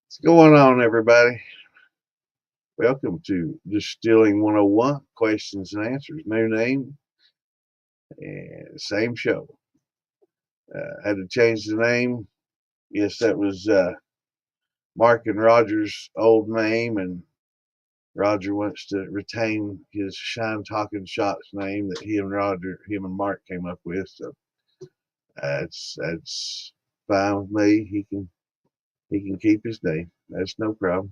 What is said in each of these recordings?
What's going on, everybody? Welcome to Distilling 101 Questions and Answers. New name and same show. Had to change the name. Yes, that was Mark and Roger's old name, and Roger wants to retain his Shine Talking Shots name that him and Mark came up with. So that's fine with me. He can keep his name. That's no problem.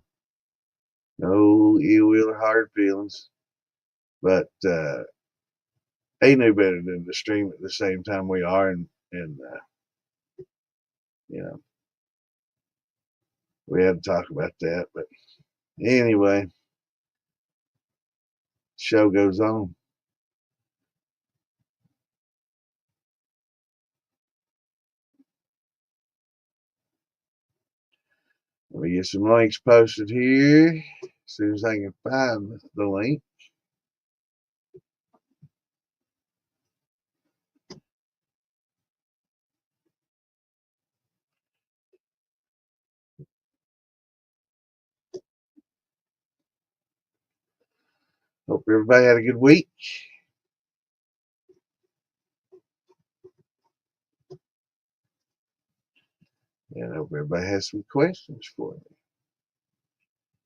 No ill will or hard feelings. But he knew better than to stream at the same time we are, and you know we had to talk about that. But anyway, show goes on. Let me get some links posted here as soon as I can find the link. Hope everybody had a good week, and I hope everybody has some questions for me.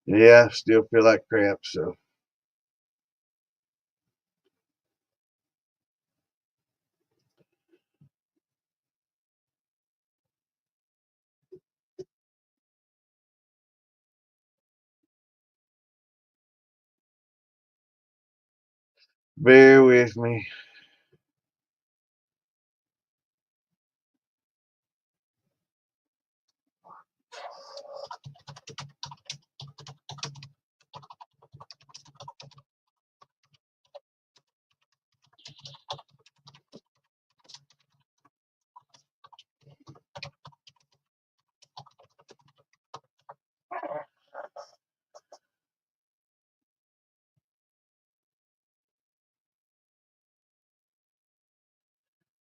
Yeah, I still feel like crap, so bear with me.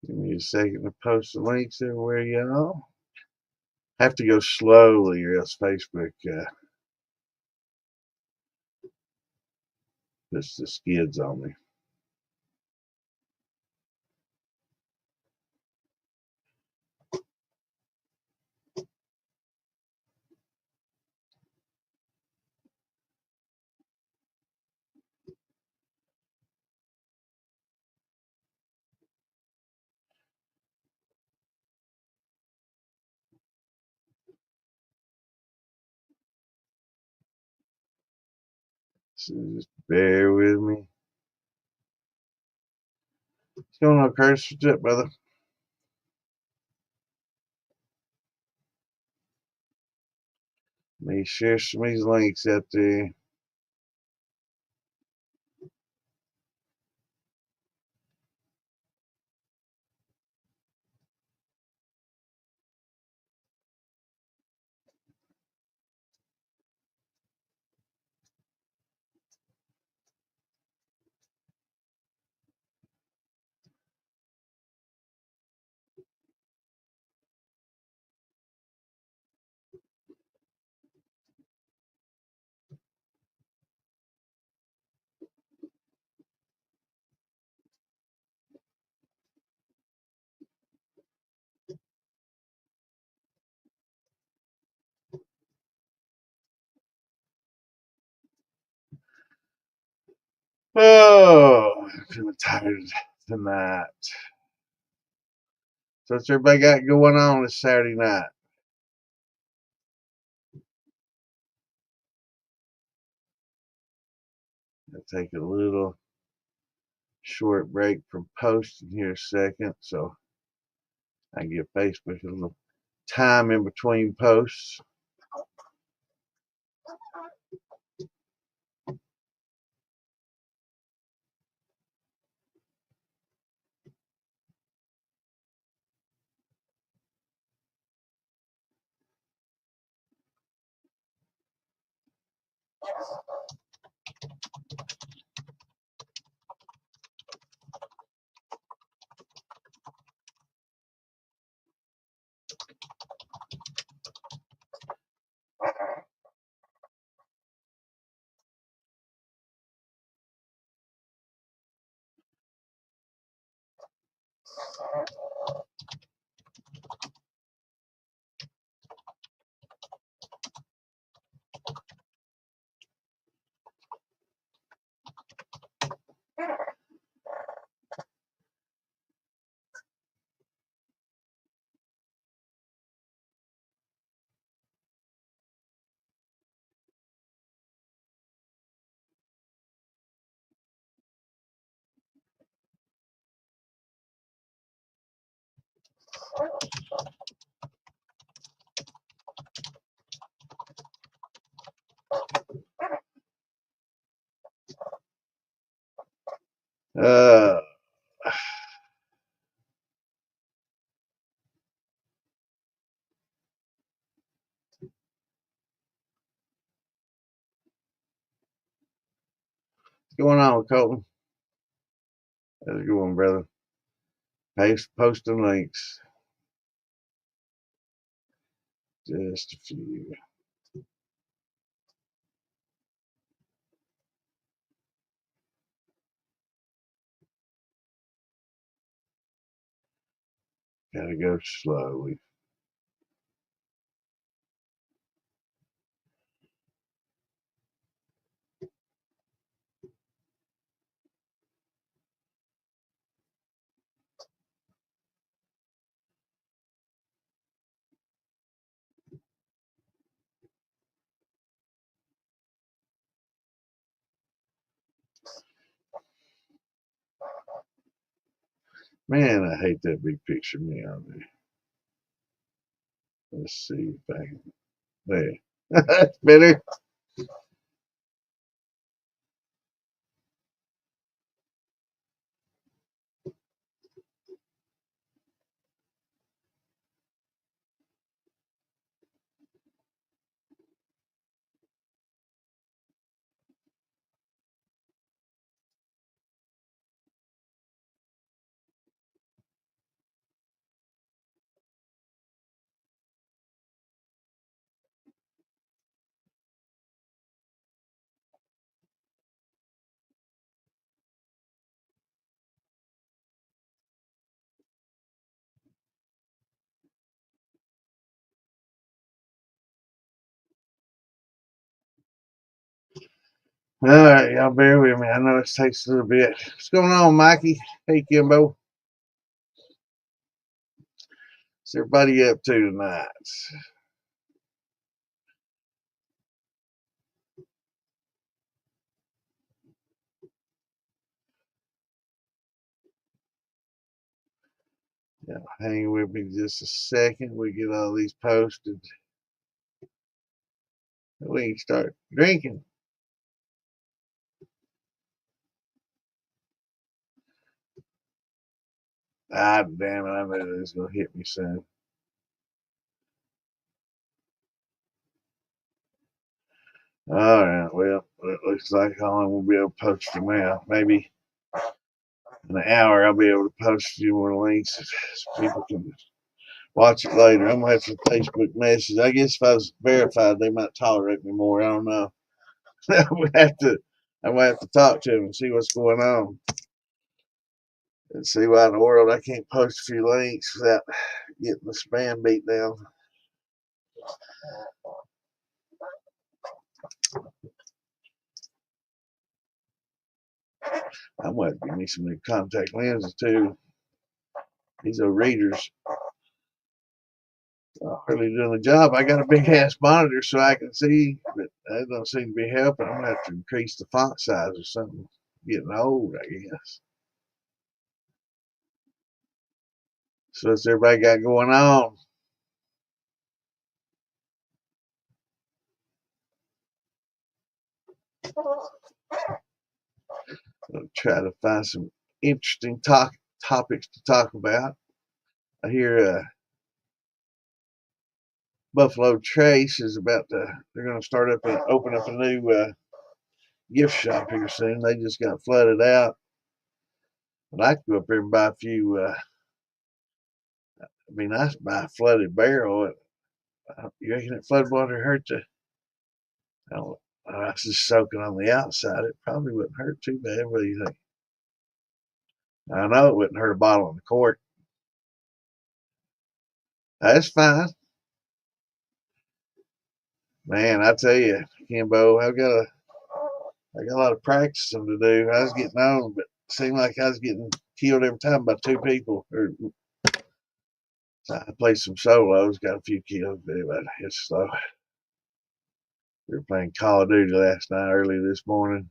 Give me a second to post the links everywhere, y'all. Have to go slowly, or else Facebook puts the skids on me. So just bear with me. What's going on, Curtis? What's up, brother? Let me share some of these links out there. Oh, I'm feeling tired tonight. So what's everybody got going on this Saturday night? I'll take a little short break from posting here a second so I can give Facebook a little time in between posts. What's going on, Colton? How's it going, brother? Posting links. Just a few. Gotta go slowly. Man, I hate that big picture of me on there. Let's see if I can. There. That's better. All right, y'all bear with me. I know it takes a little bit. What's going on, Mikey? Hey, Kimbo. What's everybody up to tonight? Yeah, hang with me just a second. We get all these posted. We can start drinking. Ah, damn it. I knew it was going to hit me soon. All right. Well, it looks like I only will be able to post them now. Maybe in an hour, I'll be able to post a few more links so people can watch it later. I'm going to have some Facebook message. I guess if I was verified, they might tolerate me more. I don't know. I'm going to have to talk to them and see what's going on. And see why in the world I can't post a few links without getting the spam beat down. I'm going to give me some new contact lenses too. These are readers really doing the job. I got a big ass monitor so I can see, but that don't seem to be helping. I'm gonna have to increase the font size or something. Getting old, I guess. So what's everybody got going on? I'll try to find some interesting topics to talk about. I hear Buffalo Trace is about to. They're going to start up and open up a new gift shop here soon. They just got flooded out. But I could go up there and buy a few. It'd be nice to buy a flooded barrel. You reckon that flood water hurt the? I don't. It's just soaking on the outside. It probably wouldn't hurt too bad. What do you think? I know it wouldn't hurt a bottle in the court. That's fine. Man, I tell you, Kimbo, I got a lot of practicing to do. I was getting on, but it seemed like I was getting killed every time by two people. So I played some solos, got a few kills, but it's slow. We were playing Call of Duty last night, early this morning.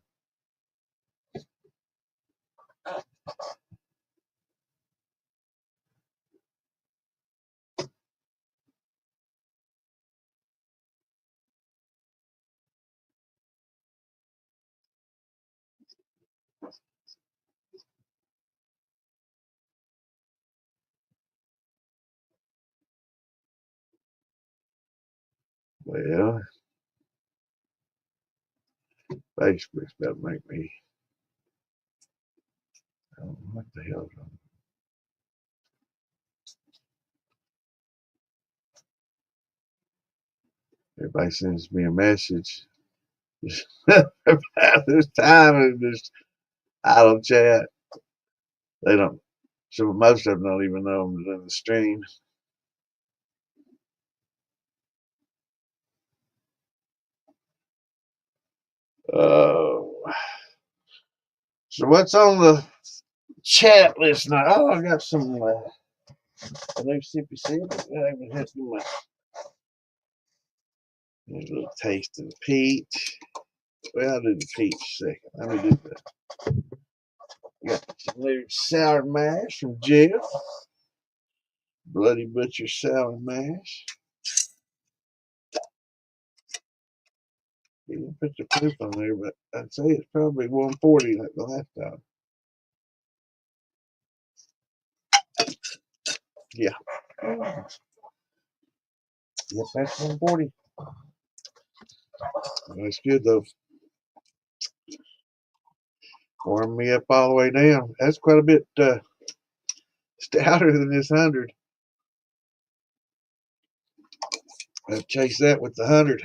Well, Facebook's about to make me. I don't know what the hell. Everybody sends me a message about this time and just out of chat. They don't. So most of them don't even know I'm in the stream. Uh, so what's on the chat list now? Oh, I got some a new sippy sip. I even had some a little taste of the peach. Well, I'll do the peach second. Let me do got some new sour mash from Jeff. Bloody Butcher sour mash. He didn't put the proof on there, but I'd say it's probably 140 like the last time. Yeah. Yep, that's 140. That's good though. Warm me up all the way down. That's quite a bit stouter than this 100. I'll chase that with the 100.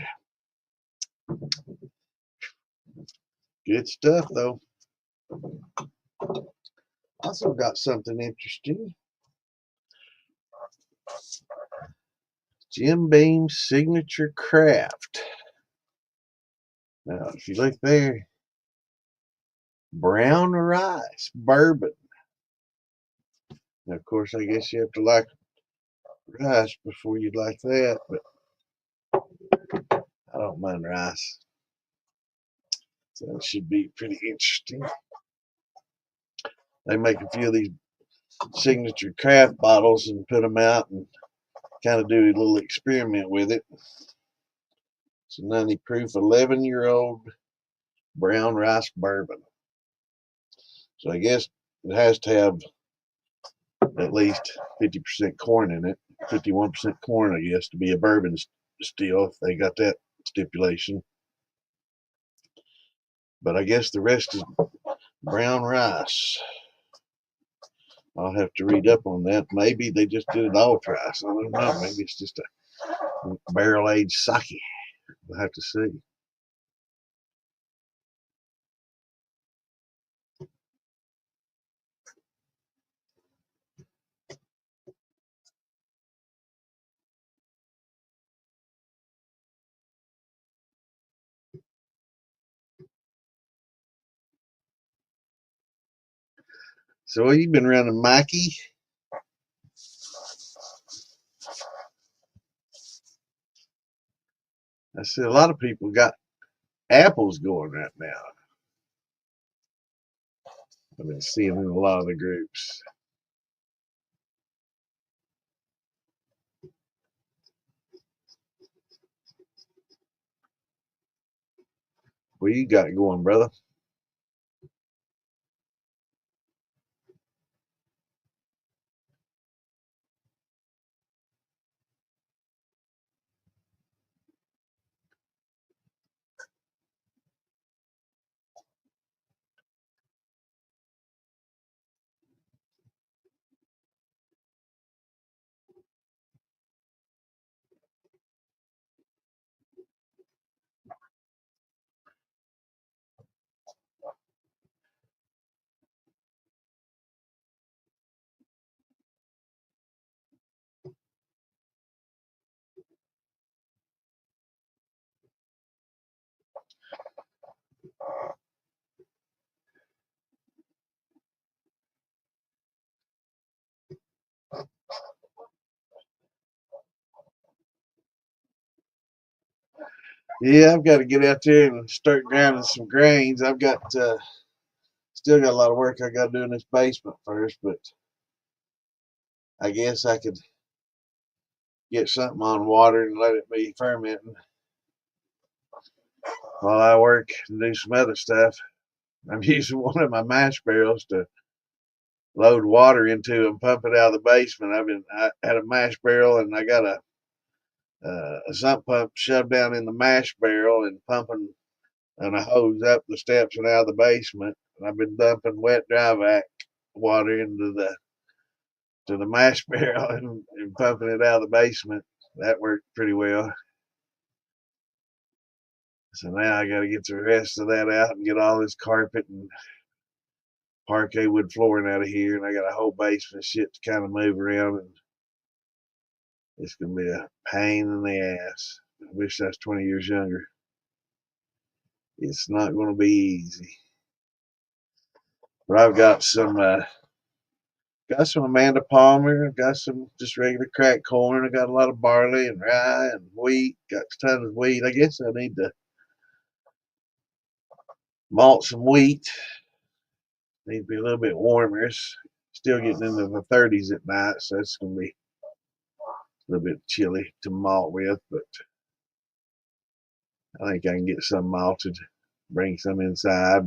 Good stuff though. Also got something interesting. Jim Beam's Signature Craft. Now, if you look there, brown rice bourbon. Now, of course, I guess you have to like rice before you'd like that, but I don't mind rice. So it should be pretty interesting. They make a few of these signature craft bottles and put them out and kind of do a little experiment with it. It's a 90 proof 11-year-old brown rice bourbon. So I guess it has to have at least 50% corn in it, 51% corn, I guess, to be a bourbon still, if they got that stipulation. But I guess the rest is brown rice. I'll have to read up on that. Maybe they just did it all with rice. I don't know. Maybe it's just a barrel aged sake. We'll have to see. So you've been running Mikey. I see a lot of people got apples going right now. I've been seeing in a lot of the groups. What you got going, brother? Yeah, I've got to get out there and start grinding some grains. I've got still got a lot of work I got to do in this basement first, but I guess I could get something on water and let it be fermenting while I work and do some other stuff. I'm using one of my mash barrels to load water into and pump it out of the basement. I had a mash barrel and I got a sump pump shoved down in the mash barrel and pumping and a hose up the steps and out of the basement. And I've been dumping wet dry vac water into the mash barrel and pumping it out of the basement. That worked pretty well. So now I got to get the rest of that out and get all this carpet and parquet wood flooring out of here. And I got a whole basement of shit to kind of move around. And it's going to be a pain in the ass. I wish I was 20 years younger. It's not going to be easy. But I've got some Amanda Palmer, got some just regular cracked corn. I got a lot of barley and rye and wheat. Got tons of wheat. I guess I need to malt some wheat. Need to be a little bit warmer. It's still getting into the 30s at night, so it's going to be a little bit chilly to malt with, but I think I can get some malted, bring some inside.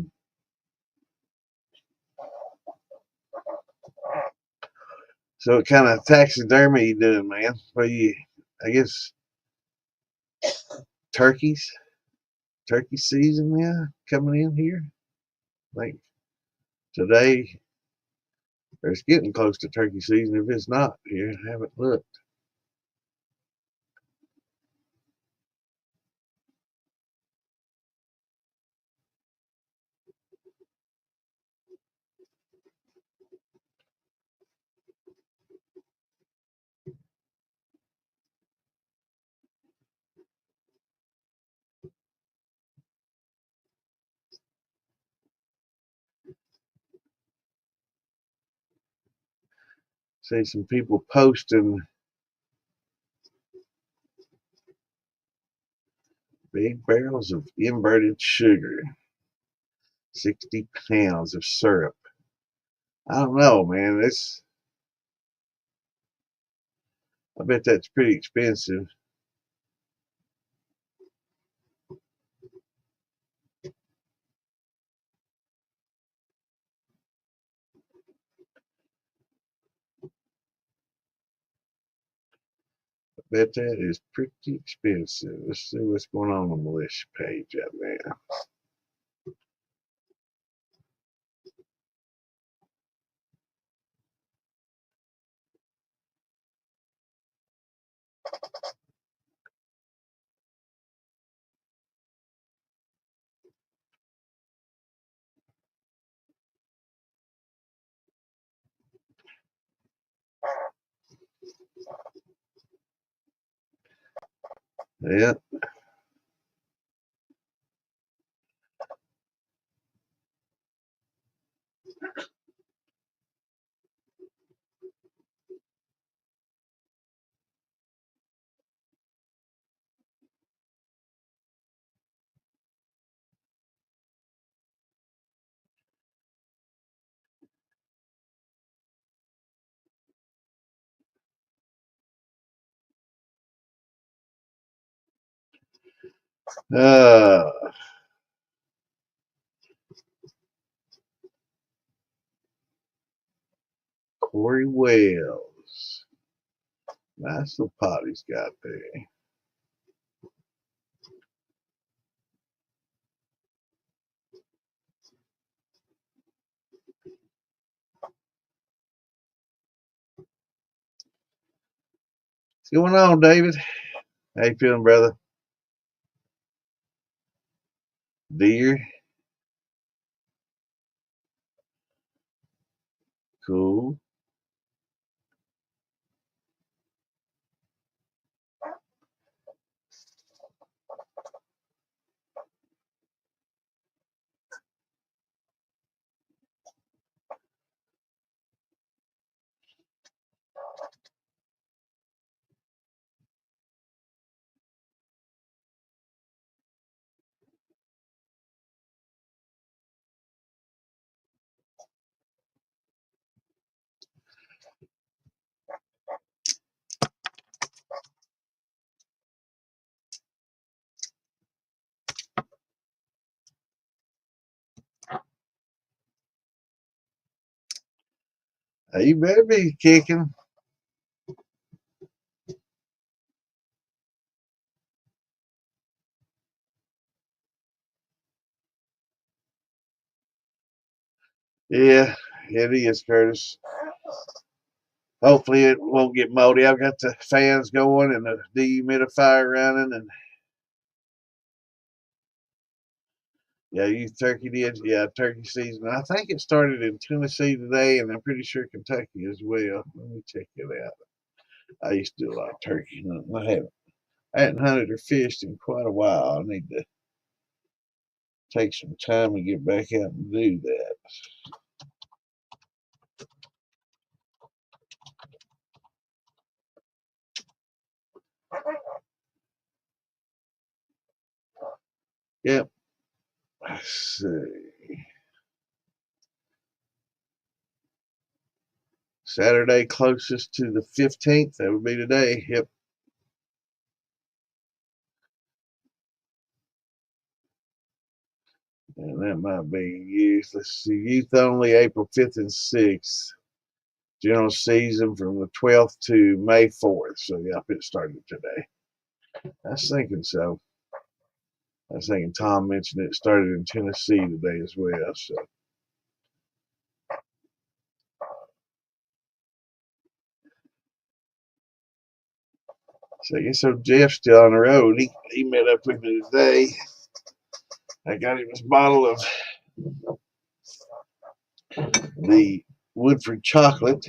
So what kind of taxidermy you doing, man? Well, I guess turkeys, turkey season now coming in here. Like today, or it's getting close to turkey season. If it's not here, I haven't looked. See some people posting big barrels of inverted sugar, 60 pounds of syrup. I don't know, man. I bet that's pretty expensive. I bet that is pretty expensive. Let's see what's going on the militia page out there. Yeah, uh, Corey Wells. Nice little pot he's got there. What's going on, David? How you feeling, brother? Deer? Cool. You better be kicking. Yeah, it is, Curtis. Hopefully it won't get moldy. I've got the fans going and the dehumidifier running, and yeah, you turkey did. Yeah, turkey season. I think it started in Tennessee today, and I'm pretty sure Kentucky as well. Let me check it out. I used to do a lot of turkey hunting. I hadn't hunted or fished in quite a while. I need to take some time to get back out and do that. Yep. Let's see. Saturday closest to the 15th. That would be today. Yep. And that might be youth. Let's see. Youth only April 5th and 6th. General season from the 12th to May 4th. So, yep, it started today. I was thinking so. I was thinking Tom mentioned it started in Tennessee today as well. So I guess so Jeff's still on the road. He met up with me today. I got him this bottle of the Woodford chocolate.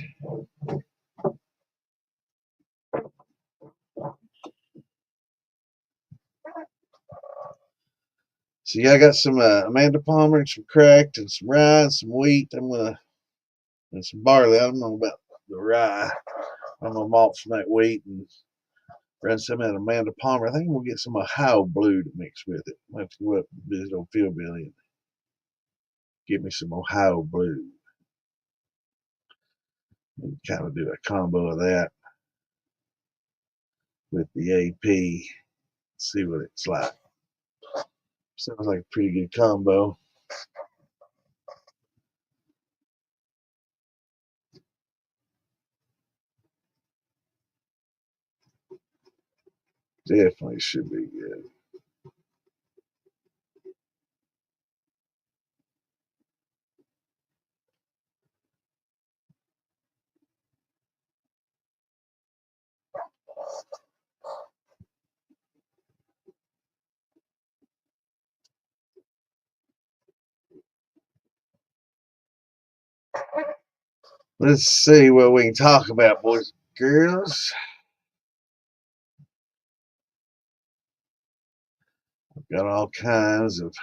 So yeah, I got some Amanda Palmer and some cracked and some rye and some wheat. And some barley. I don't know about the rye. I'm gonna malt some of that wheat and run some of that Amanda Palmer. I think we'll get some Ohio Blue to mix with it. I'll have to go up and visit old Phil Billy and get me some Ohio Blue. And kind of do a combo of that with the AP. See what it's like. Sounds like a pretty good combo. Definitely should be good. Let's see what we can talk about, boys and girls. Got all kinds of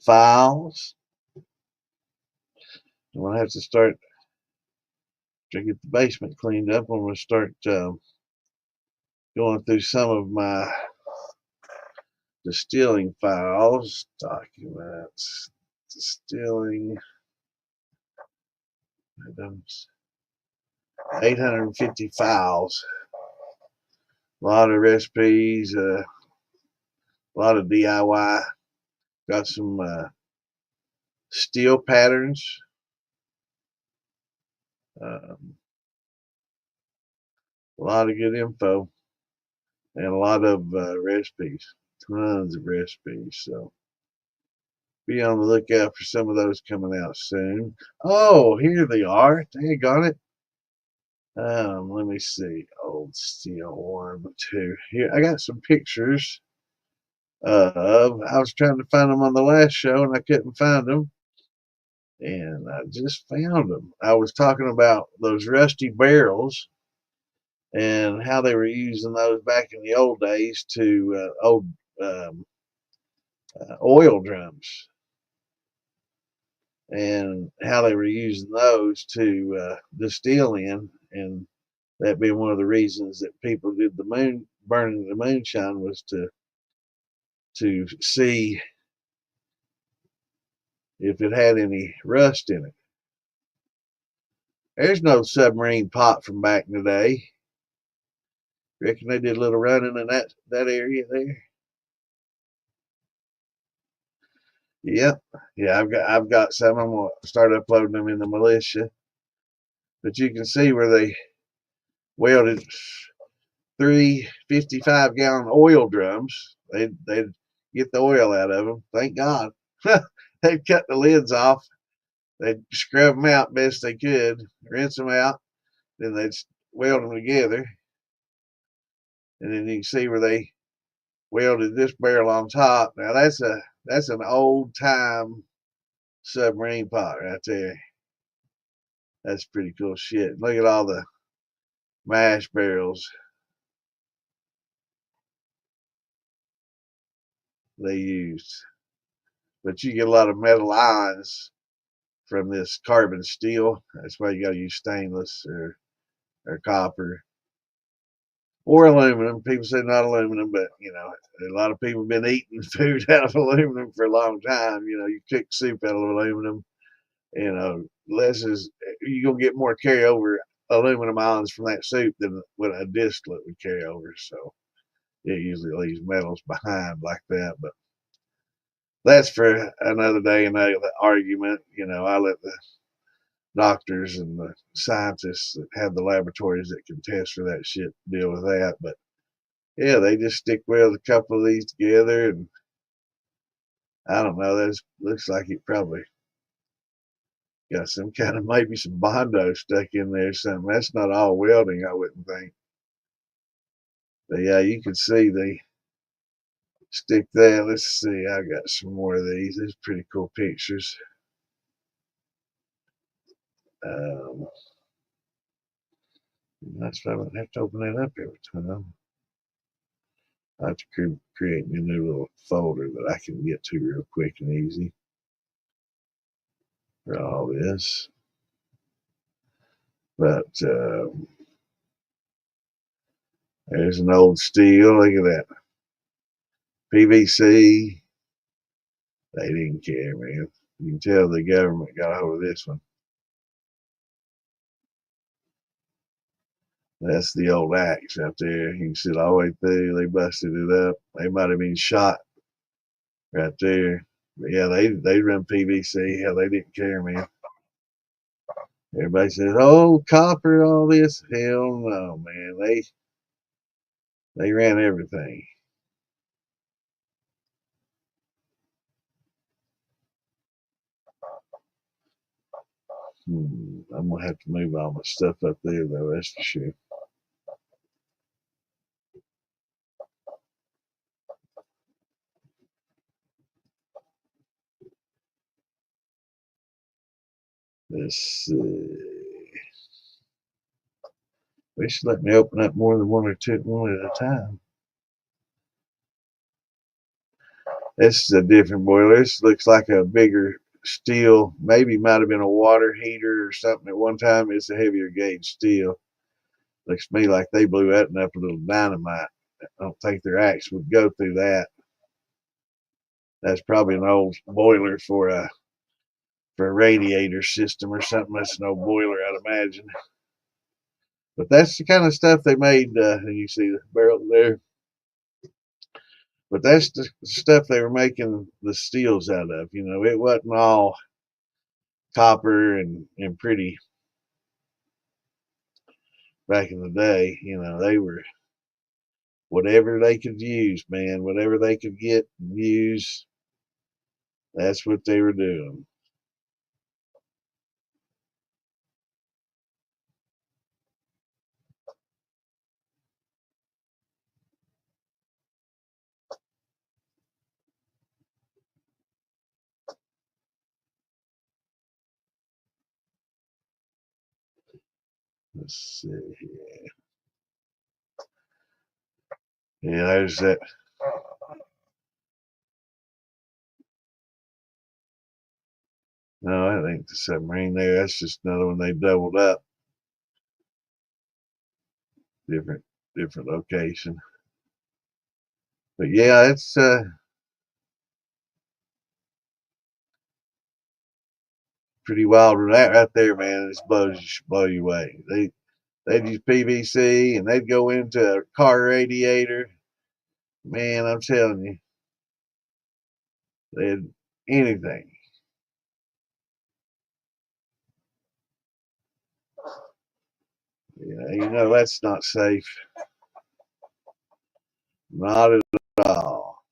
files. I'm gonna have to start to get the basement cleaned up. I'm gonna start going through some of my distilling files, documents, distilling. 850 files. A lot of recipes, a lot of DIY. Got some steel patterns. Um, a lot of good info and a lot of recipes. Tons of recipes. So be on the lookout for some of those coming out soon. Oh, here they are. Dang it. Let me see. Old steel 1, 2. Here, I got some pictures of. I was trying to find them on the last show and I couldn't find them. And I just found them. I was talking about those rusty barrels and how they were using those back in the old days to old um, oil drums, and how they were using those to distill in, and that being one of the reasons that people did the moon burning the moonshine was to see if it had any rust in it. There's no submarine pot from back in the day. Reckon they did a little running in that area there. Yep. Yeah, I've got some. I'm gonna start uploading them in the militia. But you can see where they welded three 55-gallon oil drums. They'd get the oil out of them. Thank God. They'd cut the lids off. They'd scrub them out best they could, rinse them out, then they'd weld them together. And then you can see where they welded this barrel on top. Now that's an old time submarine pot right there. That's pretty cool shit. Look at all the mash barrels they used. But you get a lot of metal ions from this carbon steel. That's why you got to use stainless or copper or aluminum. People say not aluminum, but a lot of people have been eating food out of aluminum for a long time. You cook soup out of aluminum. Less is you're gonna get more carryover aluminum ions from that soup than what a distillate would carry over. So it usually leaves metals behind like that. But that's for another day, another argument. I let the doctors and the scientists that have the laboratories that can test for that shit deal with that. But yeah, they just stick weld a couple of these together, and I don't know. That looks like it probably got some kind of maybe some Bondo stuck in there or something. That's not all welding, I wouldn't think. But yeah, you can see they stick that. Let's see. I got some more of these. These pretty cool pictures. Um, that's why I don't have to open that up every time. I have to create me a new little folder that I can get to real quick and easy for all this. But there's an old steel. Look at that. PVC. They didn't care, man. You can tell the government got a hold of this one. That's the old axe out there. You can see it all the way through. They busted it up. They might have been shot right there. But yeah, they run PVC. Hell, they didn't care, man. Everybody says, "Oh, copper, all this." Hell no, man. They ran everything. I'm gonna have to move all my stuff up there though. That's for sure. Let's see. They should let me open up more than one at a time. This is a different boiler. This looks like a bigger steel. Maybe might have been a water heater or something at one time. It's a heavier gauge steel. Looks to me like they blew that up a little dynamite. I don't think their axe would go through that. That's probably an old boiler for a radiator system or something. That's an old boiler, I'd imagine. But that's the kind of stuff they made. You see the barrel there. But that's the stuff they were making the steels out of. It wasn't all copper and pretty back in the day. They were whatever they could use, man. Whatever they could get and use, that's what they were doing. Let's see here. Yeah, there's that. No, that ain't the submarine there. That's just another one they doubled up. Different different location. But yeah, it's pretty wild. That right there, man, it blow you away. They'd use PVC and they'd go into a car radiator. Man, I'm telling you, they'd anything. You know that's not safe. Not at all.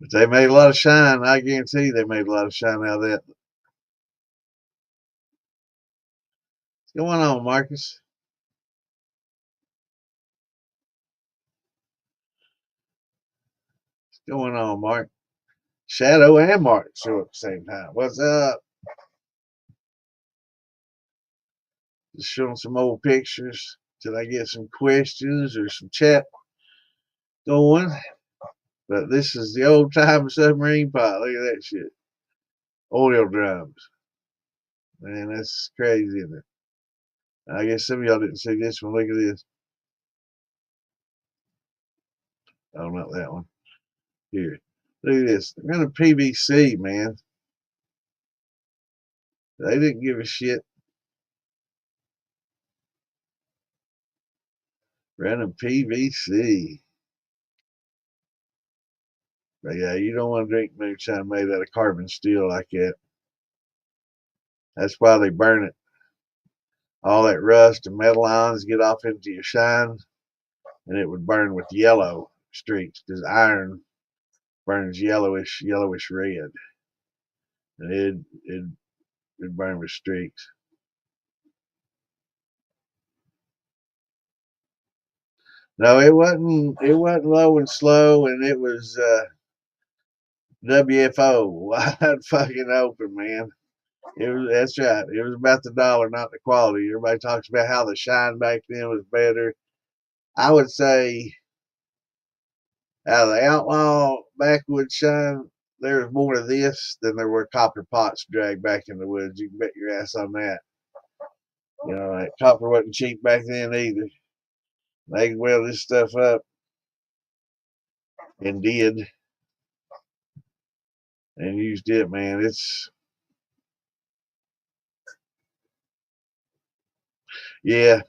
But they made a lot of shine. I guarantee they made a lot of shine out of that. What's going on, Marcus? What's going on, Mark? Shadow and Mark show at the same time. What's up? Just showing some old pictures till I get some questions or some chat going. But this is the old time submarine pot. Look at that shit. Oil drums. Man, that's crazy, isn't it? I guess some of y'all didn't see this one. Look at this. Oh, not that one. Here. Look at this. They're running PVC, man. They didn't give a shit. Running PVC. But yeah, you don't want to drink moonshine made out of carbon steel like that. That's why they burn it. All that rust and metal ions get off into your shine, and it would burn with yellow streaks because iron burns yellowish red, and it'd burn with streaks. No, it wasn't. It wasn't low and slow, and it was WFO wide fucking open, man. It was. That's right. It was about the dollar, not the quality. Everybody talks about how the shine back then was better. I would say out of the outlaw backwoods shine, there was more of this than there were copper pots dragged back in the woods. You can bet your ass on that. You know, like copper wasn't cheap back then either. They could weld this stuff up and did and used it, man. It's yeah.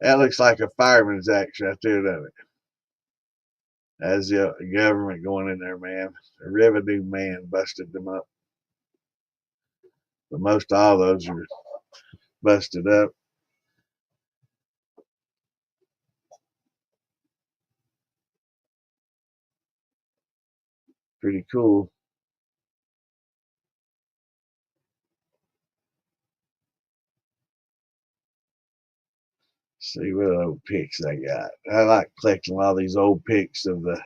That looks like a fireman's axe right there, doesn't it? As the government going in there, man. The revenue man busted them up. But most all those are busted up. Pretty cool. See what old pics I got. I like collecting a lot of these old pics of the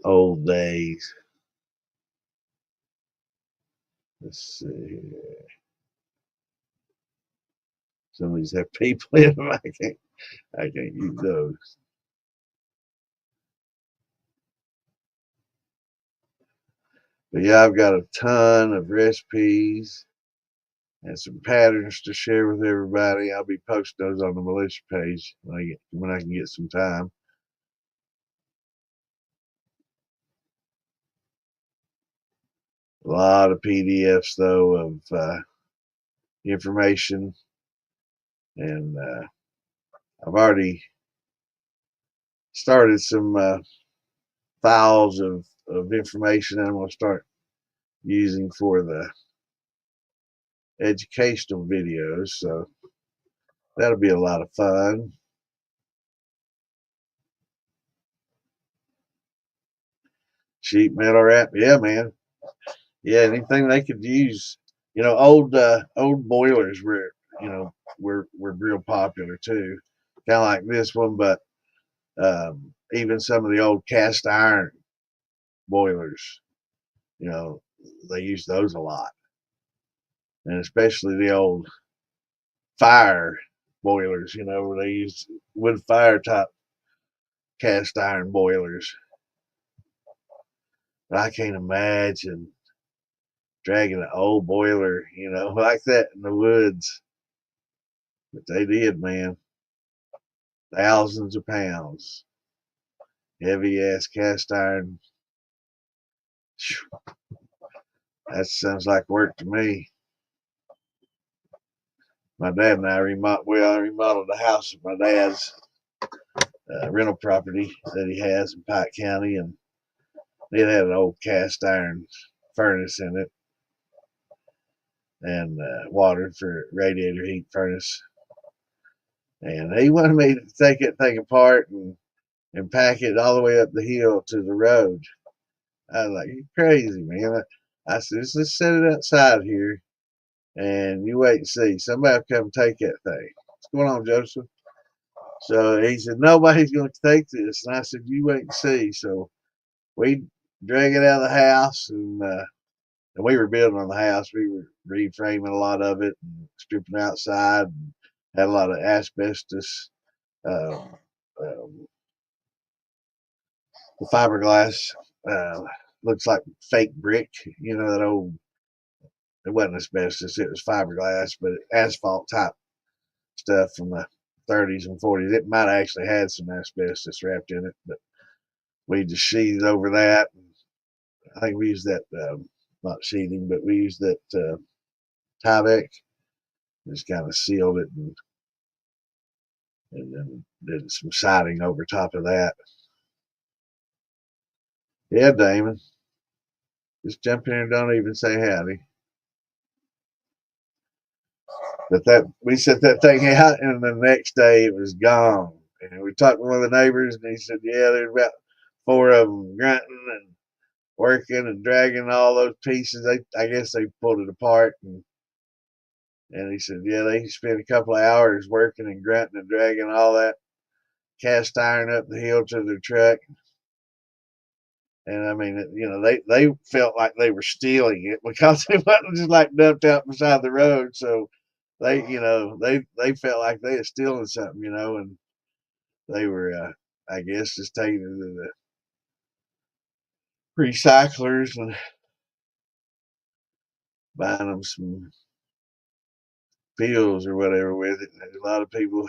old days. Let's see here. Some of these have people in them. I can't use those. But yeah, I've got a ton of recipes and some patterns to share with everybody. I'll be posting those on the militia page when I can get some time. A lot of PDFs though of information, and I've already started some files of information I'm going to start using for the educational videos. So that'll be a lot of fun. Sheet metal wrap, yeah, man. Yeah, anything they could use. You know, old boilers were real popular too. Kind of like this one, but even some of the old cast iron boilers, you know, they use those a lot, and especially the old fire boilers, you know, where they use wood fire type cast iron boilers. But I can't imagine dragging an old boiler, you know, like that in the woods. But they did, man. Thousands of pounds. Heavy ass cast iron That sounds like work to me. My dad and I remodeled the house at my dad's rental property that he has in Pike County, and it had an old cast iron furnace in it and water for radiator heat furnace. And he wanted me to take that thing apart and pack it all the way up the hill to the road. I was like, "You crazy, man." I said, "Let's set it outside here and you wait and see. Somebody will come take that thing." What's going on, Joseph? So he said, "Nobody's going to take this." And I said, "You wait and see." So we drag it out of the house, and we were building on the house. We were reframing a lot of it and stripping outside, and had a lot of asbestos. Um, um, the fiberglass uh, looks like fake brick. You know that old. It wasn't asbestos; it was fiberglass, but asphalt type stuff from the 30s and 40s. It might have actually had some asbestos wrapped in it, but we just sheathed over that. I think we used that, not sheathing, but we used that Tyvek. Just kind of sealed it and then did some siding over top of that. Yeah, Damon. Just jump in and don't even say howdy. But that we set that thing out, and the next day it was gone. And we talked to one of the neighbors, and he said, "Yeah, there's about four of them grunting and working and dragging all those pieces. I guess they pulled it apart." And he said, "Yeah, they spent a couple of hours working and grunting and dragging all that cast iron up the hill to their truck." And I mean, they felt like they were stealing it because it wasn't just like dumped out beside the road. So they felt like they were stealing something, and they were, I guess, just taking it to the recyclers and buying them some pills or whatever with it. And a lot of people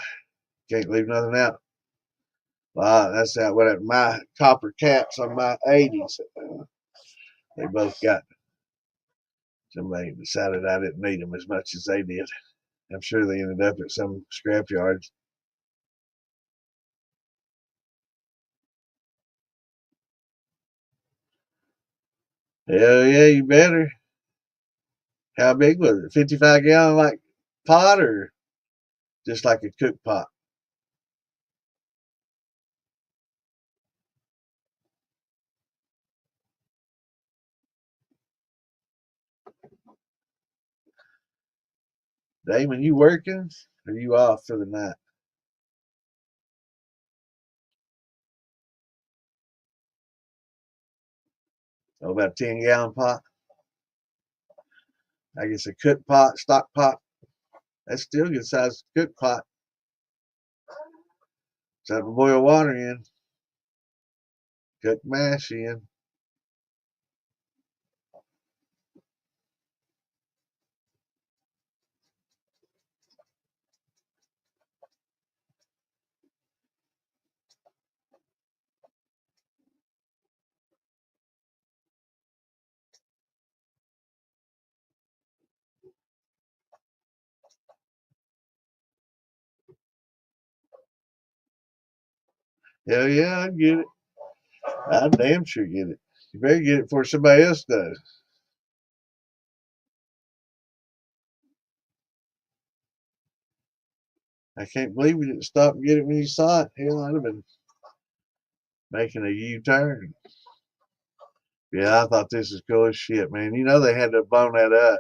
can't leave nothing out. That's how what my copper caps on my 80s. They both got. Somebody decided I didn't need them as much as they did. I'm sure they ended up at some scrap yards. Hell yeah, you better. How big was it? 55-gallon like pot or just like a cook pot? Damon, you working? Or you off for the night? Oh, about a 10-gallon pot? I guess a cook pot, stock pot. That's still a good size cook pot. Something to boil water in, cook mash in. Hell yeah, I get it. I damn sure get it. You better get it before somebody else does. I can't believe we didn't stop and get it when you saw it. Hell, I'd have been making a U-turn. Yeah, I thought this was cool as shit, man. They had to bone that up.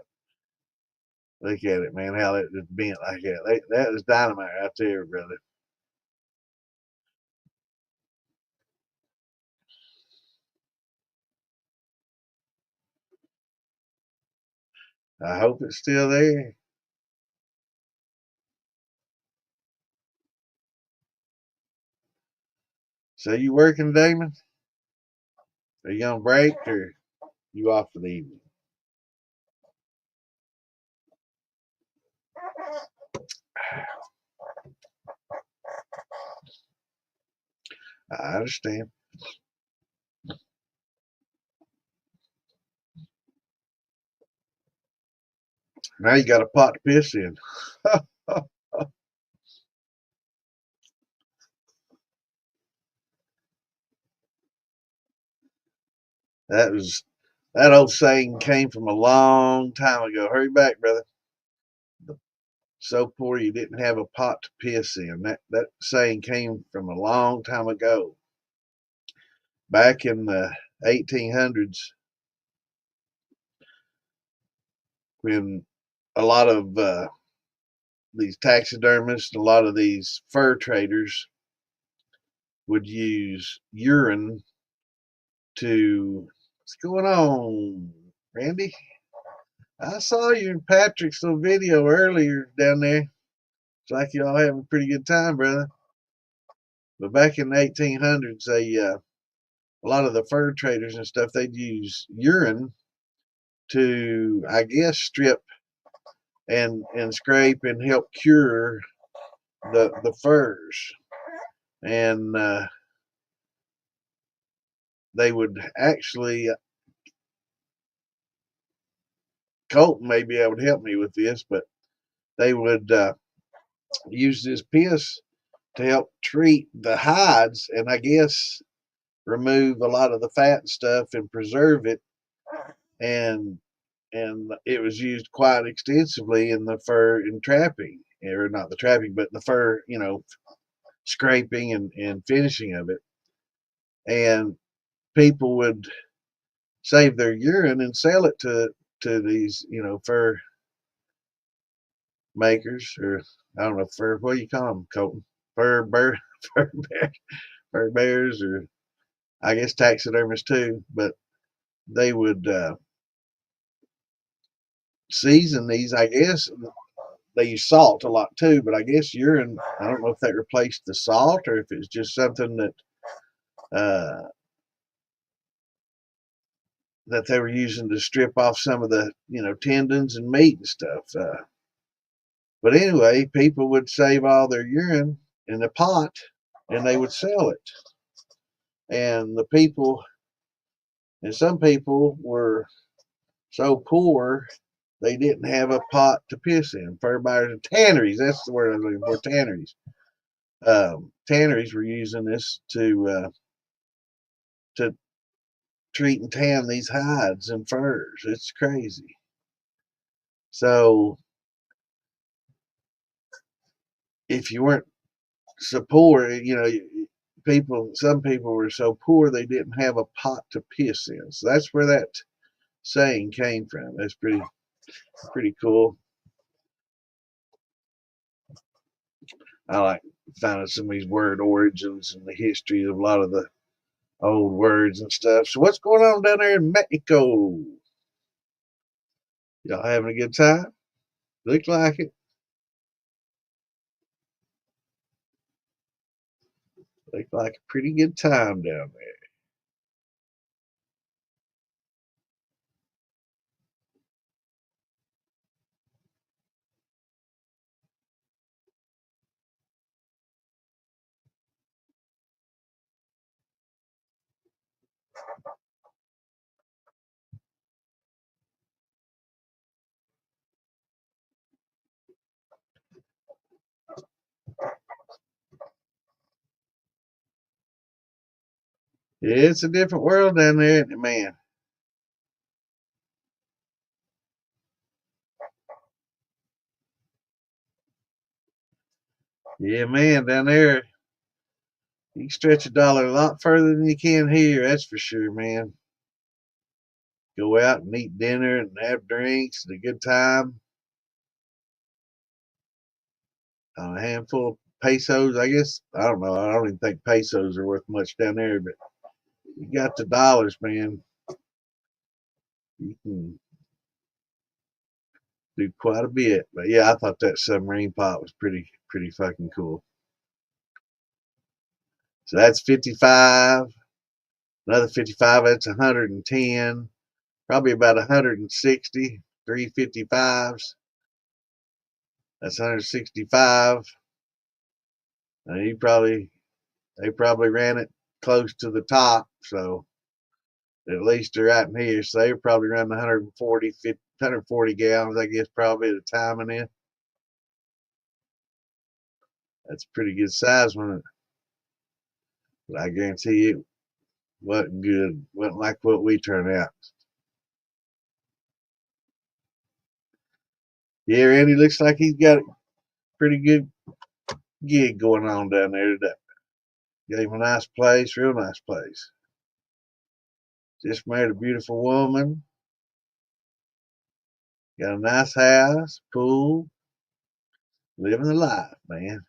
Look at it, man. How it just bent like that. That was dynamite right there, brother. I hope it's still there. So you working, Damon? Are you on break or you off for the evening? I understand. Now you got a pot to piss in. That old saying came from a long time ago. Hurry back, brother. So poor you didn't have a pot to piss in. That saying came from a long time ago. Back in the 1800s, when a lot of these taxidermists, a lot of these fur traders would use urine to. What's going on, Randy? I saw you in Patrick's little video earlier down there. It's like y'all having a pretty good time, brother. But back in the 1800s, a lot of the fur traders and stuff, they'd use urine to, I guess, strip and scrape and help cure the furs. And they would actually, Colton may be able to help me with this, but they would use this piss to help treat the hides and I guess remove a lot of the fat and stuff and preserve it. And it was used quite extensively in the fur and trapping, or not the trapping, but the fur, scraping and finishing of it. And people would save their urine and sell it to these, fur makers, or I don't know, fur, what do you call them, Colton? Fur bear, fur bear, fur bears, or I guess taxidermists too. But they would season these, I guess. They use salt a lot too, but I guess urine, I don't know if that replaced the salt or if it's just something that they were using to strip off some of the, tendons and meat and stuff. But anyway, people would save all their urine in a pot and they would sell it. And some people were so poor they didn't have a pot to piss in. Fur buyers and tanneries, that's the word I was looking for, tanneries. Tanneries were using this to treat and tan these hides and furs. It's crazy. So if you weren't so poor, some people were so poor they didn't have a pot to piss in. So that's where that saying came from. That's pretty cool. I like finding some of these word origins and the history of a lot of the old words and stuff. So what's going on down there in Mexico? Y'all having a good time? Look like it. Look like a pretty good time down there. Yeah, it's a different world down there, isn't it, man? Yeah, man, down there, you can stretch a dollar a lot further than you can here, that's for sure, man. Go out and eat dinner and have drinks and a good time on a handful of pesos, I guess. I don't know. I don't even think pesos are worth much down there, but you got the dollars, man. You can do quite a bit. But yeah, I thought that submarine pot was pretty fucking cool. So that's 55. Another 55, that's 110. Probably about 160. 355s. That's 165. And they probably ran it close to the top, so at least they're right in here. So they were probably around 140 140 gallons, I guess, probably at a time in it. That's a pretty good size one. But I guarantee you it wasn't good. Wasn't like what we turned out. Yeah, Randy looks like he's got a pretty good gig going on down there today. Gave him a nice place, real nice place. Just married a beautiful woman. Got a nice house, pool, living the life, man.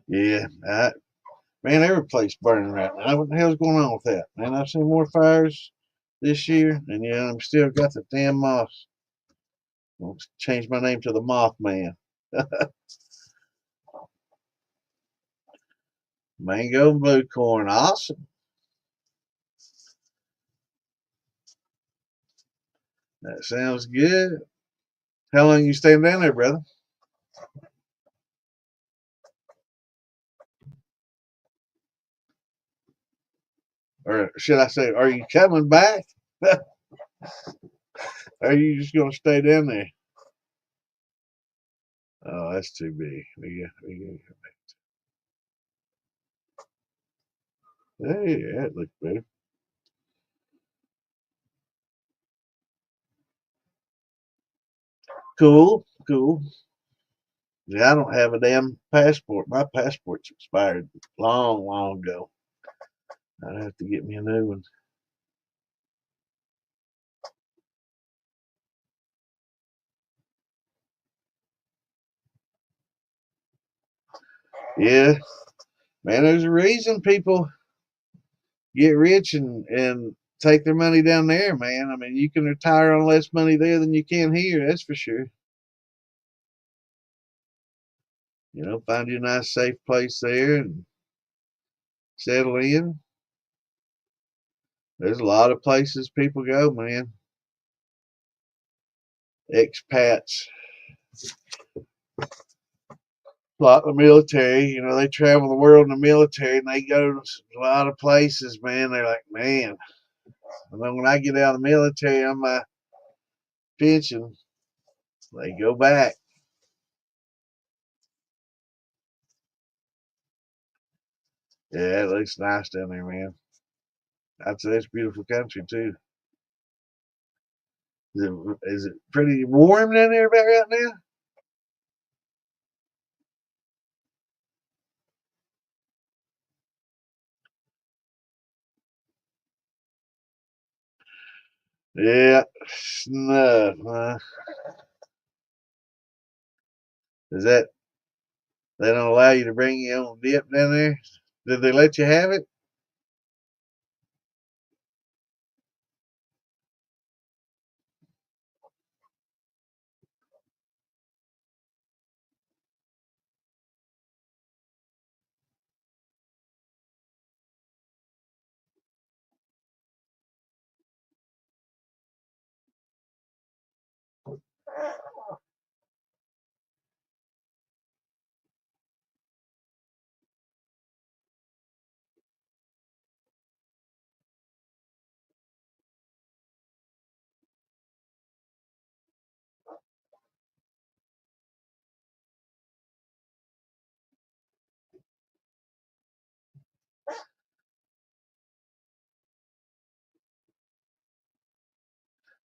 Yeah, man, every place burning right now. What the hell's going on with that? Man, I've seen more fires this year, and yeah, I'm still got the damn moths. I'll change my name to the Mothman. Mango and blue corn, awesome. That sounds good. How long you staying down there, brother? Or should I say, are you coming back? Or are you just gonna stay down there? Oh, that's too big. Hey, that looks better. Cool, cool. Yeah, I don't have a damn passport. My passport's expired long, long ago. I'd have to get me a new one. Yeah, man, there's a reason people get rich and take their money down there, man. I mean, you can retire on less money there than you can here, that's for sure. Find you a nice, safe place there and settle in. There's a lot of places people go, man. Expats, a lot of the military, they travel the world in the military and they go to a lot of places, man. They're like, man, and then when I get out of the military on my pension, they go back. Yeah, it looks nice down there, man. I'd say it's a beautiful country too. Is it pretty warm down there about right now? Yeah, snuff, huh? Is that they don't allow you to bring your own dip down there? Did they let you have it?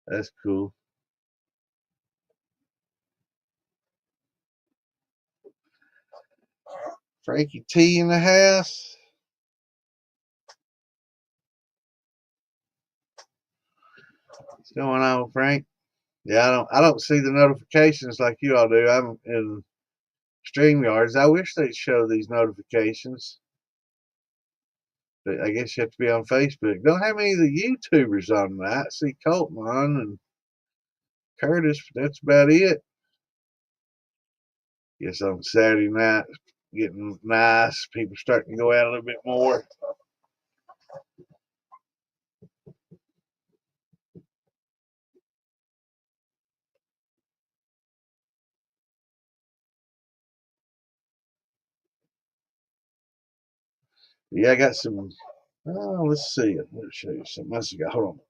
That's cool. Frankie T in the house. What's going on, Frank? Yeah, I don't see the notifications like you all do. I'm in StreamYards. I wish they'd show these notifications. But I guess you have to be on Facebook. Don't have any of the YouTubers on that. I see Coltman and Curtis, but that's about it. Guess on Saturday night, getting nice. People starting to go out a little bit more. Yeah, I got some Oh, let's see. Let me show you something else I got. Hold on.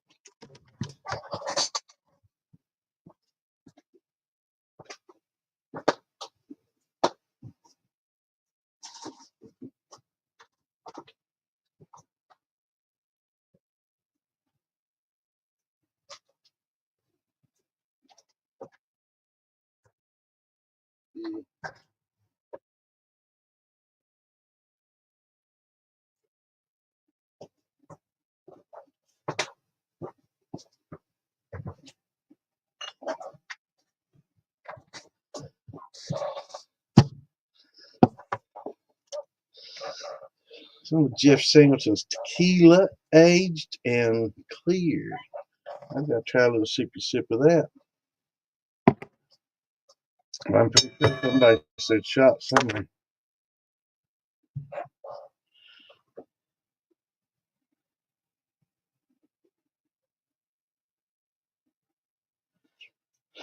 Some of Jeff Singleton's tequila, aged and clear. I've got to try a little sippy sip of that. I'm pretty sure somebody said shot somewhere.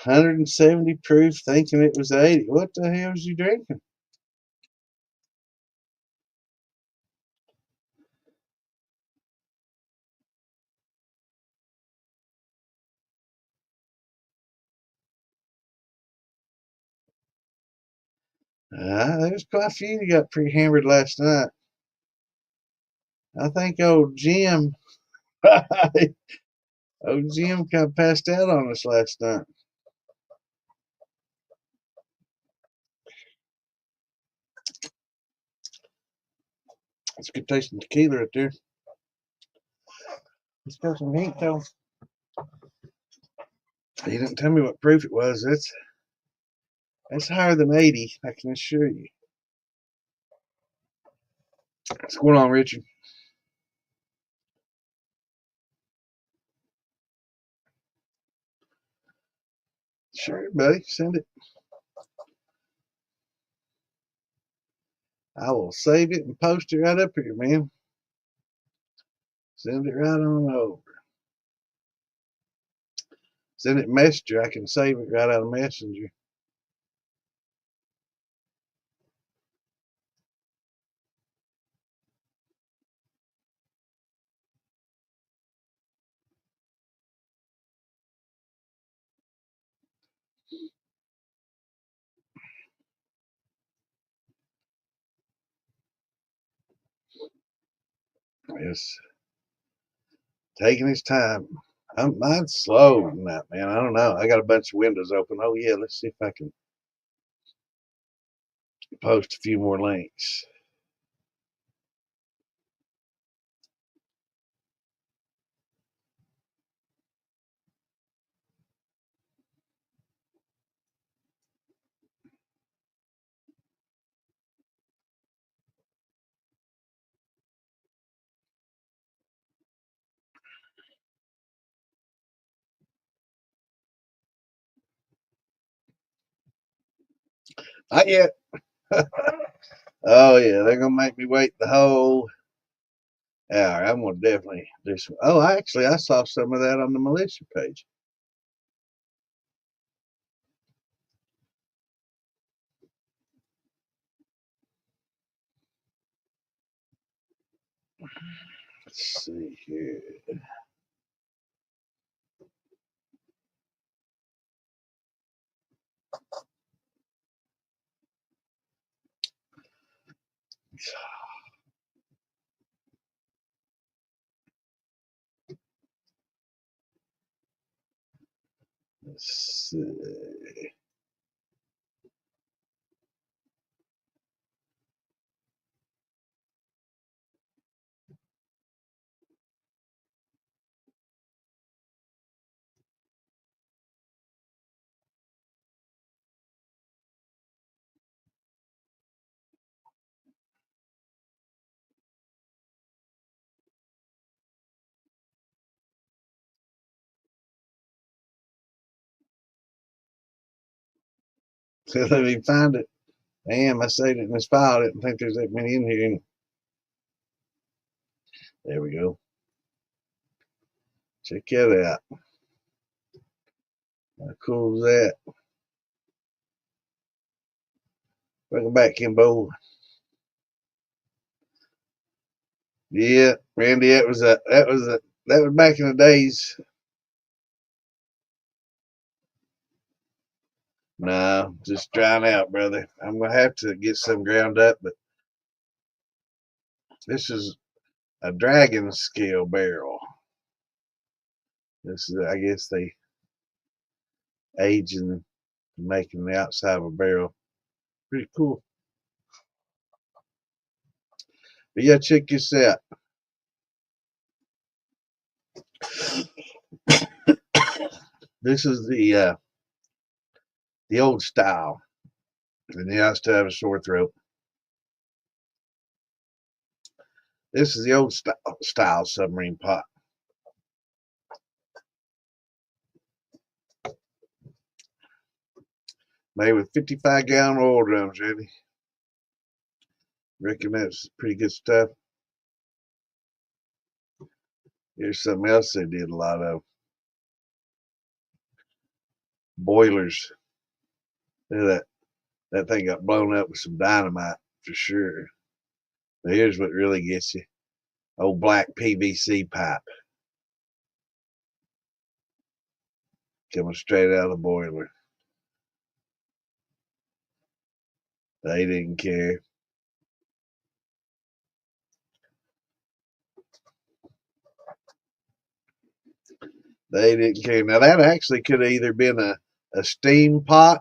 $170 proof, thinking it was 80. What the hell is you drinking? There's quite a few that got pre-hammered last night. I think old Jim, old Jim kind of passed out on us last night. It's good tasting tequila right there. Let's go some heat though. He didn't tell me what proof it was. That's higher than 80, I can assure you. What's going on, Richard? Sure, buddy. Send it. I will save it and post it right up here, man. Send it right on over. Send it Messenger. I can save it right out of Messenger. Yes. Taking his time. Mine's slow tonight, man. I don't know. I got a bunch of windows open. Oh, yeah. Let's see if I can post a few more links. Not yet. Oh, yeah. They're going to make me wait the whole hour. I'm going to definitely do some. Oh, actually, I saw some of that on the militia page. Let's see here. Let's see. Let me find it. Damn, I saved it in this file. I didn't think there's that many in here. There we go. Check that out. How cool is that? Welcome back, Kimbo. Yeah, Randy, that was back in the days. No, just drying out, brother. I'm gonna have to get some ground up, but this is a dragon scale barrel. This is, I guess, they age and making the outside of a barrel. Pretty cool. But yeah, check this out. This is the old style, and the I still have a sore throat. This is the old style submarine pot, made with 55-gallon oil drums, Randy. Reckon that's pretty good stuff. Here's something else they did a lot of. Boilers. Look at that. That thing got blown up with some dynamite for sure. But here's what really gets you. Old black PVC pipe coming straight out of the boiler. They didn't care. They didn't care. Now that actually could have either been a steam pot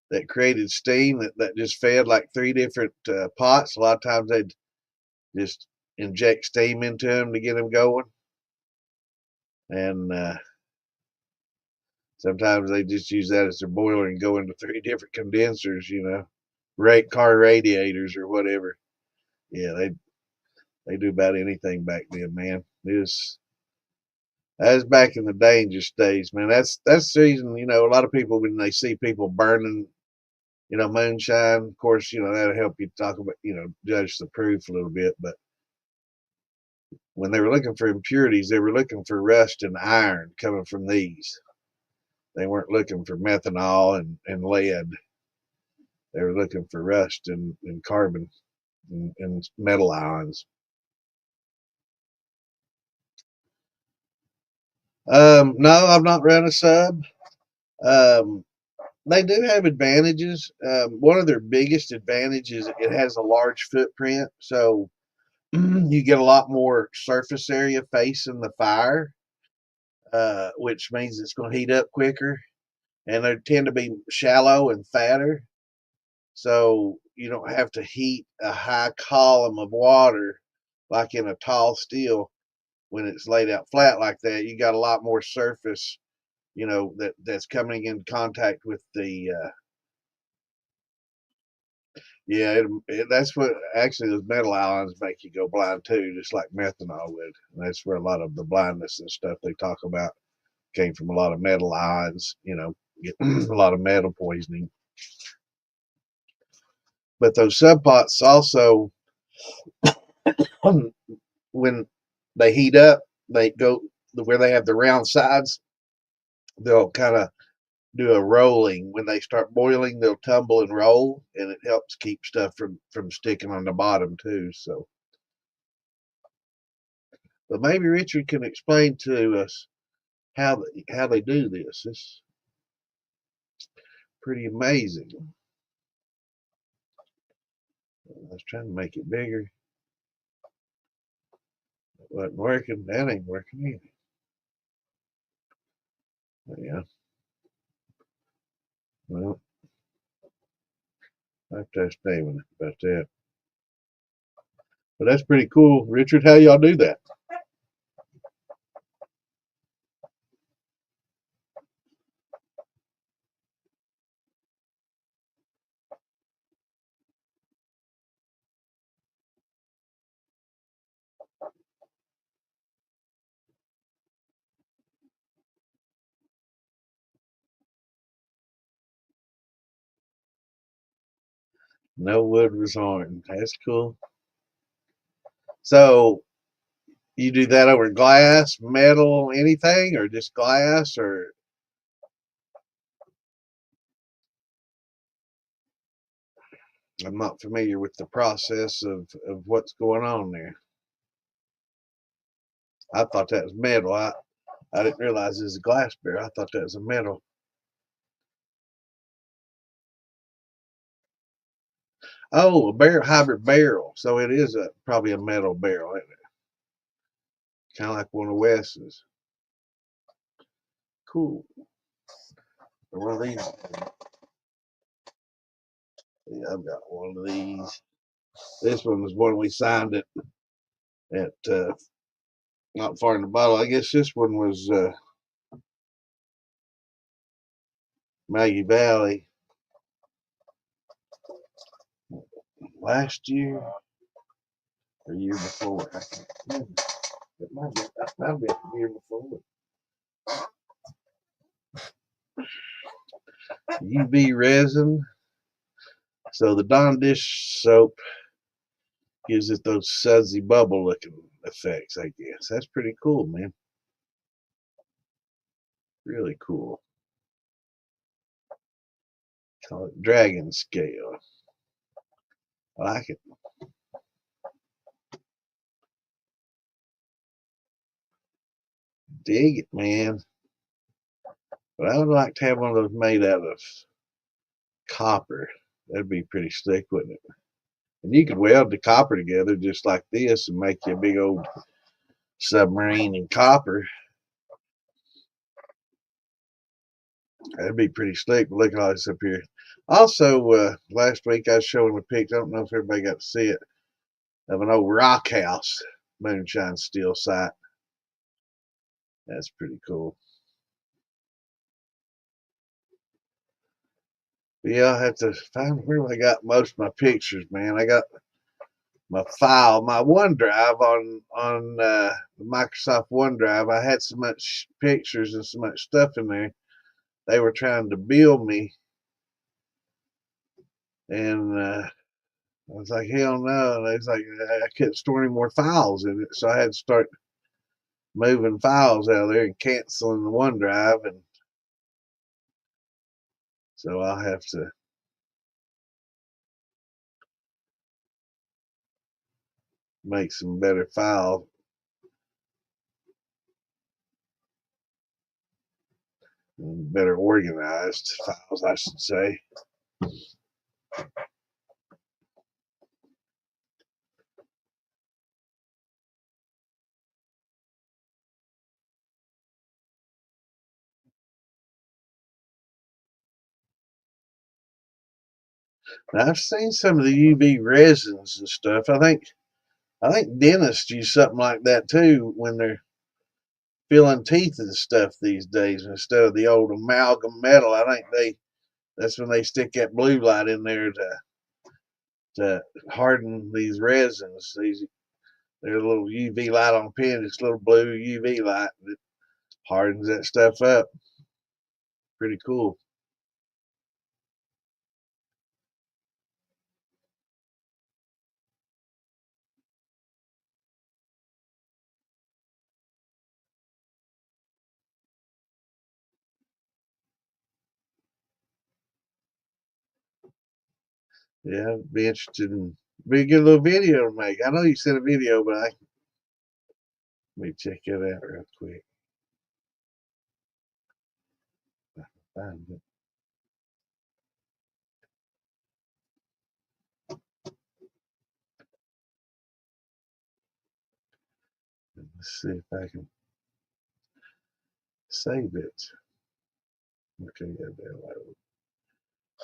that created steam that just fed like three different pots. A lot of times they'd just inject steam into them to get them going. And sometimes they just use that as their boiler and go into three different condensers, car radiators or whatever. Yeah, they do about anything back then, man. That was back in the dangerous days, man. That's the reason, a lot of people, when they see people burning, moonshine, of course, that'll help you talk about, judge the proof a little bit. But when they were looking for impurities, they were looking for rust and iron coming from these. They weren't looking for methanol and lead. They were looking for rust and carbon and metal ions. No, I've not run a sub. Um, they do have advantages. One of their biggest advantages, it has a large footprint, so you get a lot more surface area facing the fire, which means it's going to heat up quicker. And they tend to be shallow and fatter, so you don't have to heat a high column of water like in a tall steel when it's laid out flat like that. You got a lot more surface, that's coming in contact with the yeah, that's what actually those metal ions make you go blind too, just like methanol would. And that's where a lot of the blindness and stuff they talk about came from, a lot of metal ions, a lot of metal poisoning. But those sub pots also, when they heat up, they go where they have the round sides, they'll kind of do a rolling. When they start boiling, they'll tumble and roll, and it helps keep stuff from sticking on the bottom too. So, but maybe Richard can explain to us how they do this. It's pretty amazing. I was trying to make it bigger. It wasn't working. That ain't working either. But yeah. Well, I have to ask David about that. But that's pretty cool. Richard, how y'all do that? No wood was harmed. That's cool. So you do that over glass, metal, anything, or just glass, or I'm not familiar with the process of what's going on there. I thought that was metal. I didn't realize it was a glass barrel. I thought that was a metal. Oh, a barrel, hybrid barrel. So it is probably a metal barrel, isn't it? Kind of like one of Wes's. Cool. One of these. Yeah, I've got one of these. This one was one we signed at not far in the bottle. I guess this one was Maggie Valley last year or year before. I can't remember. That might have been the year before. UV resin. So the Dawn dish soap gives it those sudsy bubble looking effects, I guess. That's pretty cool, man. Really cool. Call it dragon scale. I like it. Dig it, man. But I would like to have one of those made out of copper. That'd be pretty slick, wouldn't it? And you could weld the copper together just like this and make you a big old submarine in copper. That'd be pretty slick. But look at all this up here. Also, last week I was showing a picture. I don't know if everybody got to see it, of an old rock house moonshine steel site. That's pretty cool. But yeah, I have to find where I got most of my pictures, man. I got my file, my OneDrive on the Microsoft OneDrive. I had so much pictures and so much stuff in there. They were trying to bill me, and I was like, hell no. And they was like, I couldn't store any more files in it, so I had to start moving files out of there and canceling the OneDrive, and so I'll have to make some better files, better organized files, I should say. Now, I've seen some of the UV resins and stuff. I think dentists use something like that too when they're filling teeth and stuff these days instead of the old amalgam metal. I think that's when they stick that blue light in there to harden these resins. There's a little UV light on the pen. It's a little blue UV light that hardens that stuff up. Pretty cool. Yeah, I'd be interested in be a good little video to make. I know you sent a video, but let me check it out real quick. Find it. Let's see if I can save it. Okay, yeah, download.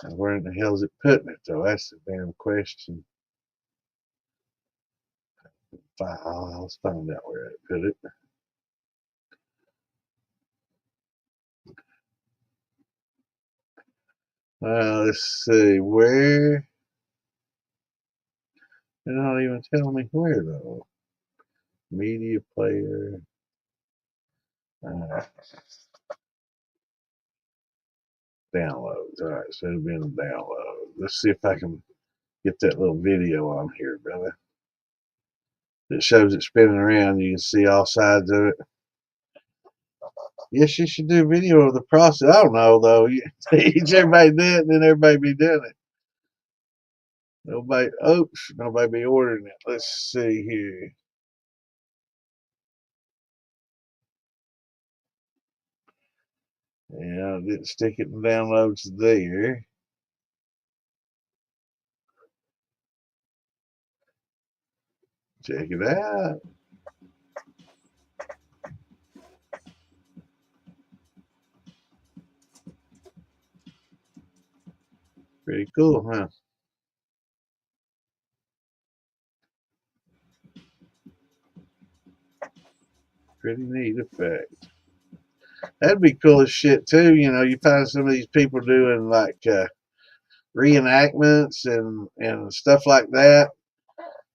Now, where in the hell is it putting it though? That's the damn question. Files, find out where I put it. Let's see where. They're not even telling me where though. Media player. Uh, Downloads. All right, so it'll be in the download. Let's see if I can get that little video on here, brother. It shows it spinning around. You can see all sides of it. Yes, you should do a video of the process. I don't know though. Each everybody do it, and then everybody be doing it. Nobody be ordering it. Let's see here. Yeah, I didn't stick it in downloads there. Check it out. Pretty cool, huh? Pretty neat effect. That'd be cool as shit too. You know, you find some of these people doing like reenactments and stuff like that,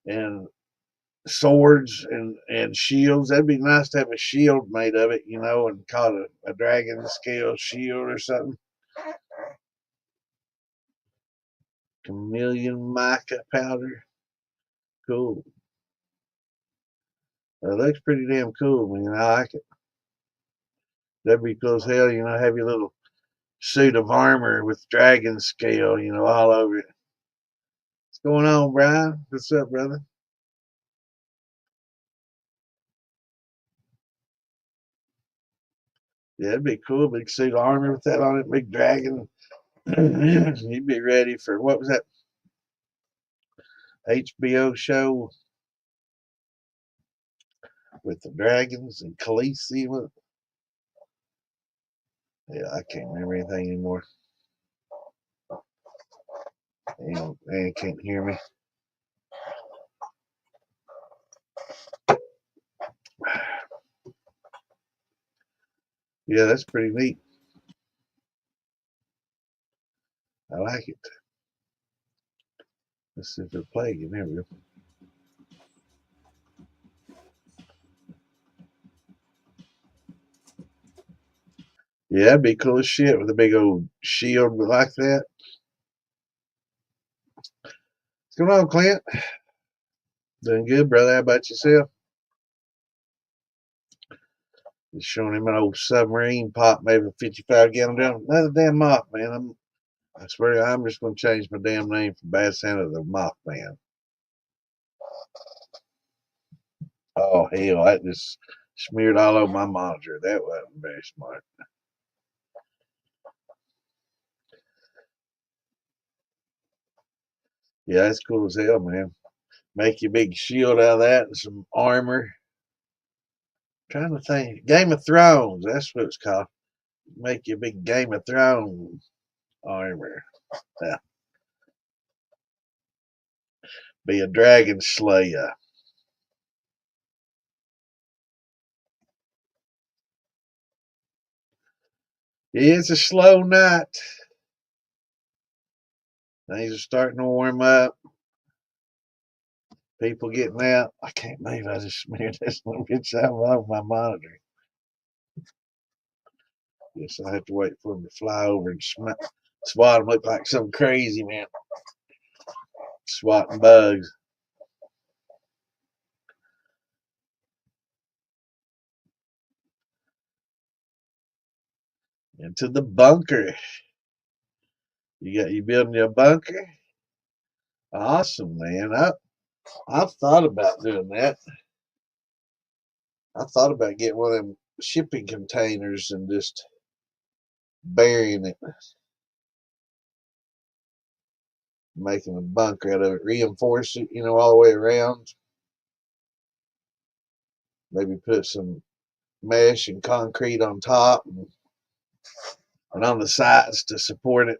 and swords and shields. That'd be nice to have a shield made of it, you know, and call it a dragon scale shield or something. Chameleon mica powder. Cool. It looks pretty damn cool, man. I like it. That'd be cool as hell, you know, have your little suit of armor with dragon scale, you know, all over it. What's going on, Brian? What's up, brother? Yeah, it'd be cool. Big suit of armor with that on it, big dragon. You'd be ready for what was that HBO show with the dragons and Khaleesi? Yeah, I can't remember anything anymore. And can't hear me. Yeah, that's pretty neat. I like it. Let's see if it'll play again. There we go. Yeah, that'd be cool as shit with a big old shield like that. What's going on, Clint? Doing good, brother. How about yourself? Just showing him an old submarine pop, maybe a 55-gallon drum. Another damn moth, man. I swear I'm just going to change my damn name from Bad Santa to Mothman. Oh, hell. That just smeared all over my monitor. That wasn't very smart. Yeah, that's cool as hell, man. Make you a big shield out of that and some armor. Trying to think. Game of Thrones. That's what it's called. Make you a big Game of Thrones armor. Yeah. Be a dragon slayer. Yeah, it's a slow night. Things are starting to warm up. People getting out. I can't believe I just smeared this little bitch all over my monitor. Guess I have to wait for them to fly over and swat them. Look like some crazy man swatting bugs. Into the bunker. You building your bunker? Awesome, man. I've thought about doing that. I thought about getting one of them shipping containers and just burying it, making a bunker out of it, reinforce it, you know, all the way around. Maybe put some mesh and concrete on top and on the sides to support it,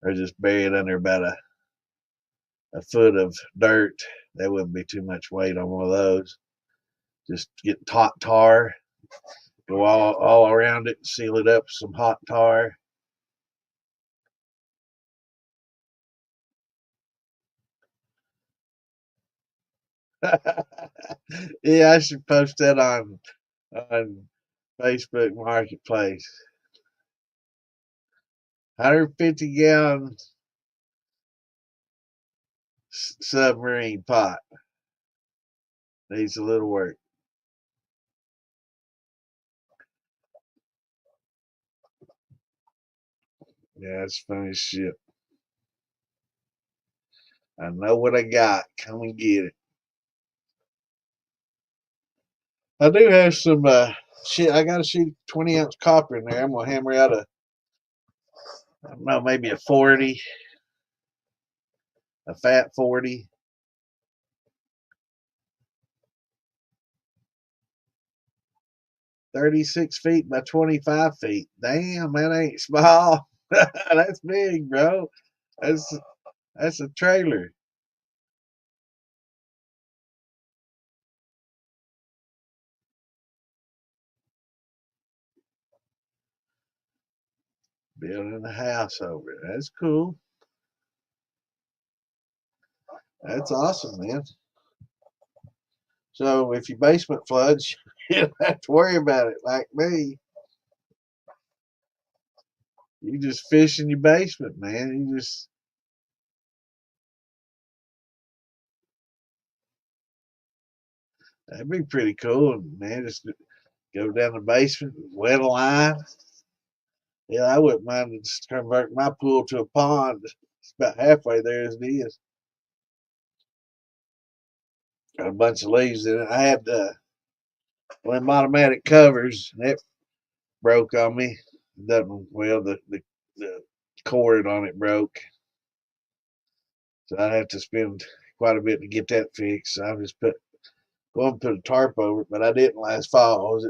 or just bury it under about a foot of dirt. That wouldn't be too much weight on one of those. Just get hot tar, go all around it, seal it up with some hot tar. Yeah, I should post that on Facebook Marketplace. 150-gallon submarine pot. Needs a little work. Yeah, it's funny as shit. I know what I got. Come and get it. I do have some shit. I got a sheet of 20-ounce copper in there. I'm gonna hammer out I don't know, maybe a 40, a fat 40. 36 feet by 25 feet. Damn, that ain't small. That's big, bro. That's that's a trailer. Building a house over it. That's cool. That's awesome, man. So if your basement floods, you don't have to worry about it like me. You just fish in your basement, man. You just that'd be pretty cool, man. Just go down the basement, wet a line. Yeah, I wouldn't mind just convert my pool to a pond. It's about halfway there as it is. Got a bunch of leaves in it. I had one of them automatic covers, and it broke on me. Doesn't well the cord on it broke, so I had to spend quite a bit to get that fixed. So I just go and put a tarp over it, but I didn't last fall.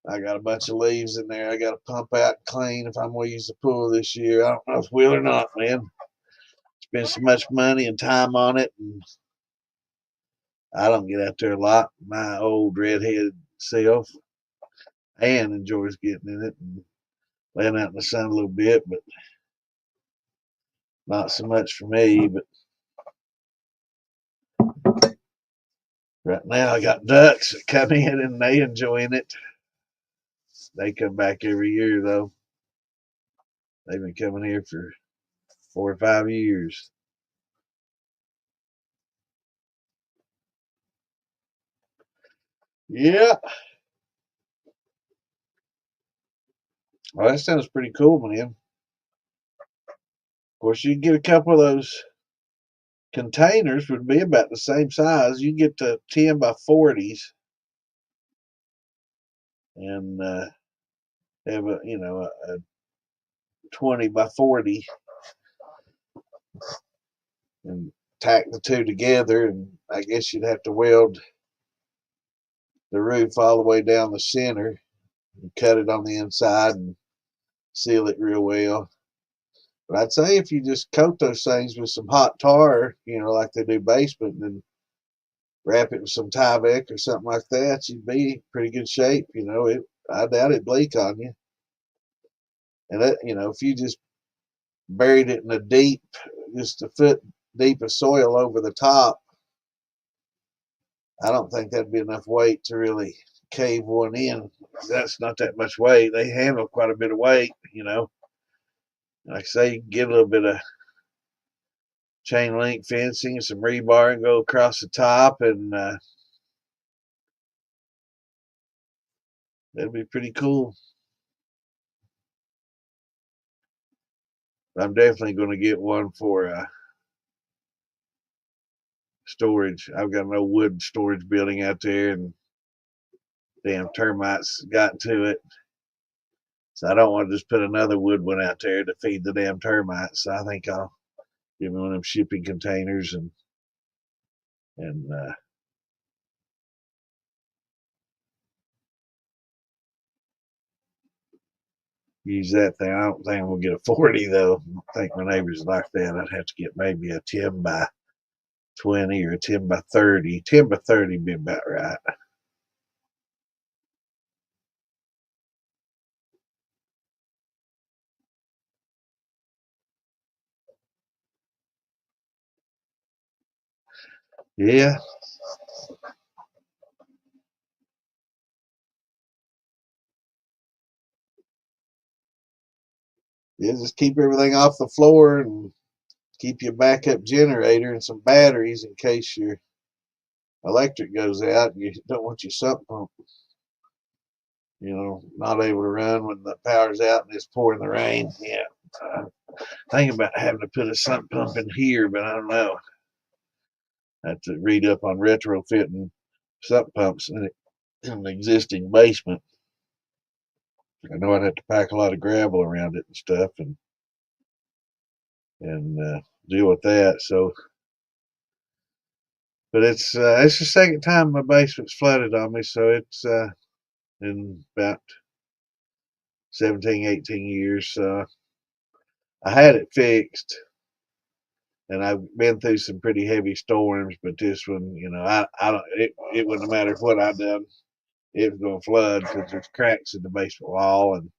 I got a bunch of leaves in there. I got to pump out and clean if I'm going to use the pool this year. I don't know if I will or not, man. Spend so much money and time on it, and I don't get out there a lot. My old redhead self, Ann enjoys getting in it and laying out in the sun a little bit, but not so much for me. But right now, I got ducks that come in and they enjoying it. They come back every year though. They've been coming here for 4 or 5 years. Yeah. Well, that sounds pretty cool, man. Of course, you get a couple of those containers would be about the same size. You get to 10 by 40s and have a 20 by 40 and tack the two together. And I guess you'd have to weld the roof all the way down the center and cut it on the inside and seal it real well. But I'd say if you just coat those things with some hot tar, like they do basement, and then wrap it with some Tyvek or something like that, you'd be in pretty good shape. I doubt it'd leak on you. And that, if you just buried it in just a foot deep of soil over the top, I don't think that'd be enough weight to really cave one in. That's not that much weight. They handle quite a bit of weight. Like I say, you can get a little bit of chain link fencing and some rebar and go across the top, and that'd be pretty cool. I'm definitely going to get one for storage. I've got an old wood storage building out there, and damn termites got to it. So I don't want to just put another wood one out there to feed the damn termites. So I think I'll give me one of them shipping containers and use that thing. I don't think we'll get a 40 though. I think my neighbors like that. I'd have to get maybe a 10 by 20 or a 10 by 30. 10 by 30 would be about right. Yeah, yeah. Just keep everything off the floor and keep your backup generator and some batteries in case your electric goes out and you don't want your sump pump, not able to run when the power's out and it's pouring the rain. Yeah. Thinking about having to put a sump pump in here, but I don't know. I have to read up on retrofitting sump pumps in it. in an existing basement. I know I'd have to pack a lot of gravel around it and stuff, and deal with that. So, but it's the second time my basement's flooded on me. So it's in about 17, 18 years. I had it fixed, and I've been through some pretty heavy storms. But this one, I don't. It wouldn't matter what I done. It was going to flood because there's cracks in the basement wall, and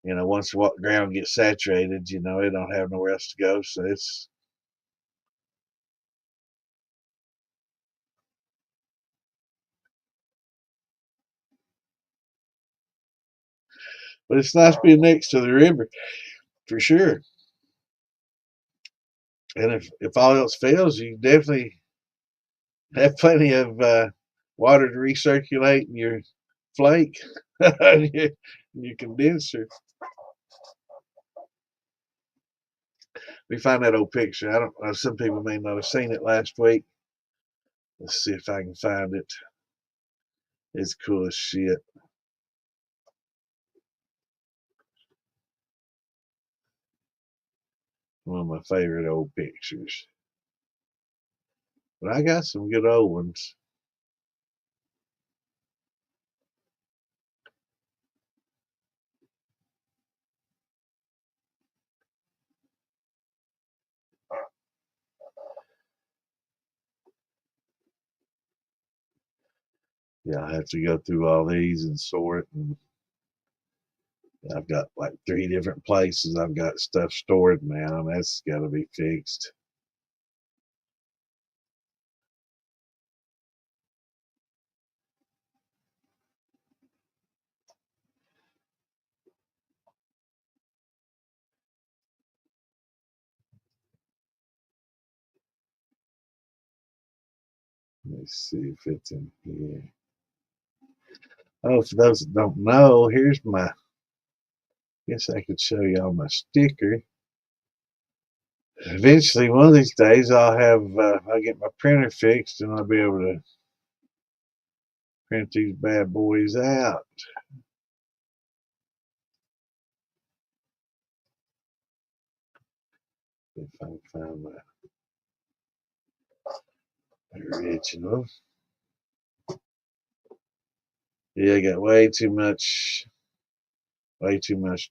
once the ground gets saturated, it don't have nowhere else to go. So but it's nice being next to the river for sure. And if all else fails, you definitely have plenty of water to recirculate in your flake, and your condenser. We find that old picture. I don't know. Some people may not have seen it last week. Let's see if I can find it. It's cool as shit. One of my favorite old pictures. But I got some good old ones. Yeah, I have to go through all these and sort, and I've got like 3 different places I've got stuff stored now, and that's got to be fixed. Let's see if it's in here. Oh, for those that don't know, here's my. Guess I could show y'all my sticker. Eventually, one of these days, I'll get my printer fixed, and I'll be able to print these bad boys out. If I can find my original. Yeah, I got way too much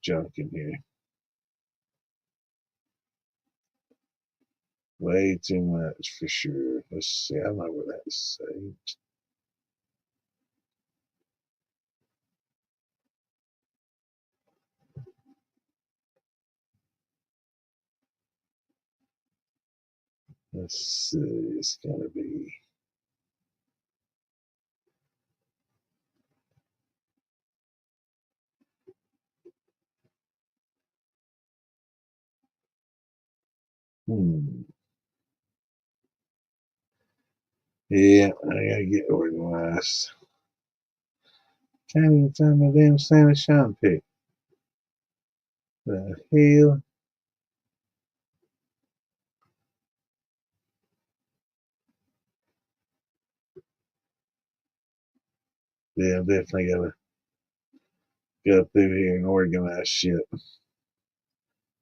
junk in here. Way too much for sure. Let's see. I don't know where that's saved. Let's see. It's gotta be. Hmm. Yeah, I gotta get organized. Can't even find my damn Santa Shine pick. The hell? Yeah, I'm definitely gotta go through here and organize shit.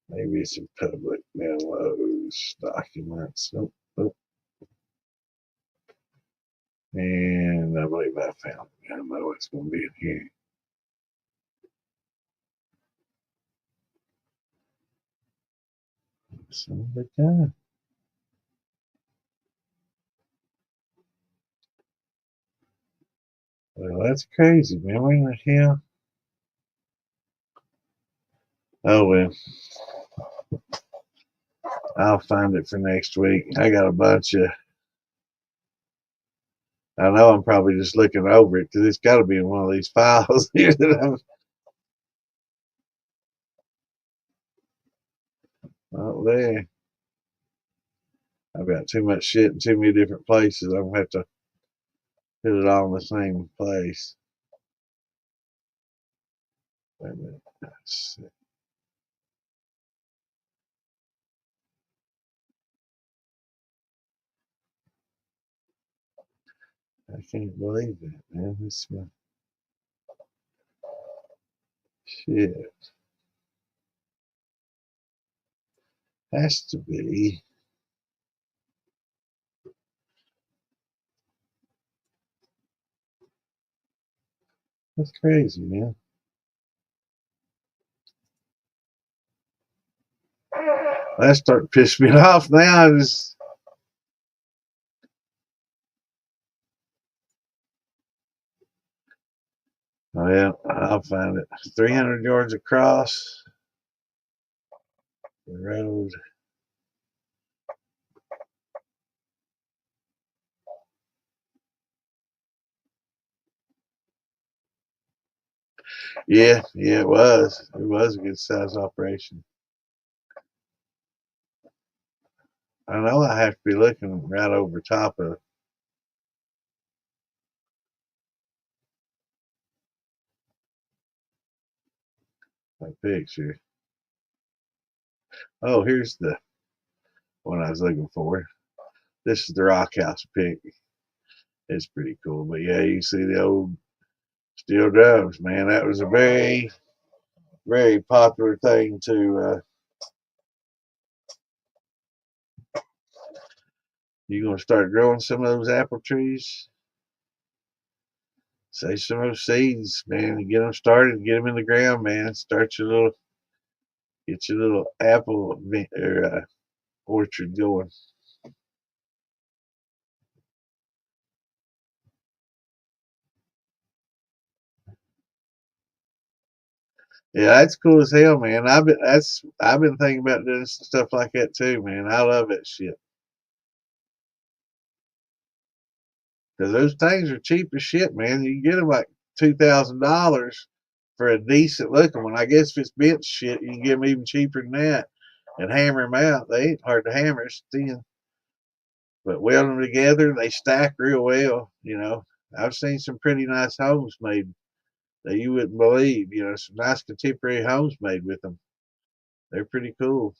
Maybe some public downloads, documents. Nope, nope. And I believe I found it. I know it's gonna be in here. Some of the time. Well, that's crazy, man. Where in the hell? Oh well, I'll find it for next week. I got a bunch of. I know I'm probably just looking over it because it's got to be in one of these files here that I'm not there. I've got too much shit in too many different places. I'm gonna have to put it all in the same place. Wait a minute. Let's see. I can't believe that, man. This shit has to be. That's crazy, man. That start pissing me off now. Oh yeah, I'll find it. 300 yards across the road. Yeah, yeah, it was. It was a good size operation. I know I have to be looking right over top of my picture. Oh, here's the one I was looking for. This is the Rock House pic. It's pretty cool. But yeah, you see the old steel drums, man. That was a very, very popular thing to. You gonna start growing some of those apple trees? Save some of those seeds, man. And get them started. Get them in the ground, man. Start your little, get your little apple orchard going. Yeah, that's cool as hell, man. I've been thinking about doing stuff like that too, man. I love that shit because those things are cheap as shit, man. You can get them like $2,000 for a decent looking one. I guess if it's bent shit, you can get them even cheaper than that and hammer them out. They ain't hard to hammer, it's thin, but weld them together, they stack real well. You know, I've seen some pretty nice homes made that you wouldn't believe. You know, some nice contemporary homes made with them. They're pretty cool.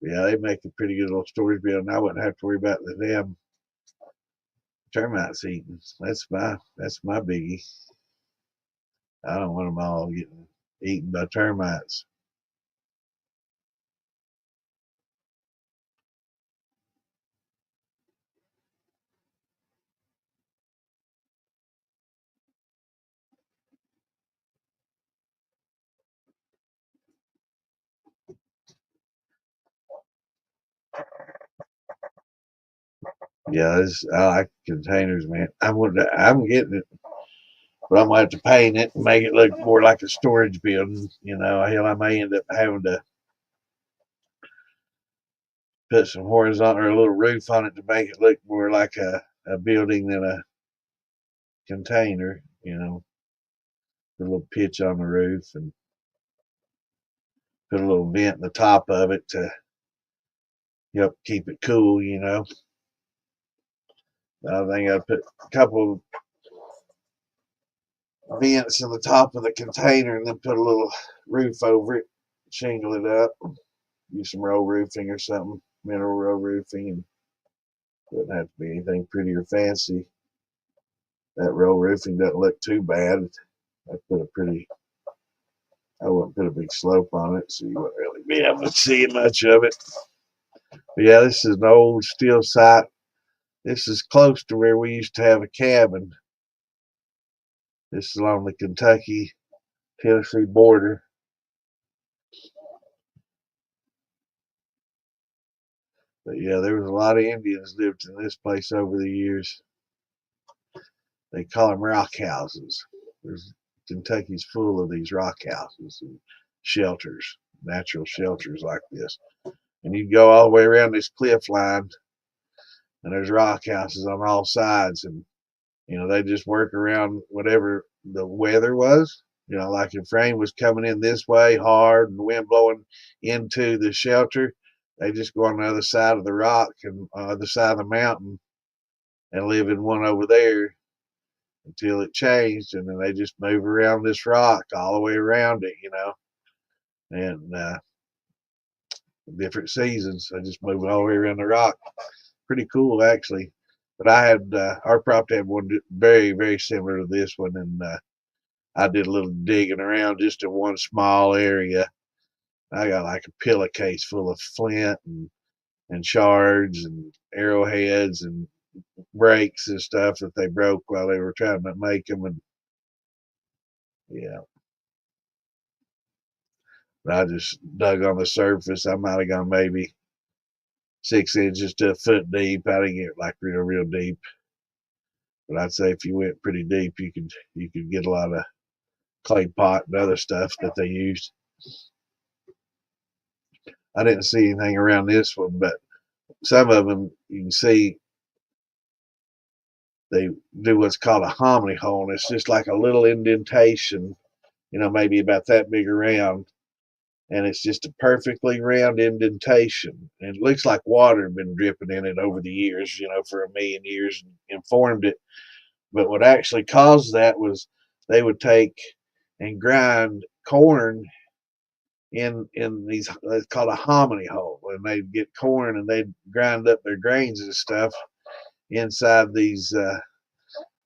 Yeah, they make a pretty good little storage building. I wouldn't have to worry about the damn termites eating. That's my biggie. I don't want them all getting eaten by termites. Yeah, I like containers, man. I'm getting it, but I'm gonna have to paint it and make it look more like a storage building. You know, hell, I may end up having to put some horizontal or a little roof on it to make it look more like a building than a container. You know, put a little pitch on the roof and put a little vent in the top of it to help keep it cool. You know, I think I put a couple of vents in the top of the container and then put a little roof over it, shingle it up, use some roll roofing or something, mineral roll roofing, and wouldn't have to be anything pretty or fancy. That roll roofing doesn't look too bad. I put a pretty, I wouldn't put a big slope on it, so you wouldn't really be able to see much of it. But yeah, this is an old steel site. This is close to where we used to have a cabin. This is along the Kentucky Tennessee border. But yeah, there was a lot of Indians lived in this place over the years. They call them rock houses. There's Kentucky's full of these rock houses and shelters, natural shelters like this. And you go all the way around this cliff line, and there's rock houses on all sides, and they just work around whatever the weather was. Like if rain was coming in this way hard and the wind blowing into the shelter, they just go on the other side of the rock and on the other side of the mountain and live in one over there until it changed, and then they just move around this rock all the way around it. And different seasons, they just move all the way around the rock. Pretty cool, actually. But I had our property had one very, very similar to this one, and I did a little digging around just in one small area. I got like a pillowcase full of flint and shards and arrowheads and brakes and stuff that they broke while they were trying to make them. And yeah, but I just dug on the surface. I might have gone maybe 6 inches to a foot deep. I didn't get like real deep, but I'd say if you went pretty deep, you could get a lot of clay pot and other stuff that they used. I didn't see anything around this one, but some of them you can see they do what's called a hominy hole, and it's just like a little indentation, maybe about that big around, and it's just a perfectly round indentation. And it looks like water had been dripping in it over the years, for a million years and formed it. But what actually caused that was they would take and grind corn in these, it's called a hominy hole, and they'd get corn and they'd grind up their grains and stuff inside these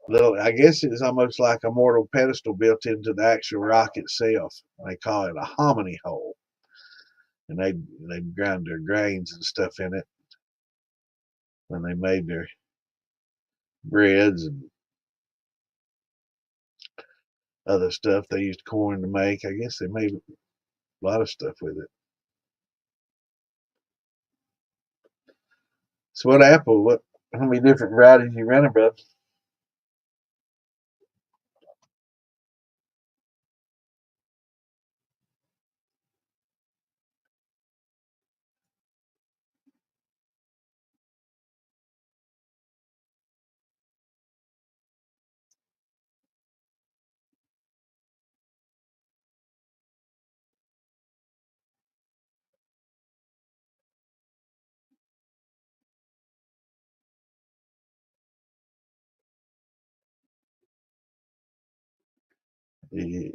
little, I guess it's almost like a mortal pedestal built into the actual rock itself. They call it a hominy hole, and they'd grind their grains and stuff in it when they made their breads and other stuff they used corn to make. I guess they made a lot of stuff with it. So what apple? How many different varieties you running, brother? Yeah.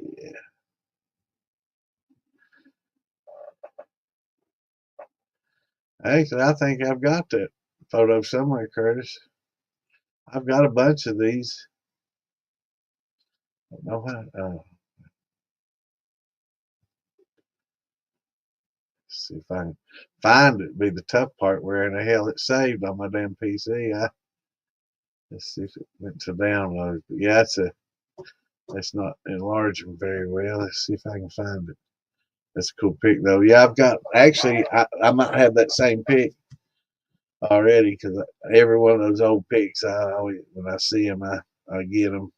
Actually, I think I've got that photo somewhere, Curtis. I've got a bunch of these. I don't know how. See if I can find it. Be the tough part. Where in the hell it's saved on my damn PC? Let's see if it went to download. But yeah, it's not enlarging very well. Let's see if I can find it. That's a cool pic though. Yeah, I've got actually. I might have that same pic already because every one of those old pics, I always when I see them, I get them.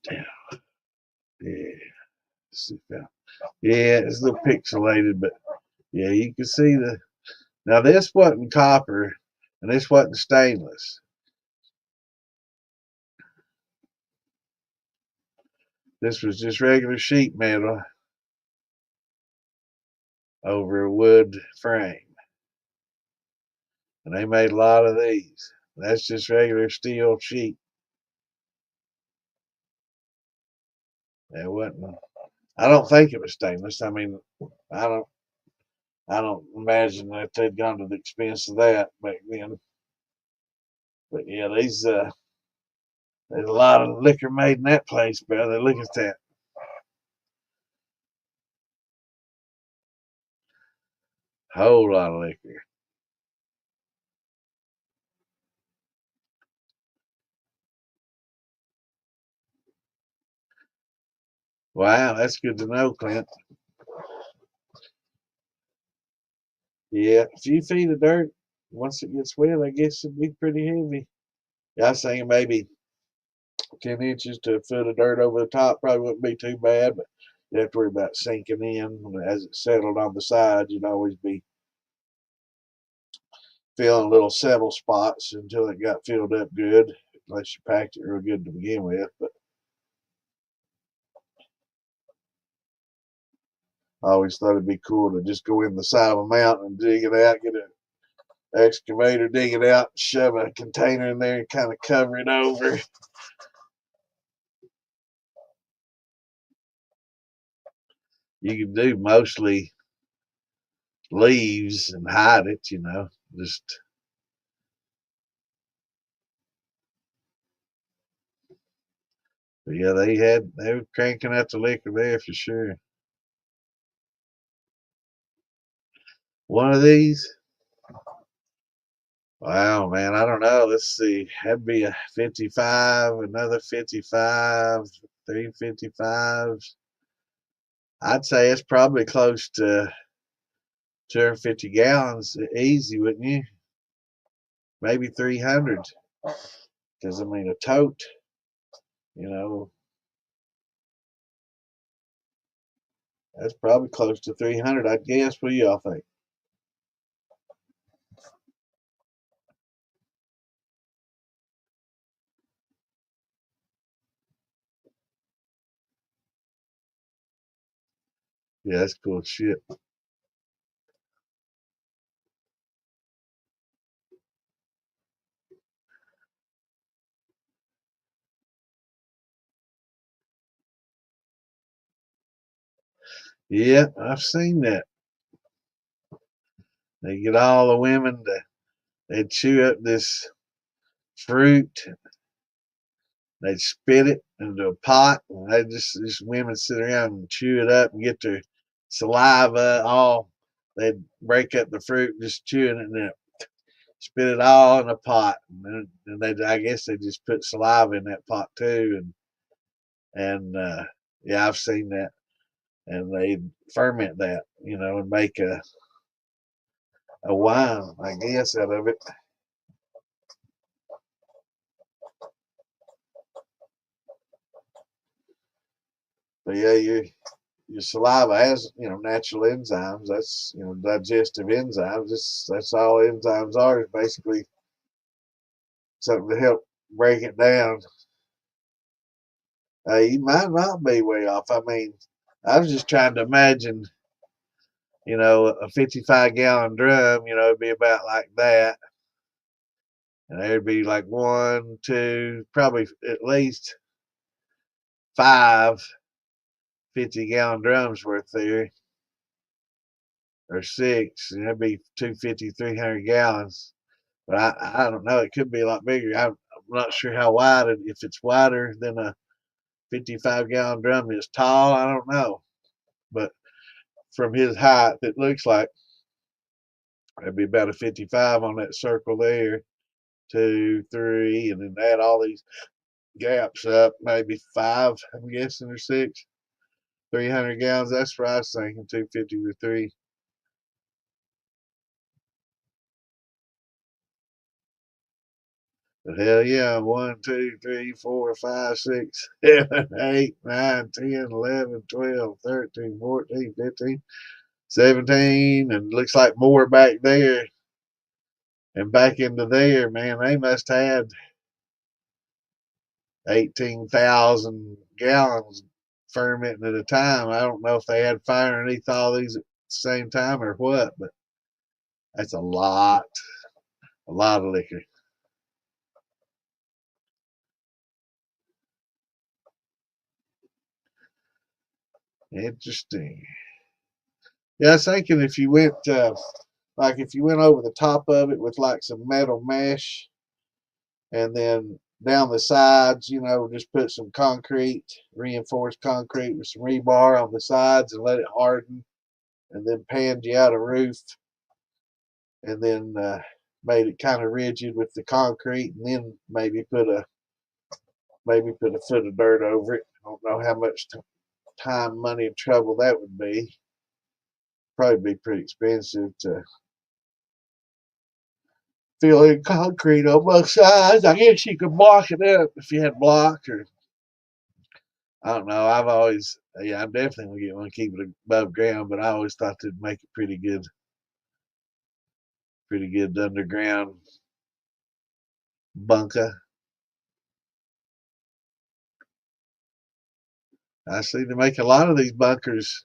Damn. Yeah. Let's see if yeah, it's a little pixelated, but yeah, you can see the. Now this wasn't copper, and this wasn't stainless. This was just regular sheet metal over a wood frame, and they made a lot of these. That's just regular steel sheet. It wasn't. I don't think it was stainless. I mean, I don't. I don't imagine that they'd gone to the expense of that back then. But yeah, there's a lot of liquor made in that place, brother. Look at that. Whole lot of liquor. Wow, that's good to know, Clint. Yeah, a few feet of dirt. Once it gets wet, I guess it'd be pretty heavy. Yeah, I was thinking maybe 10 inches to a foot of dirt over the top probably wouldn't be too bad, but you'd have to worry about sinking in. As it settled on the sides, you'd always be feeling little settle spots until it got filled up good, unless you packed it real good to begin with. But I always thought it'd be cool to just go in the side of a mountain and dig it out, get an excavator, dig it out, shove a container in there and kind of cover it over. You can do mostly leaves and hide it, just, but yeah, they were cranking out the liquor there for sure. One of these, wow, man, I don't know. Let's see. That'd be a 55, another 55, three 55s. I'd say it's probably close to 250 gallons easy, wouldn't you? Maybe 300. Because, I mean, a tote, you know, that's probably close to 300, I'd guess. What do y'all think? Yeah, that's cool shit. Yeah, I've seen that. They get all the women to they chew up this fruit, they spit it into a pot, and they just women sit around and chew it up and get their saliva all. They'd break up the fruit, just chewing it, and then spit it all in a pot, and they I guess they just put saliva in that pot too, and yeah, I've seen that, and they ferment that, and make a wine, I guess, out of it. But yeah, your saliva has, natural enzymes. That's, digestive enzymes. That's all enzymes are, is basically something to help break it down. You might not be way off. I mean, I was just trying to imagine, a 55-gallon drum, it'd be about like that. And there'd be like one, two, probably at least five 50-gallon drums worth there, or six, and that'd be 250, 300 gallons. But I don't know. It could be a lot bigger. I'm not sure how wide if it's wider than a 55-gallon drum is tall. I don't know. But from his height, it looks like it'd be about a 55 on that circle there. Two, three, and then add all these gaps up, maybe five, I'm guessing, or six. 300 gallons. That's what I was thinking. 250 to three. But hell yeah, 1, 2, 3, 4, 5, 6, 7, 8, 9, 10, 11, 12, 13, 14, 15, 17, and looks like more back there and back into there, man. They must have had 18,000 gallons fermenting at a time. I don't know if they had fire underneath all these at the same time or what, but that's a lot of liquor. Interesting. Yeah, I was thinking if you went, like if you went over the top of it with like some metal mesh, and then down the sides, just put some concrete, reinforced concrete with some rebar on the sides and let it harden, and then panned you out a roof, and then made it kind of rigid with the concrete, and then maybe put a foot of dirt over it. I don't know how much time, money, and trouble that would be. Probably be pretty expensive to fill in concrete on both sides. I guess you could block it up if you had block, or I don't know. I've always, yeah, I'm definitely gonna get one, keep it above ground, but I always thought they'd make it pretty good underground bunker. I see they make a lot of these bunkers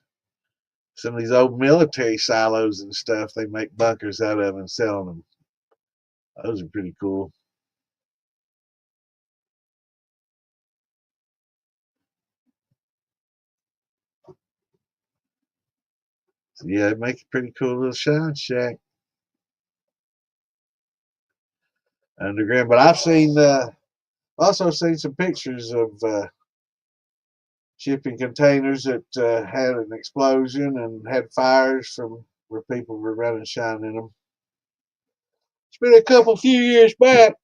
some of these old military silos and stuff. They make bunkers out of and selling them. Those are pretty cool. So yeah, it makes a pretty cool little shine shack underground. But I've seen also seen some pictures of shipping containers that had an explosion and had fires from where people were running shine in them. It's been a few years back,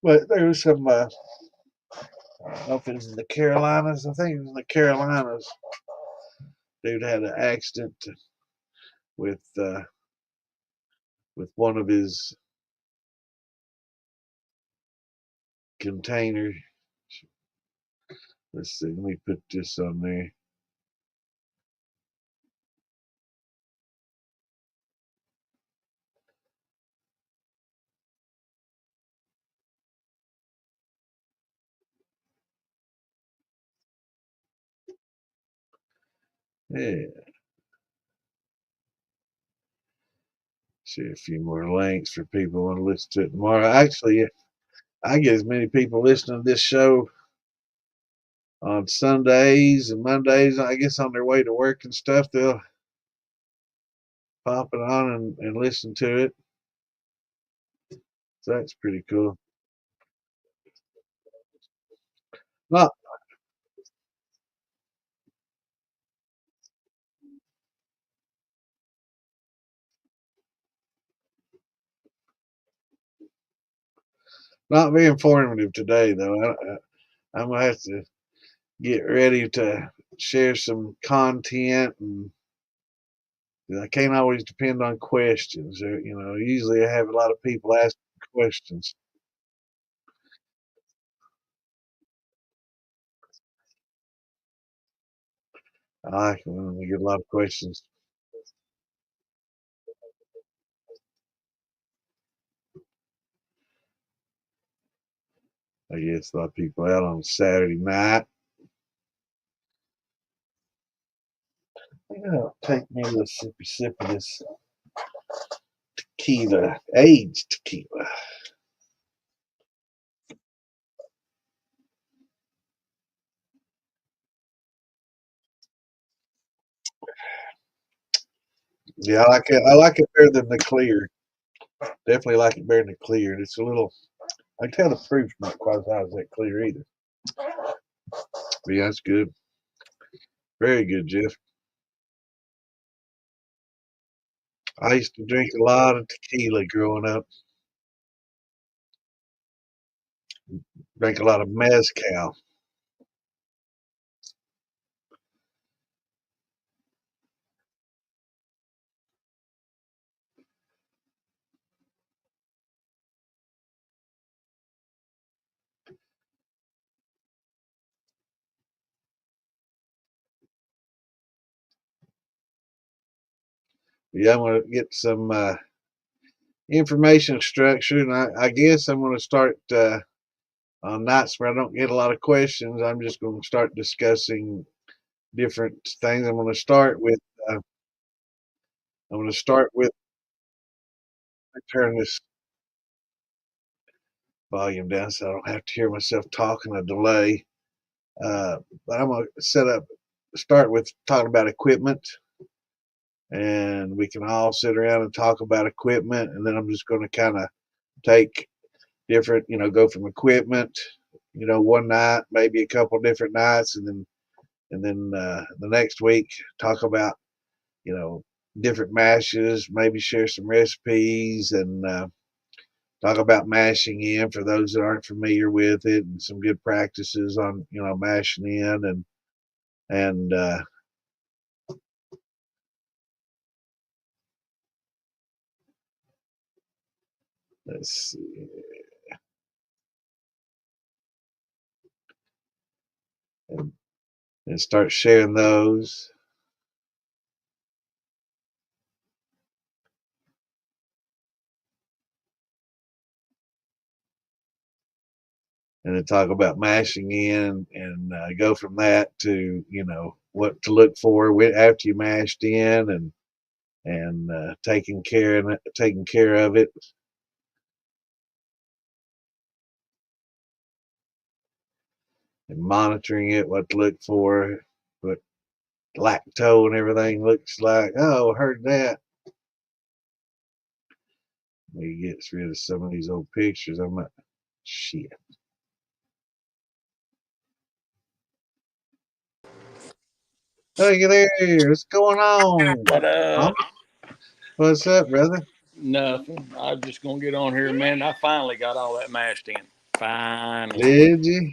but there was some. I don't know if it was in the Carolinas. I think it was in the Carolinas. Dude had an accident with uh, with one of his containers. Let's see. Let me put this on there. Yeah. Share a few more links for people who want to listen to it tomorrow. Actually, I get as many people listening to this show on Sundays and Mondays. I guess on their way to work and stuff, they'll pop it on and listen to it. So that's pretty cool. Not not very informative today though. I'm gonna have to get ready to share some content, and I can't always depend on questions. Usually I have a lot of people asking questions. I like it when we get a lot of questions. I guess a lot of people out on Saturday night. I think I'll take me a little sippy sip of this tequila, aged tequila. Yeah, I like it. I like it better than the clear. Definitely like it better than the clear. It's a little. I can tell the proof's not quite as high as that clear either. But yeah, that's good. Very good, Jeff. I used to drink a lot of tequila growing up. Drank a lot of mezcal. Yeah, I'm gonna get some information structure, and I guess I'm gonna start on nights where I don't get a lot of questions. I'm just gonna start discussing different things. I'm gonna start with. I'm gonna start with. Turn this volume down so I don't have to hear myself talking a delay. But I'm gonna start with talking about equipment, and we can all sit around and talk about equipment, and then I'm just going to kind of take different, go from equipment, one night, maybe a couple different nights, and then the next week talk about, you know, different mashes, maybe share some recipes and talk about mashing in for those that aren't familiar with it, and some good practices on, mashing in and let's see, and, and start sharing those. and then talk about mashing in, and go from that to what to look for after you mashed in, and taking care of it, and monitoring it, what to look for, what lacto and everything looks like. Oh, I heard that. He gets rid of some of these old pictures. I'm like, shit. Look at there. What's going on? What Huh? What's up, brother? Nothing. I'm just gonna get on here, man. I finally got all that mashed in. Finally. Did you?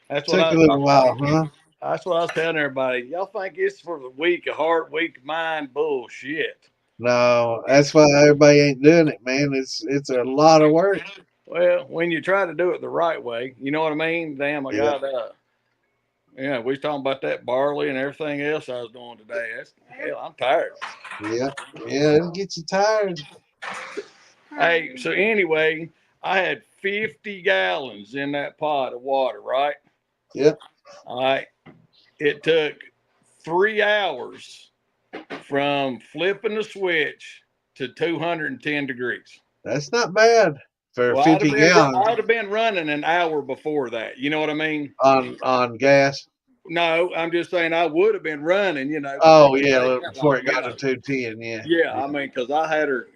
That's what Took I a was little while, talking. huh? That's what I was telling everybody. Y'all think it's for the weak of heart, weak of mind? Bullshit. No, that's why everybody ain't doing it, man. It's a lot of work. Well, when you try to do it the right way, you know what I mean? Damn, I Yeah, got yeah, we was talking about that barley and everything else I was doing today. That's hell, I'm tired. yeah, yeah. It'll get you tired. Hey, so anyway, I had 50 gallons in that pot of water, right? Yep, All right. It took 3 hours from flipping the switch to 210 degrees. that's not bad for Well, 50 gallons I'd have been running an hour before that. You know what I mean? on gas. No, I'm just saying I would have been running. Because it Oh didn't yeah, take that before long. it got to 210. Yeah, Yeah, I yeah, mean, because I had her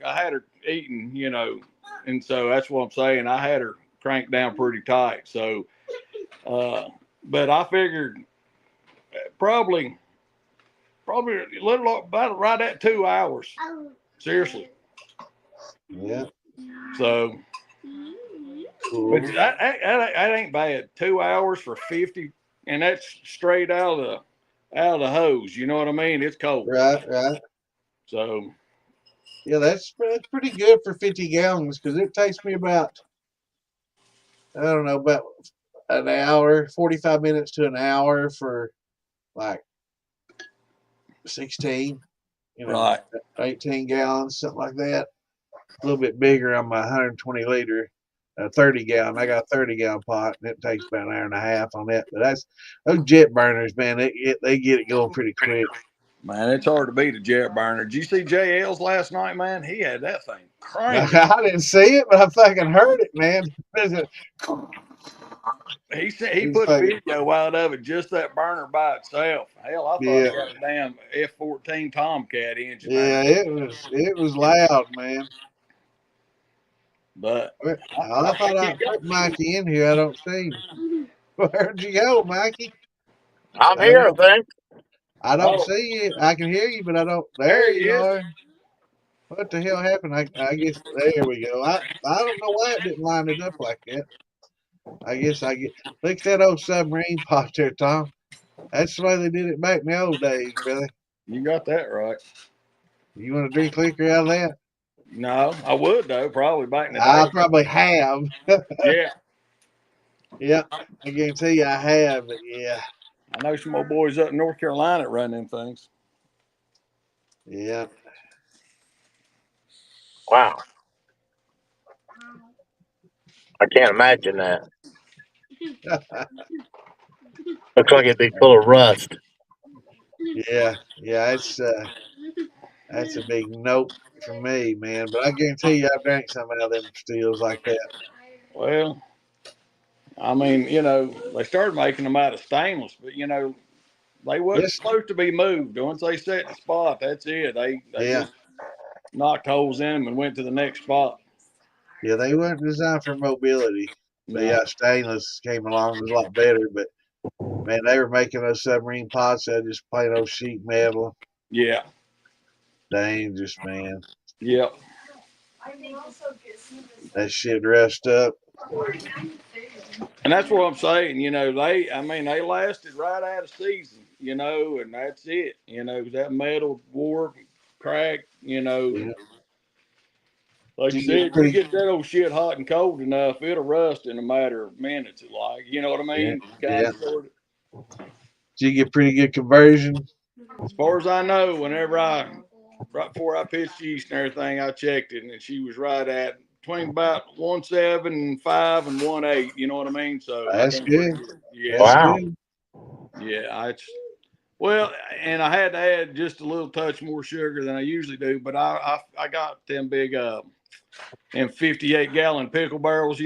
eating. And so that's what I'm saying. I had her cranked down pretty tight. So, uh, but I figured probably probably a little about right at 2 hours. Seriously. yeah. So, but Cool. that ain't bad. 2 hours for 50, and that's straight out of the hose. You know what I mean? It's cold. Right, right. So, Yeah, that's pretty good for 50 gallons because it takes me about, I don't know, about an hour, 45 minutes to an hour for like 16, you know, right. 18 gallons, something like that. A little bit bigger on my 120 liter, 30 gallon. I got a 30-gallon pot, and it takes about an hour and a half on that. But that's those jet burners, man. They get it going pretty quick. Man, it's hard to beat a jet burner. Did you see JL's last night, man? He had that thing cranking. I didn't see it, but I fucking heard it, man. He said he It's put fucking video out of it, just that burner by itself. Hell, I thought yeah, he had a damn F-14 Tomcat engine yeah. there. It was loud, man. But I I thought think he I'd put Mikey in here. I don't see him. Where'd you go, Mikey? I'm I here, I don't, think. I don't oh, see you. I can hear you, but I don't. there There he you is. are. What the hell happened? I guess there we go. I don't know why it didn't line it up like that. I guess I get look at that old submarine pot there, Tom. That's the way they did it back in the old days, brother. You got that right. You want to drink liquor out of that? No, I would though, probably back in the I day. probably have. Yeah, Yeah, I guarantee you I have. But yeah, I know some old boys up in North Carolina that run them things. yeah. Wow. I can't imagine that. Looks like it'd be full of rust. Yeah, yeah, that's a big nope for me, man. But I guarantee you, I've drank some out of them stills like that. Well, I mean, they started making them out of stainless, but they wasn't Yes, supposed to be moved. Once they set the spot, that's it. They yeah, just knocked holes in them and went to the next spot. yeah. They weren't designed for mobility, but No. yeah, stainless came along, was a lot better. But man, they were making those submarine pots out of just plain old sheet metal. Yeah. Dangerous, man. Yep. That shit rust up. And that's what I'm saying. I mean, they lasted right out of season. And that's it. 'Cause that metal wore, cracked. Yeah. Like I Did you get said, you pretty? get that old shit hot and cold enough, it'll rust in a matter of minutes. Like, you know what I Yeah, mean? Kind yeah. of, sort of. Did you get pretty good conversion? As far as I know, right before I pitched yeast and everything, I checked it, and she was right at between about 1.75 and 1.8. You know what I mean? So I That's done pretty good. good. Yeah, That's Wow. good. yeah. Well, and I had to add just a little touch more sugar than I usually do, but I got them big them 58-gallon pickle barrels,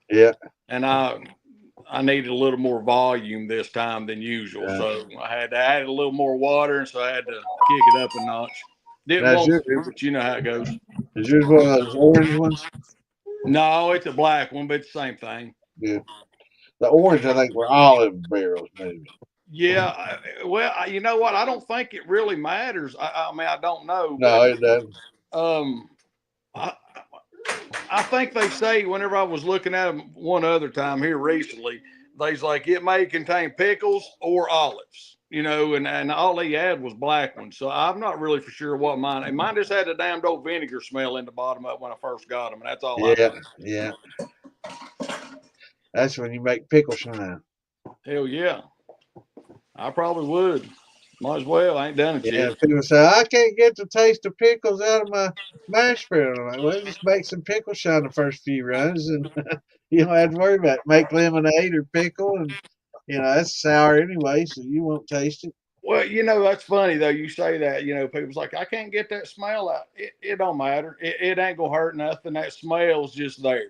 Yeah. and I needed a little more volume this time than usual, Yeah. so I had to add a little more water, and so I had to kick it up a notch. Didn't Now, want to, but you know how it goes. is yours one of those orange ones? No, it's a black one, but it's the same thing. Yeah. The orange, I think, were olive barrels, maybe. Yeah, well, you know what? I don't think it really matters. I mean, I don't know, No, but it doesn't. um, I, I think they say whenever I was looking at them one other time here recently, they's like it may contain pickles or olives, and all he had was black ones. So I'm not really for sure what mine. And mine just had a damned old vinegar smell in the bottom of it when I first got them, and that's all I Yeah. know. Yeah. That's when you make pickle shine. Hell yeah, I probably would. Might as well. I ain't done it Yeah. yet. People say, I can't get the taste of pickles out of my mash bill. I'm like, well, just make some pickle shine the first few runs, and you don't have to worry about it. Make lemonade or pickle, and that's sour anyway, so you won't taste it. Well, that's funny though. You say that, people's like, I can't get that smell out. It don't matter. It ain't gonna hurt nothing. That smell's just there.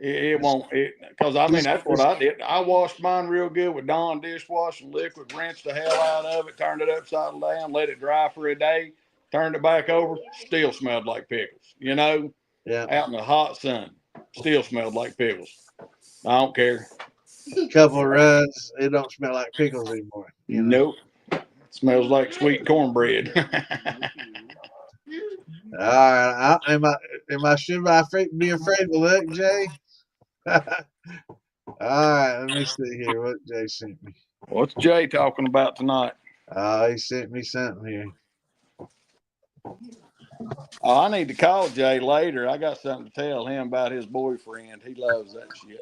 It It's, won't. Because I mean, it's, that's what it's, I did. I washed mine real good with Dawn dishwashing liquid, rinsed the hell out of it, turned it upside down, let it dry for a day, turned it back over, still smelled like pickles. yeah. Out in the hot sun, still smelled like pickles. I don't care. Couple of runs, it don't smell like pickles anymore. Nope. Smells like sweet cornbread. All right. Should I be afraid to look, Jay? All right. Let me see here what Jay sent me. What's Jay talking about tonight? Oh, he sent me something here. Oh, I need to call Jay later. I got something to tell him about his boyfriend. He loves that shit.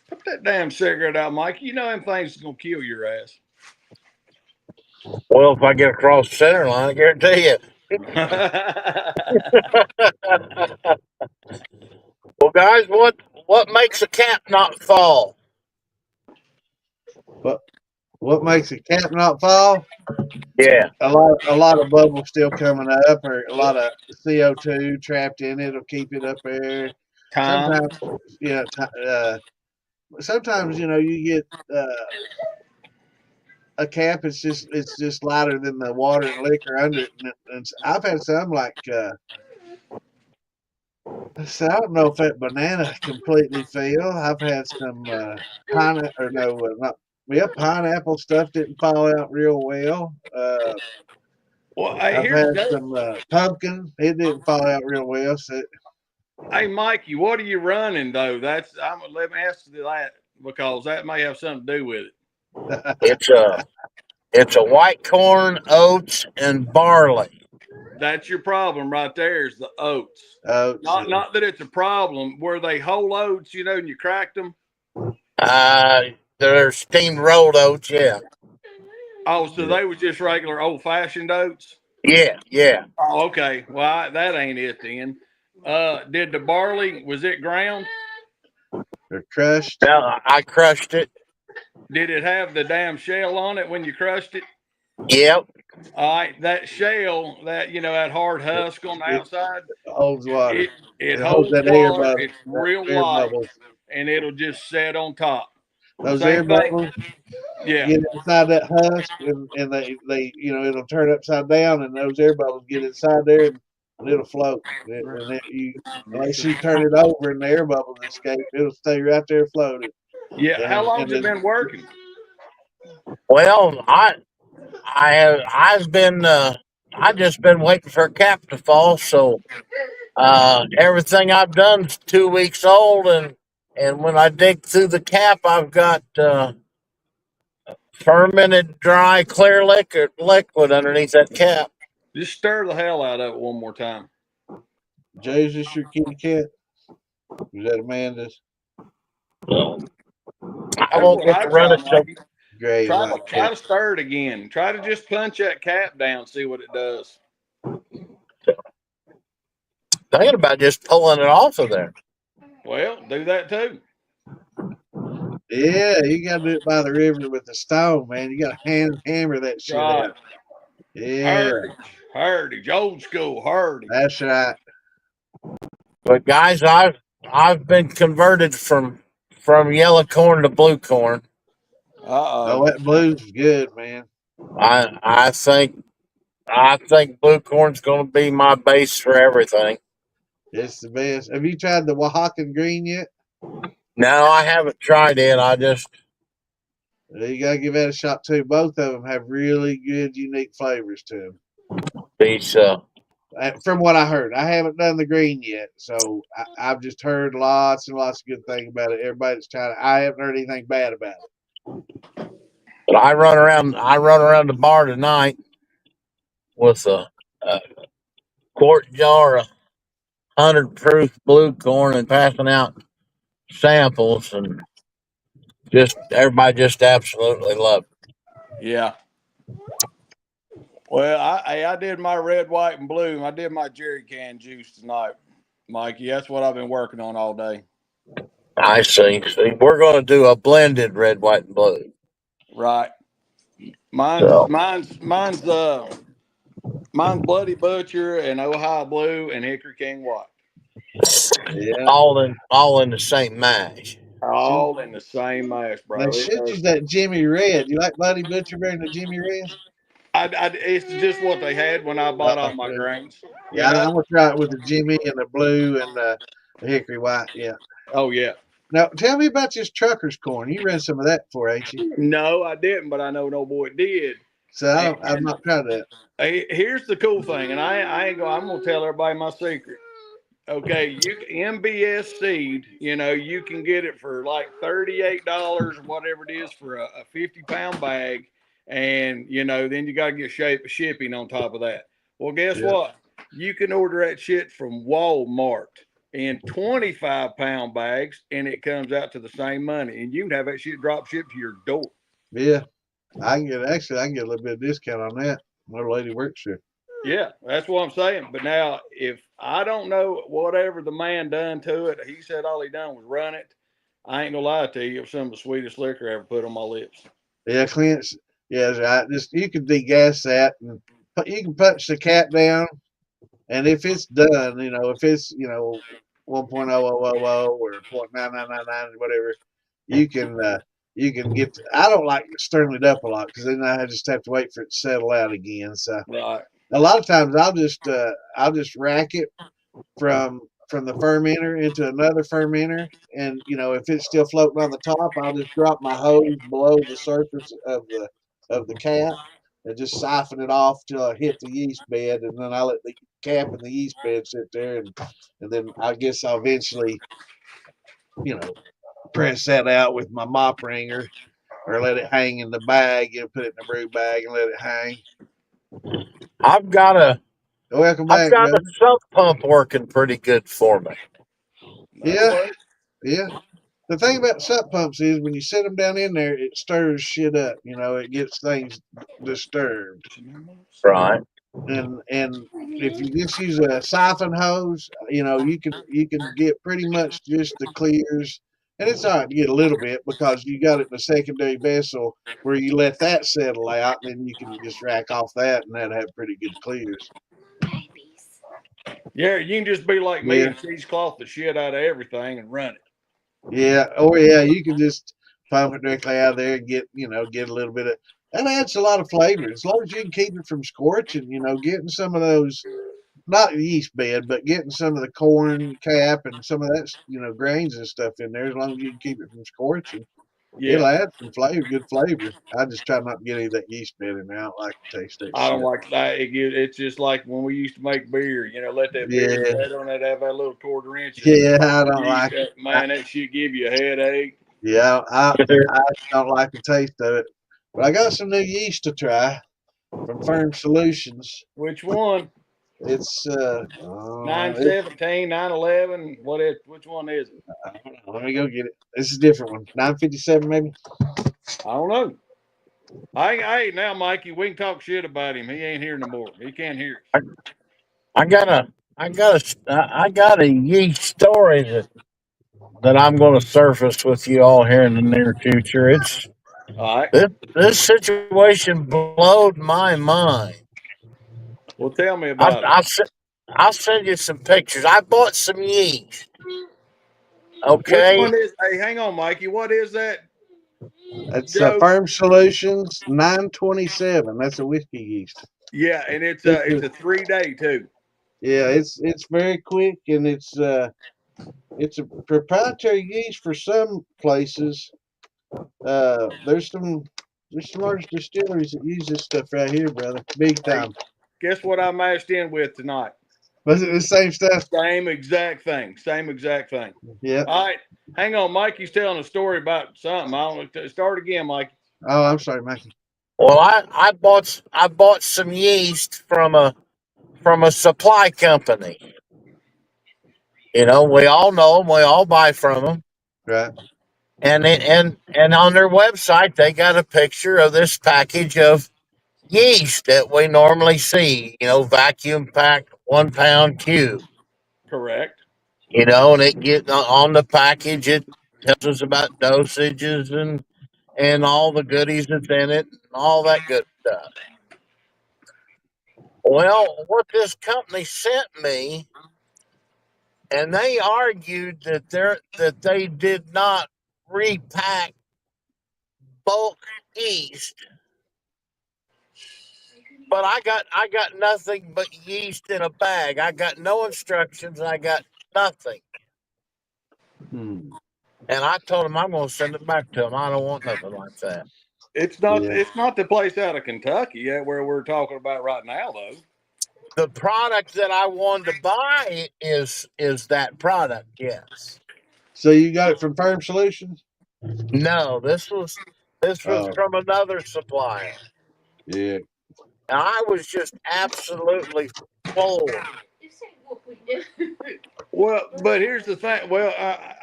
Put that damn cigarette out, Mike. You know them things is gonna kill your ass. Well, if I get across the center line, I guarantee you. Well, guys, what makes a cap not fall? What makes a cap not fall? Yeah. A lot of bubbles still coming up, or a lot of CO2 trapped in it will keep it up there. Time. Sometimes, sometimes you get a cap. It's just lighter than the water and liquor under it, and I've had some like. So I don't know if that banana completely failed. I've had some pineapple, or no, not yeah, pineapple stuff didn't fall out real well. Well, hey, I've here's had Jay. some pumpkin. It didn't fall out real well. So Hey, Mikey, what are you running though? Let me ask you that because that may have something to do with it. It's a white corn, oats, and barley. That's your problem right there. Is the oats. oats. Not that it's a problem. Were they whole oats? And you cracked them. Uh, they're steamed rolled oats. Yeah. Oh, so they was just regular old fashioned oats. Yeah. Yeah. Oh, okay. Well, that ain't it then. Did the barley was it ground? They're crushed. Now, I crushed it. Did it have the damn shell on it when you crushed it? Yep. All right, that shell, that hard husk on the It outside, holds water. it It holds holds that air water. bubble, It's real air light, bubbles. and it'll just set on top. Those Same air thing. bubbles Yeah. get inside that husk, and they it'll turn upside down, and those air bubbles get inside there, and it'll float. Unless you turn it over and the air bubbles escape, it'll stay right there floating. Yeah. And How then, long's and it then been working? Well, I've been I just been waiting for a cap to fall. So everything I've done's 2 weeks old, and when I dig through the cap, I've got fermented dry clear liquid underneath that cap. Just stir the hell out of it one more time. Jay, is this your kitty cat? Is that Amanda's? I That's won't what get I to run try, it till Mikey. Gray and white Try cat. to stir it again. Try to just punch that cap down, see what it does. thinking about just pulling it off of there. Well, do that too. Yeah, you got to do it by the river with the stone, man. You got to hammer that shit Right. out. Yeah, Heritage, old school heritage. that's right. But guys, I've been converted from yellow corn to blue corn. Oh, Uh-oh. that blue's good, man. I think blue corn's going to be my base for everything. It's the best. Have you tried the Oaxacan green yet? No, I haven't tried it. I just You got to give that a shot too. Both of them have really good, unique flavors to them. these From what I heard, I haven't done the green yet, so I've just heard lots and lots of good things about it. Everybody that's tried it, I haven't heard anything bad about it. but I run around the bar tonight with a quart jar of 100 proof blue corn and passing out samples, and just everybody just absolutely loved it. Yeah. Well, I did my red, white, and blue. I did my jerry can juice tonight, Mikey. That's what I've been working on all day. I see. See, we're going to do a blended red, white, and blue. Right. Mine's So mine's mine's mine's Bloody Butcher and Ohio Blue and Hickory King White. Yeah, all in the same mash. should, All in the same mash, they bro. should use that Jimmy Red. You like Bloody Butcher better than Jimmy Red? It's just what they had when I bought all my Okay. grains. You Yeah, know. I'm gonna try it with the Jimmy and the blue and the hickory white. Yeah. Oh yeah. Now, tell me about this trucker's corn. You ran some of that before, ain't you? No, I didn't, but I know no boy did. So I've not tried that. Here's the cool thing, and I ain't going. I'm gonna tell everybody my secret. Okay, MBS seed. You know, you can get it for like $38 or whatever it is for a 50-pound bag, and you know, then you got to get shipping on top of that. Well, guess Yeah. what? You can order that shit from Walmart in 25-pound bags, and it comes out to the same money, and you can have that shit drop shipped to your door. Yeah. I can get a little bit of discount on that. My lady works here. Yeah, that's what I'm saying. But now, if I don't know whatever the man done to it, he said all he done was run it. I ain't gonna lie to you, it was some of the sweetest liquor I ever put on my lips. Yeah, Clint's. Yeah, that's right. Just you can degas that and you can punch the cap down, and if it's done, if it's 1.0000 or 0.9999 whatever, you can get. I don't like stirring it up a lot because then I just have to wait for it to settle out again. So Right. a lot of times I'll just rack it from the fermenter into another fermenter, and if it's still floating on the top, I'll just drop my hose below the surface of the cap and just siphon it off till I hit the yeast bed, and then I let the cap and the yeast bed sit there, and then I guess I'll eventually you know press that out with my mop wringer or let it hang in the bag and put it in a brew bag and let it hang. I've got a Welcome I've back, got a brother. sump pump working pretty good for me. That'll Yeah, work. yeah. The thing about sump pumps is when you set them down in there, it stirs shit up. It gets things disturbed. Right. And if you just use a siphon hose, you can get pretty much just the clears. And it's all right to get a little bit because you got it in a secondary vessel where you let that settle out, and then you can just rack off that, and that'll have pretty good clears. Yeah, you can just be like me Yeah, and cheesecloth the shit out of everything and run it. yeah. Oh, yeah. You can just pump it directly out of there and get a little bit of that adds a lot of flavor. As long as you can keep it from scorching, getting some of those not yeast bed, but getting some of the corn cap and some of that, grains and stuff in there. As long as you can keep it from scorching, Yeah. it'll add some flavor, good flavor. I just try not to get any of that yeast bed in there. I don't like the taste of that I don't shit. like that. It's just like when we used to make beer. Let that beer Yeah, set on it, have that little quarter inch of yeah, I don't yeast. like it. Man, that shit give you a headache. Yeah, I don't like the taste of it. But I got some new yeast to try. from Firm Solutions. Which one? It's 917, 911. Which one is it? let me go get it. This is a different one. 957 maybe. I don't know. Hey, now, Mikey, we can talk shit about him. He ain't here no more. He can't hear us. I got I got a yeast story that I'm going to surface with you all here in the near future. It's All right. this situation blowed my mind. Well, tell me I, about it. I'll, se- I'll send you some pictures. I bought some yeast. Which Okay. one is? Hey, hang on, Mikey. What is that, That's Joe? Firm Solutions 927. That's a whiskey yeast. Yeah, and it's It's a 3 day too. yeah, it's very quick, and it's a proprietary yeast for some places. There's some large distilleries that use this stuff right here, brother. Big Hey, time. guess what I mashed in with tonight? Was it the same stuff? Same exact thing. Same exact thing. Yeah. All right, hang on. Mikey's telling a story about something. I don't know. Start again, Mikey. Oh, I'm sorry, Mikey. Well, I bought some yeast from a supply company. You know, we all know them. We all buy from them. Right. And on their website, they got a picture of this package of yeast that we normally see. You know, vacuum packed 1 pound cube. Correct. You know, and it get on the package. It tells us about dosages and all the goodies that's in it, and all that good stuff. Well, what this company sent me, and they argued that they did not repack bulk yeast, but I got nothing but yeast in a bag. I got no instructions. I got nothing. Hmm. And I told them I'm going to send it back to them. I don't want nothing like that. It's not. Yeah. It's not the place out of Kentucky yet where we're talking about right now, though. The product that I wanted to buy is that product. Yes. So you got it from Firm Solutions? No, this was Oh, from another supplier. yeah. And I was just absolutely floored. Well, but here's the thing. Well,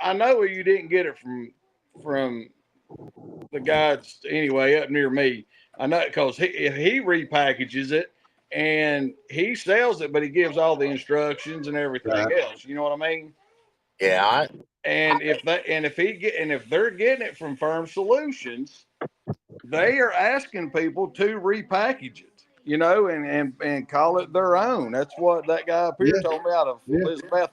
I know you didn't get it from the guys anyway up near me. I know because he repackages it and he sells it, but he gives all the instructions and everything Right. else. You know what I mean? Yeah, And if they're getting it from Firm Solutions, they are asking people to repackage it. You know, and call it their own. That's what that guy up here Yeah. told me out of Yeah. Elizabeth.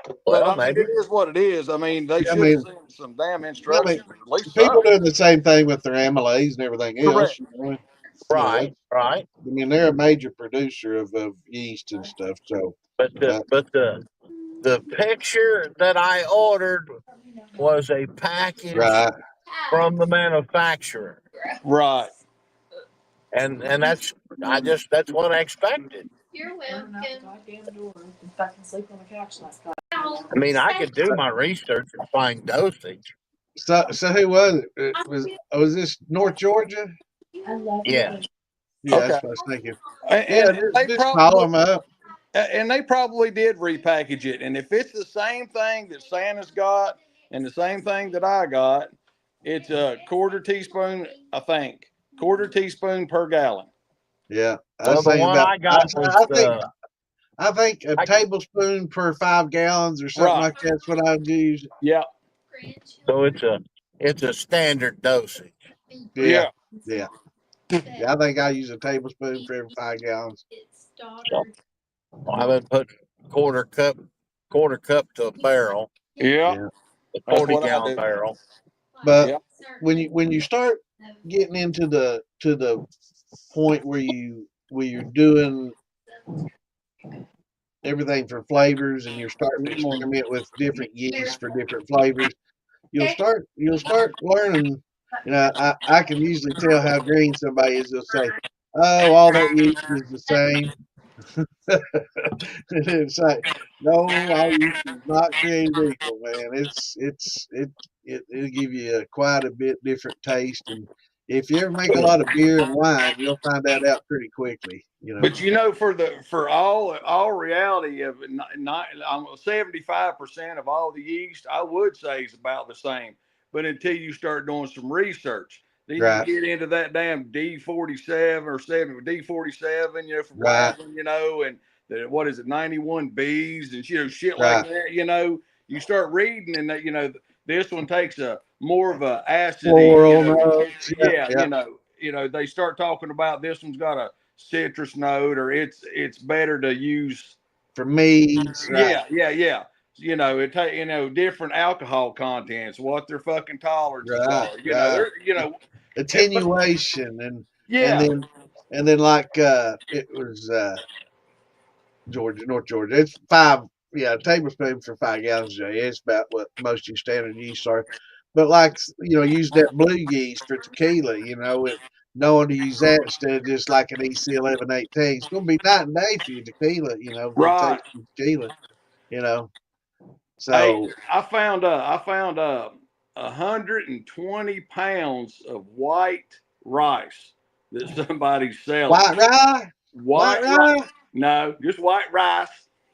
But well, I mean, maybe. it is what it is. I mean, they I should have mean, sent some damn I mean, instructions, or at least people something. doing the same thing with their amylase and everything else. Correct. Right, right. I mean, they're a major producer of yeast and stuff. So, But uh, the picture that I ordered was a package right. from the manufacturer, Right. and that's what I expected. You're welcome. I mean, I could do my research and find dosage. So who was it? Was this North Georgia? Yeah. Yeah, Okay. that's what I was thinking. And, Yeah, and they just call probably them up. and they probably did repackage it. And if it's the same thing that Santa's got and the same thing that I got, it's a quarter teaspoon, I think, quarter teaspoon per gallon. Yeah, I Well, was the thinking one about. I got was I think a I, tablespoon per 5 gallons or something Right. like that's what I'd use. Yeah. so it's a standard dosage. Yeah, Yeah. yeah, yeah. I think I use a tablespoon for every 5 gallons. So I would put quarter cup quarter cup to a barrel, Yeah. Yeah, a That's 40 what I gallon do. barrel. but Yeah. when you start getting into the point where you're doing everything for flavors and you're starting to experiment with different yeasts for different flavors, you'll start learning. I can usually tell how green somebody is. They'll say, "Oh, all that yeast is the same." It's like, no, all yeast is not created equal, man. It'll give you quite a bit different taste, if you ever make a lot of beer and wine, you'll find that out pretty quickly. You know. But for all reality of not 75% of all the yeast, I would say is about the same. But until you start doing some research, then you Right. get into that damn D47 or D47, for Right. blabbing, and what is it, 91 Bs and shit like Right. that. You start reading and that this one takes a more of a acidy, Floral notes. Yeah. yeah, Yeah. they start talking about this one's got a citrus note, or it's better to use. For meads. Right. Yeah. It take different alcohol contents, what their fucking tolerances Right. are. Right. But Attenuation and yeah, then like it was Georgia, North Georgia. It's 5, yeah, a tablespoon for 5 gallons a day. It's about what most of your standard yeast are. But like, use that blue yeast for tequila, knowing to use that instead of just like an EC 1118. It's going to be night and day for your tequila, for the right. taste of tequila, you know. Hey, So I found 120 pounds of white rice that somebody's selling. white rye, white White rice? rye, No, just white rice.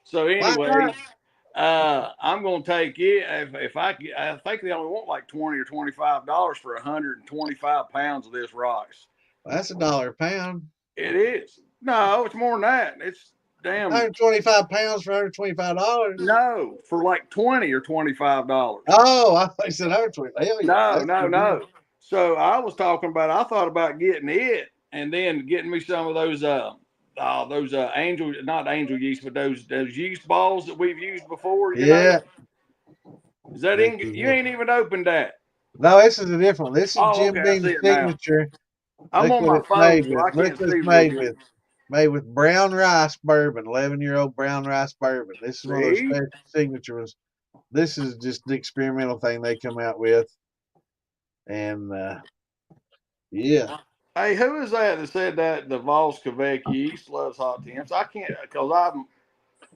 So white anyway, rye. I'm gonna take it if I think they only want like $20 or $25 for 125 pounds of this rice. Well, that's $1 a pound. It is. No, it's more than that. It's damn 125 pounds for $125. no for like $20 or $25. Oh, I thought you said 120. Hell yeah, No, that's a no, good deal. no. So I thought about getting it and then getting me some of those angel, not angel yeast, but those yeast balls that we've used before. Yeah. Is that Heck in? You yeah. ain't even opened that. No, this is a different one. This is Oh, Jim okay, I Beam's see it now. signature. I'm Look on what my it's phone, made so with. I Look can't what see it's real made good. with. Made with brown rice bourbon, 11-year-old brown rice bourbon. This is one of those See? special signature ones. This is just the experimental thing they come out with. And yeah, Hey, who is that said that the Vols Quebec yeast loves hot temps? I can't because I'm.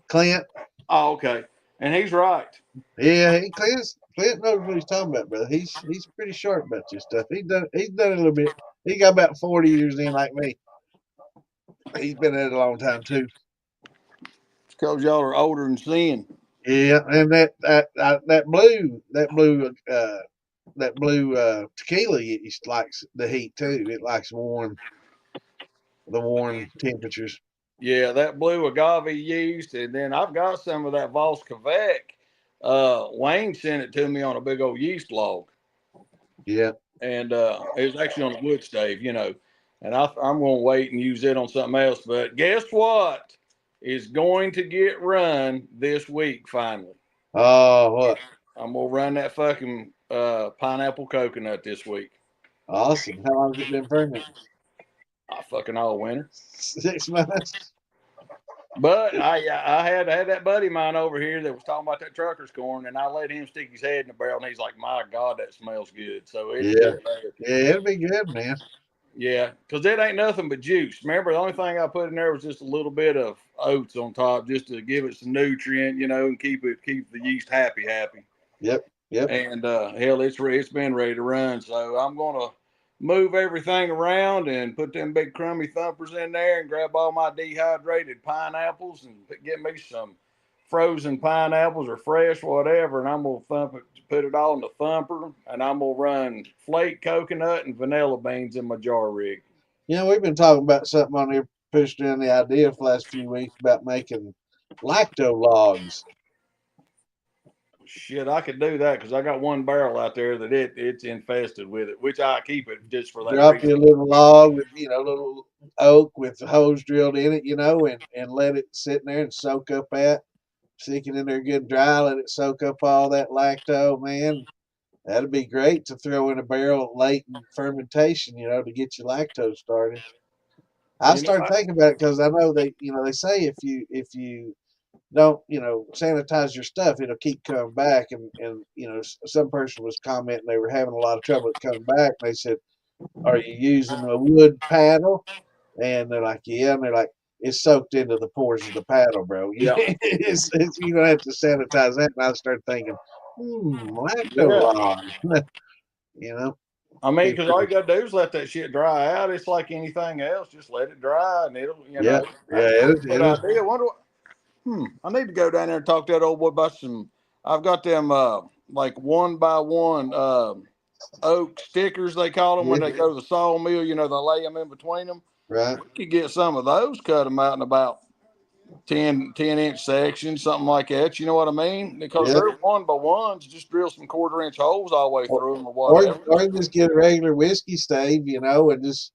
Clint. Oh, okay, and he's right. Yeah, Clint knows what he's talking about, brother. He's pretty sharp about this stuff. He's done a little bit. He got about 40 years in like me. He's been at it a long time too. It's because y'all are older than sin. Yeah, and that blue tequila it likes the heat too. It likes the warm temperatures. Yeah, that blue agave yeast, and then I've got some of that Vols Quebec. Wayne sent it to me on a big old yeast log, Yeah. and it was actually on a wood stave. And I'm going to wait and use it on something else. But guess what is going to get run this week? Finally, Oh, what? I'm gonna run that fucking pineapple coconut this week. Awesome. How long has it been fermenting? Fucking all winter. 6 months. But I had that buddy of mine over here that was talking about that trucker's corn, and I let him stick his head in the barrel, and he's like, "My God, that smells good." So it's Yeah. good there. Yeah, it'll be good, man. Yeah, because it ain't nothing but juice. Remember, the only thing I put in there was just a little bit of oats on top, just to give it some nutrient, and keep the yeast happy. Yep. Yep. And hell, it's been ready to run. So I'm gonna move everything around and put them big crummy thumpers in there and grab all my dehydrated pineapples and get me some frozen pineapples or fresh, whatever. And I'm gonna put it all in the thumper, and I'm gonna run flake coconut and vanilla beans in my jar rig. We've been talking about something on here, pushed in the idea for the last few weeks about making lacto logs. Shit, I could do that because I got one barrel out there that it's infested with it, which I keep it just for that Drop reason. you a little log with, a little oak with the hose drilled in it, and let it sit in there and soak up that. Stick it in there good dry, let it soak up all that lacto, man. That'd be great to throw in a barrel late in fermentation, to get your lactose started. I You know, started thinking about it because I know they say if you don't, sanitize your stuff, it'll keep coming back. And some person was commenting they were having a lot of trouble coming back. And they said, "Are you using a wood paddle?" And they're like, "Yeah." And they're like, "It's soaked into the pores of the paddle, bro. yeah, You're gonna have to sanitize that." And I started thinking, yeah. lactolog, you know. I mean, because all you got to do is let that shit dry out. It's like anything else. Just let it dry, and it'll, Yeah, yeah, that's a good it'll, idea. Wonder what, I need to go down there and talk to that old boy about some. I've got them like 1x1 oak stickers, they call them, when yeah, they go to the sawmill. They lay them in between them. right. We could get some of those, cut them out in about 10-inch sections, something like that. You know what I mean? Because Yeah. they're 1x1s. Just drill some 1/4-inch holes all the way Or, through them or or whatever. or you just get a regular whiskey stave, and just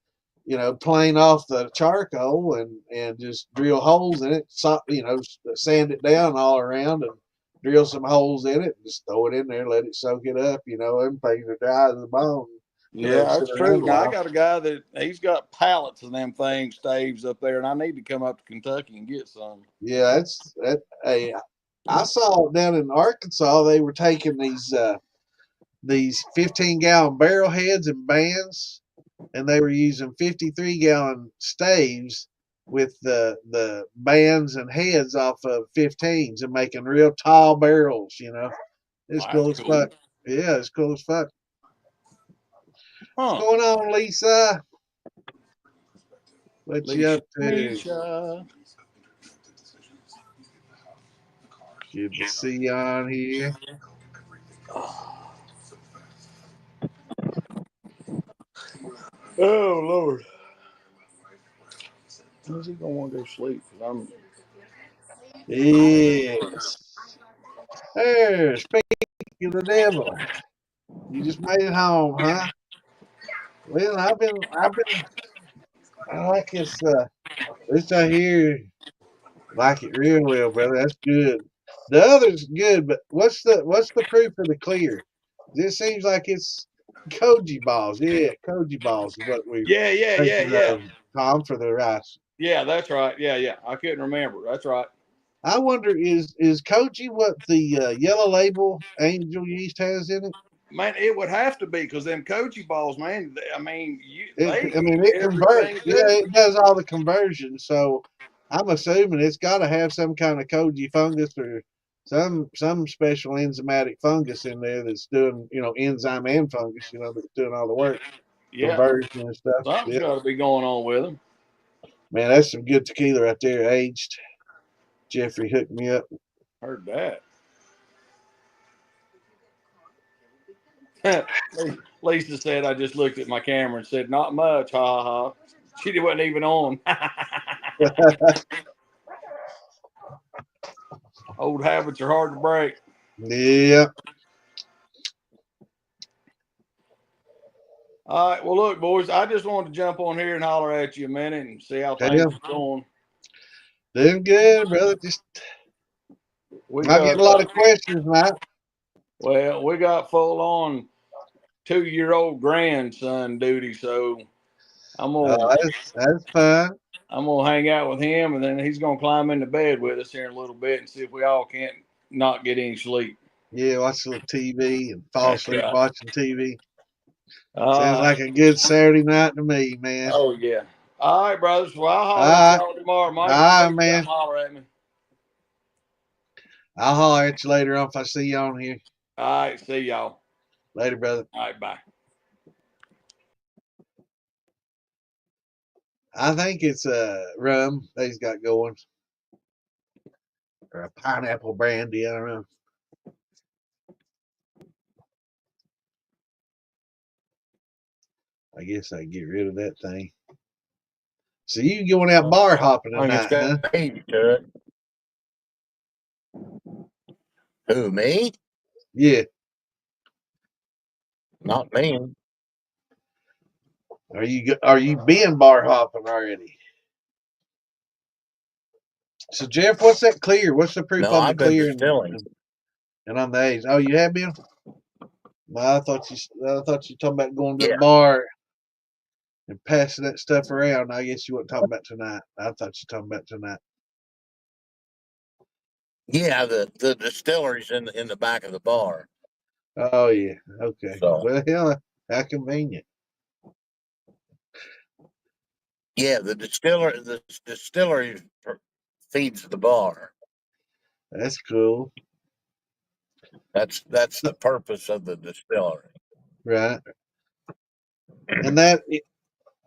plane off the charcoal and just drill holes in it. Sand it down all around and drill some holes in it. And just throw it in there, let it soak it up. Them things are dry as a bone. You let it Yeah, sit that's true. around a Now I while. got a guy that he's got pallets of them things, staves up there, and I need to come up to Kentucky and get some. Yeah, that's that. Hey, I saw down in Arkansas they were taking these 15-gallon barrel heads and bands, and they were using 53-gallon staves with the bands and heads off of 15s and making real tall barrels. It's Well, cool that's as fuck. cool. Yeah, it's cool as fuck. What's Huh. going on, Lisa? What you Leisha, up to? Misha. Good to see you on here. Oh, Lord. When's he going to want to go sleep? 'Cause I'm. Yes. There, speak of the devil. You just made it home, huh? Well, I like this I hear like it real well, brother. That's good. The other's good, but what's the proof of the clear? It seems like it's Koji balls. Yeah, Koji balls is what we're Yeah, yeah, yeah, thinking yeah. of, Tom, for the rice. Yeah, that's right. Yeah, yeah. I couldn't remember. That's right. I wonder is Koji what the yellow label angel yeast has in it? Man, it would have to be because them Koji balls, man. I mean, they I mean, eat it converts. everything Yeah, good. it does all the conversion. So I'm assuming it's got to have some kind of Koji fungus or some special enzymatic fungus in there that's doing, enzyme and fungus, that's doing all the work, Yeah, conversion and stuff. something's Yeah, got to be going on with them. man, that's some good tequila right there, aged. Jeffrey hooked me up. Heard that. Lisa said I just looked at my camera and said, "Not much, ha ha ha." She wasn't even on. Old habits are hard to break. Yeah. All right. Well, look, boys, I just wanted to jump on here and holler at you a minute and see how things Hell, are going. doing good, brother. Just We I get got a lot of questions, Matt. we got full on 2-year-old grandson duty, so I'm gonna That's fine. I'm gonna hang out with him, and then he's gonna climb into bed with us here in a little bit and see if we all can't not get any sleep. Yeah, watch a little TV and fall That's asleep right. watching TV. Sounds All right. like a good Saturday night to me, man. Oh yeah. All right, brothers. Well, I'll All holler at right, y'all tomorrow. all Mike, if you right, need something, man. holler at me. I'll holler at you later on if I see you on here. All right. See y'all. Later, brother. All right. Bye. I think it's rum they's got going, or a pineapple brandy. I don't know. I guess I get rid of that thing. So you going out bar hopping I think it's tonight, huh? got age to it. Who, me? Yeah. Not me. Are you being bar hopping already? So Jeff, what's that clear? What's the proof No, on the I've been clear distilling. and on the A's? Oh, you have been? Well, I thought you were talking about going to the Yeah. bar and passing that stuff around. I guess you weren't talking about tonight. I thought you were talking about tonight. Yeah, the distillery's in the back of the bar. Oh yeah. Okay. So Well, hell, how convenient. yeah, the distillery feeds the bar. That's cool. That's the purpose of the distillery. Right. And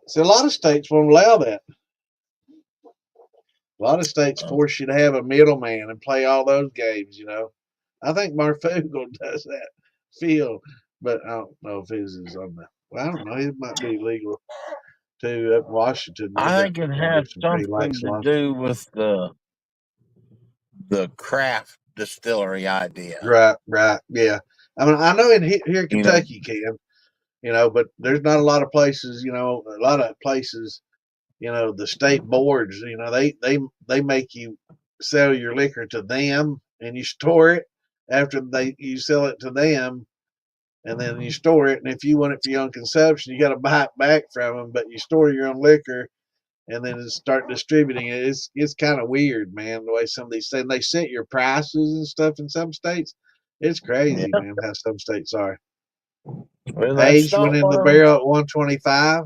so a lot of states won't allow that. A lot of states force you to have a middleman and play all those games. I think Marfugel does that field, but I don't know if his is on the. Well, I don't know. It might be legal too up in Washington. They I got think it probably has some pretty lax something to laws. do with the craft distillery idea. Right, right, yeah. I mean, I know here in You know, Kentucky can, but there's not a lot of places. A lot of places. The state boards. They make you sell your liquor to them, and you store it after you sell it to them, and then you store it. And if you want it for your own consumption, you got to buy it back from them. But you store your own liquor, and then start distributing it. It's kind of weird, man. The way some of these things they set your prices and stuff in some states. It's crazy, yeah. man, how some states are. Well, that's Aged went not in what the I'm. barrel at 125.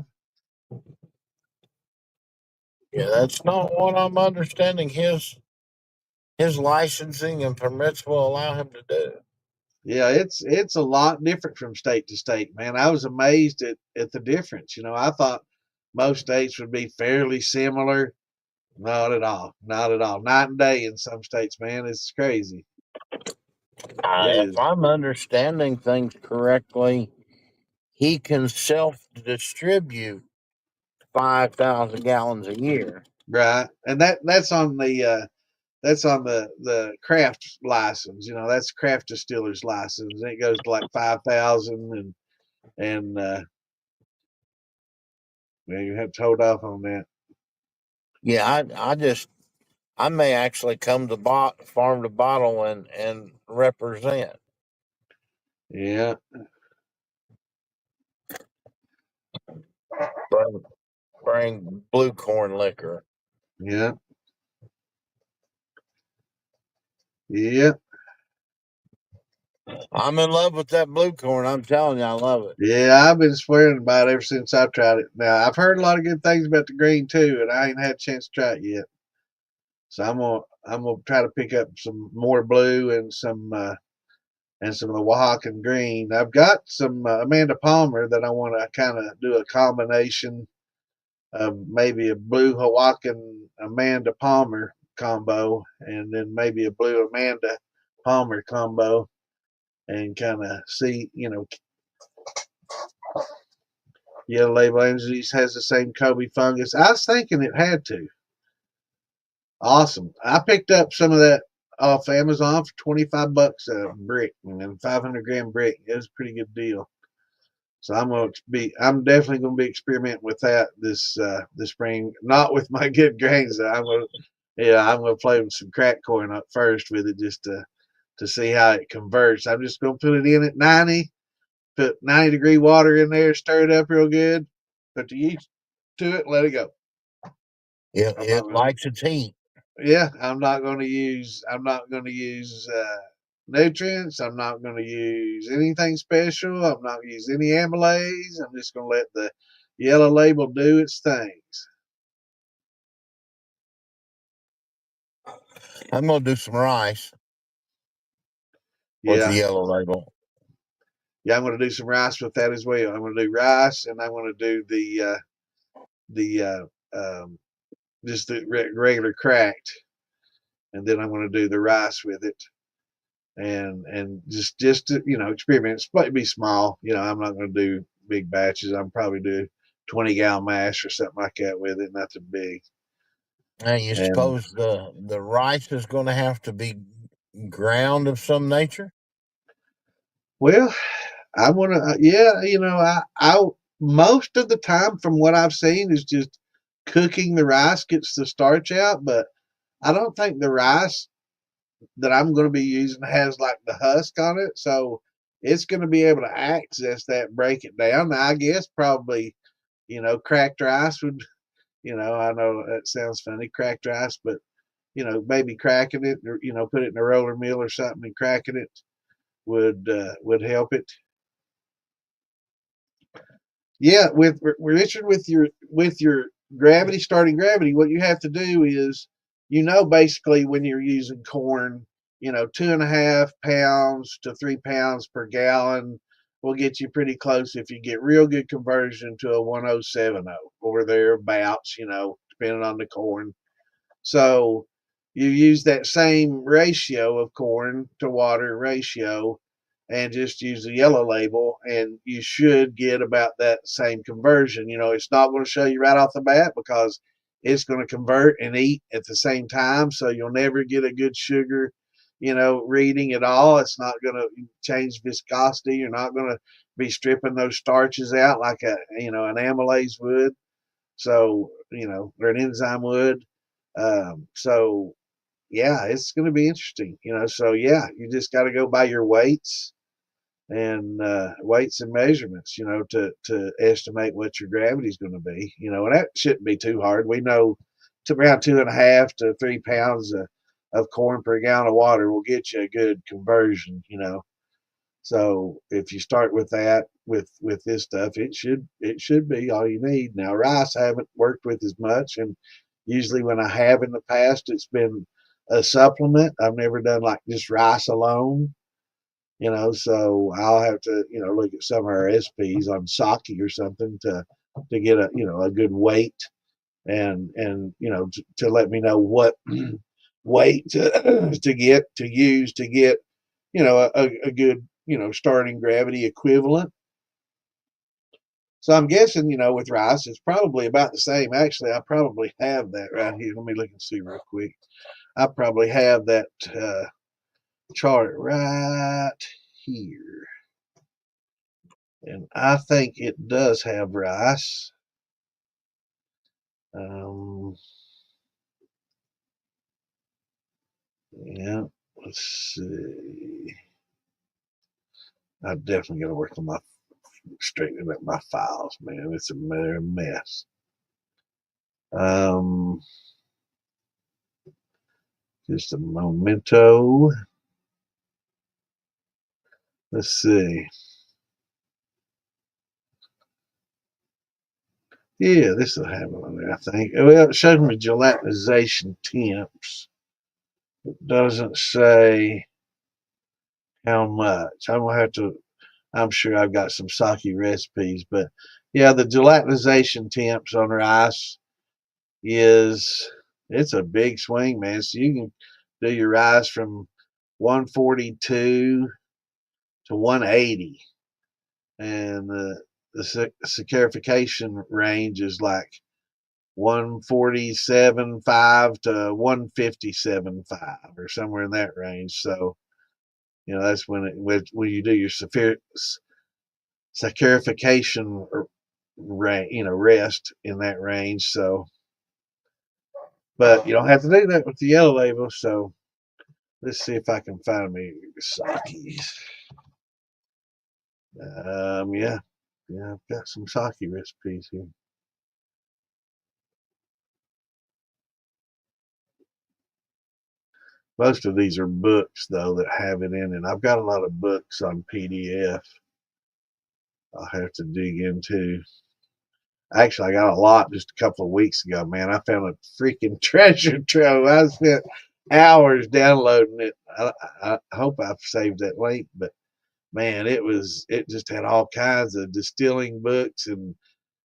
Yeah, that's not what I'm understanding. His licensing and permits will allow him to do. Yeah, it's a lot different from state to state, man. I was amazed at the difference. I thought most states would be fairly similar. Not at all. Not at all. Night and day in some states, man. It's crazy. It If is. I'm understanding things correctly, he can self distribute 5,000 gallons a year. Right. And that's on the craft license. That's craft distiller's license. And it goes to like 5,000 and well, you have to hold off on that. Yeah, I may actually come to farm to bottle and represent. Yeah. Bring, bring blue corn liquor. Yeah. Yeah. I'm in love with that blue corn. I'm telling you, I love it. Yeah, I've been swearing about it ever since I tried it. Now I've heard a lot of good things about the green too, and I ain't had a chance to try it yet. So I'm gonna try to pick up some more blue and some of the Oaxacan green. I've got some Amanda Palmer that I want to kind of do a combination of maybe a blue Oaxacan Amanda Palmer combo, and then maybe a blue Amanda Palmer combo, and kind of see, Yellow Label Energies has the same Kobe fungus. I was thinking it had to. Awesome. I picked up some of that off Amazon for $25 a brick, and 500 gram brick. It was a pretty good deal. So I'm definitely gonna be experimenting with that this spring. Not with my good grains. I'm gonna play with some crack corn up first with it just to see how it converts. I'm just gonna put it in at 90, put 90-degree water in there, stir it up real good, put the yeast to it, let it go. I'm not It gonna, likes its heat. yeah, I'm not gonna use nutrients. I'm not gonna use anything special. I'm not gonna use any amylase. I'm just gonna let the yellow label do its things. I'm gonna do some rice with the Yeah, yellow label. yeah, I'm gonna do some rice with that as well. I'm gonna do rice, and I'm gonna do the just the regular cracked, and then I'm gonna do the rice with it. And just to, experiment. It's be small. I'm not going to do big batches. I'm probably do 20-gallon mash or something like that with it. Nothing big. Now, you And suppose the rice is going to have to be ground of some nature? well, I want to. Yeah, I most of the time from what I've seen is just cooking the rice gets the starch out, but I don't think the rice that I'm going to be using has like the husk on it, so it's going to be able to access that, break it down. Now, I guess probably cracked rice would. I know that sounds funny, cracked rice, but maybe cracking it, or put it in a roller mill or something and cracking it would help it. Yeah, with Richard, with your gravity, starting gravity, what you have to do is, basically when you're using corn, 2.5 pounds to 3 pounds per gallon will get you pretty close if you get real good conversion to a 1070 or thereabouts, depending on the corn. So you use that same ratio of corn to water ratio and just use the yellow label, and you should get about that same conversion. It's not going to show you right off the bat because it's going to convert and eat at the same time. So you'll never get a good sugar, reading at all. It's not going to change viscosity. You're not going to be stripping those starches out like an amylase would. So, or an enzyme would. So yeah, it's going to be interesting, so yeah, you just got to go by your weights and measurements, to estimate what your gravity is going to be, and that shouldn't be too hard. We know to around 2.5 to 3 pounds of corn per gallon of water will get you a good conversion, so if you start with that, with this stuff, it should be all you need. Now rice I haven't worked with as much, and usually when I have in the past, it's been a supplement. I've never done like just rice alone, so I'll have to, look at some of our SPs on Saki or something to get a good weight, and to let me know what weight to get to use to get a good starting gravity equivalent. So I'm guessing with rice it's probably about the same. Actually, I probably have that right here. Let me look and see real quick. I probably have that chart right here. And I think it does have rice. Yeah, let's see. I'm definitely going to work on straightening up my files, man. It's a mess. Just a memento. Let's see. Yeah, this will have it on there, I think. Well, it shows me gelatinization temps. It doesn't say how much. I'm sure I've got some sake recipes, but yeah, the gelatinization temps on rice it's a big swing, man. So you can do your rice from 142 to 180, and the saccharification range is like 147.5 to 157.5 or somewhere in that range. So that's when you do your saccharification rest in that range. So, but you don't have to do that with the yellow label. So let's see if I can find me sakis. Yeah, I've got some sake recipes here. Most of these are books though that have it in, and I've got a lot of books on PDF. I'll have to dig into. Actually, I got a lot just a couple of weeks ago, man. I found a freaking treasure trove. I spent hours downloading it. I hope I've saved that link, but man, it just had all kinds of distilling books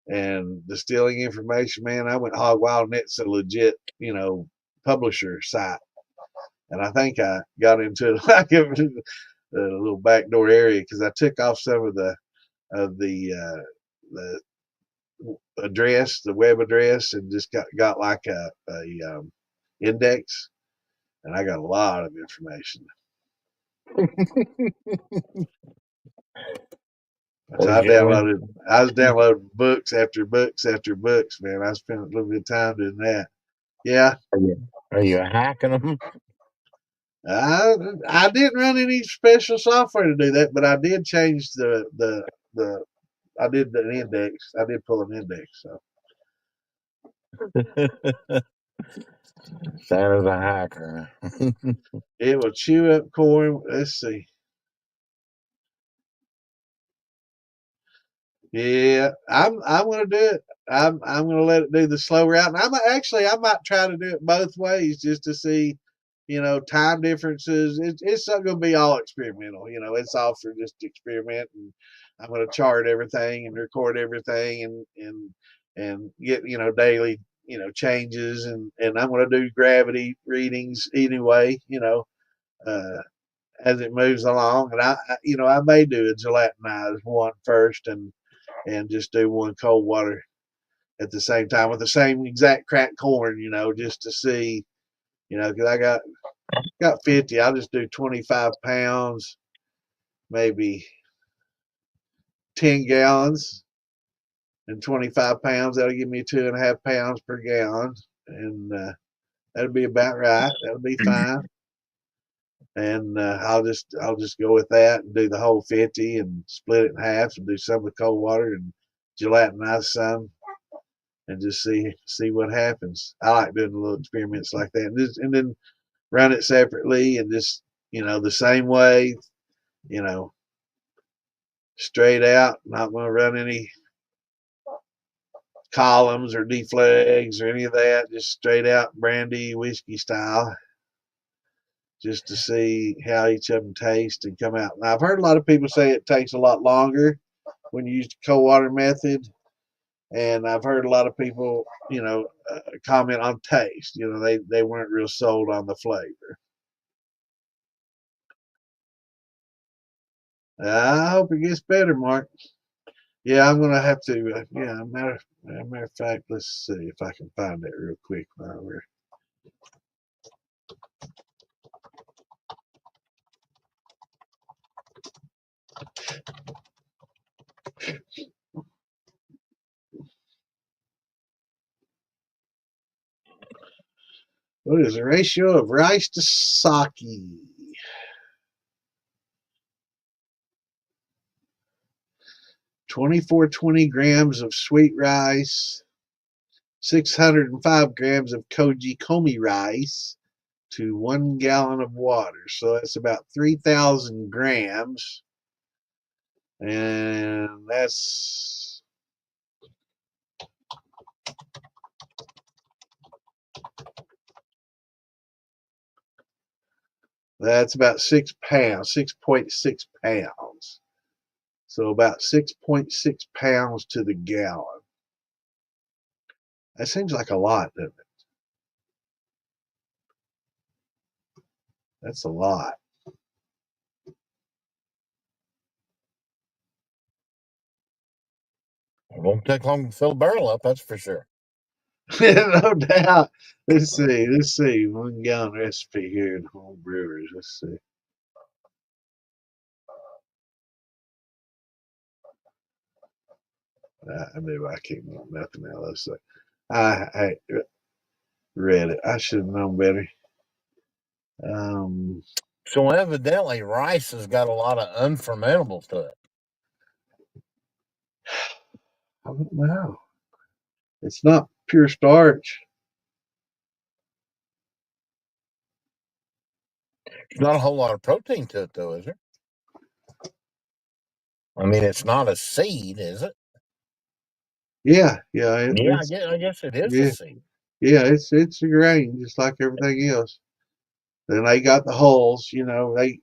and distilling information, man. I went hog wild, and it's a legit, publisher site. And I think I got into it like a little backdoor area because I took off some of the address, the web address, and just got like a index, and I got a lot of information. So I was downloading books after books after books, man. I spent a little bit of time doing that. Yeah. Are you hacking them? I didn't run any special software to do that, but I did change the I did an index. I did pull an index. So Santa's a hacker. it will chew up corn. Let's see. Yeah, I'm gonna do it. I'm gonna let it do the slow route, and I might try to do it both ways just to see, time differences. It's not going to be all experimental. It's all for just experiment, and I'm going to chart everything and record everything and get daily changes, and I'm going to do gravity readings anyway. Uh, as it moves along, and I may do a gelatinized one first, and just do one cold water at the same time with the same exact cracked corn, just to see, because I got 50. I'll just do 25 pounds, maybe 10 gallons, and 25 pounds. That'll give me 2.5 pounds per gallon, and that'll be about right. That'll be fine. And I'll just go with that and do the whole 50 and split it in half and do some with cold water and gelatinize some and just see what happens. I like doing little experiments like that, and then run it separately and just the same way, you know straight out. Not going to run any columns or deflegs or any of that. Just straight out brandy whiskey style, just to see how each of them taste and come out. Now I've heard a lot of people say it takes a lot longer when you use the cold water method, and I've heard a lot of people, comment on taste. They weren't real sold on the flavor. I hope it gets better, Mark. Yeah, I'm gonna have to. Yeah, matter of fact, let's see if I can find that real quick while we're. What is the ratio of rice to sake? 2420 grams of sweet rice, 605 grams of koji komi rice to 1 gallon of water. So that's about 3,000 grams. And that's about 6 pounds, 6.6 pounds. So about 6.6 pounds to the gallon. That seems like a lot, doesn't it? That's a lot. It won't take long to fill a barrel up, that's for sure. No doubt. Let's see. 1 gallon recipe here in home brewers. Let's see. I knew I came up with nothing else. I read it. I should have known better. So evidently, rice has got a lot of unfermentables to it. I don't know. It's not pure starch. There's not a whole lot of protein to it, though, is there? I mean, it's not a seed, is it? Yeah. Yeah, I guess it is a Yeah, seed. yeah. It's a grain, just like everything else. Then they got the hulls,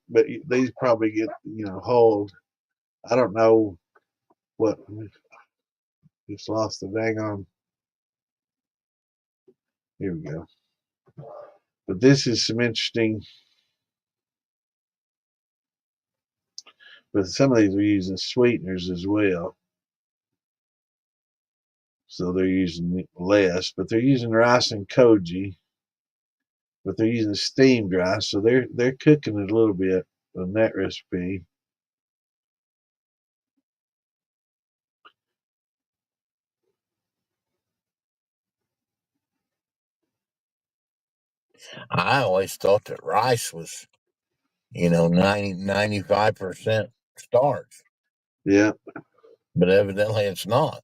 but these probably get hulled. I don't know what. Just lost the dang on. Here we go. But this is some interesting. But some of these are using sweeteners as well. So they're using less, but they're using rice and koji, but they're using steamed rice, so they're cooking it a little bit on that recipe. I always thought that rice was, 95% starch, Yeah, but evidently it's not.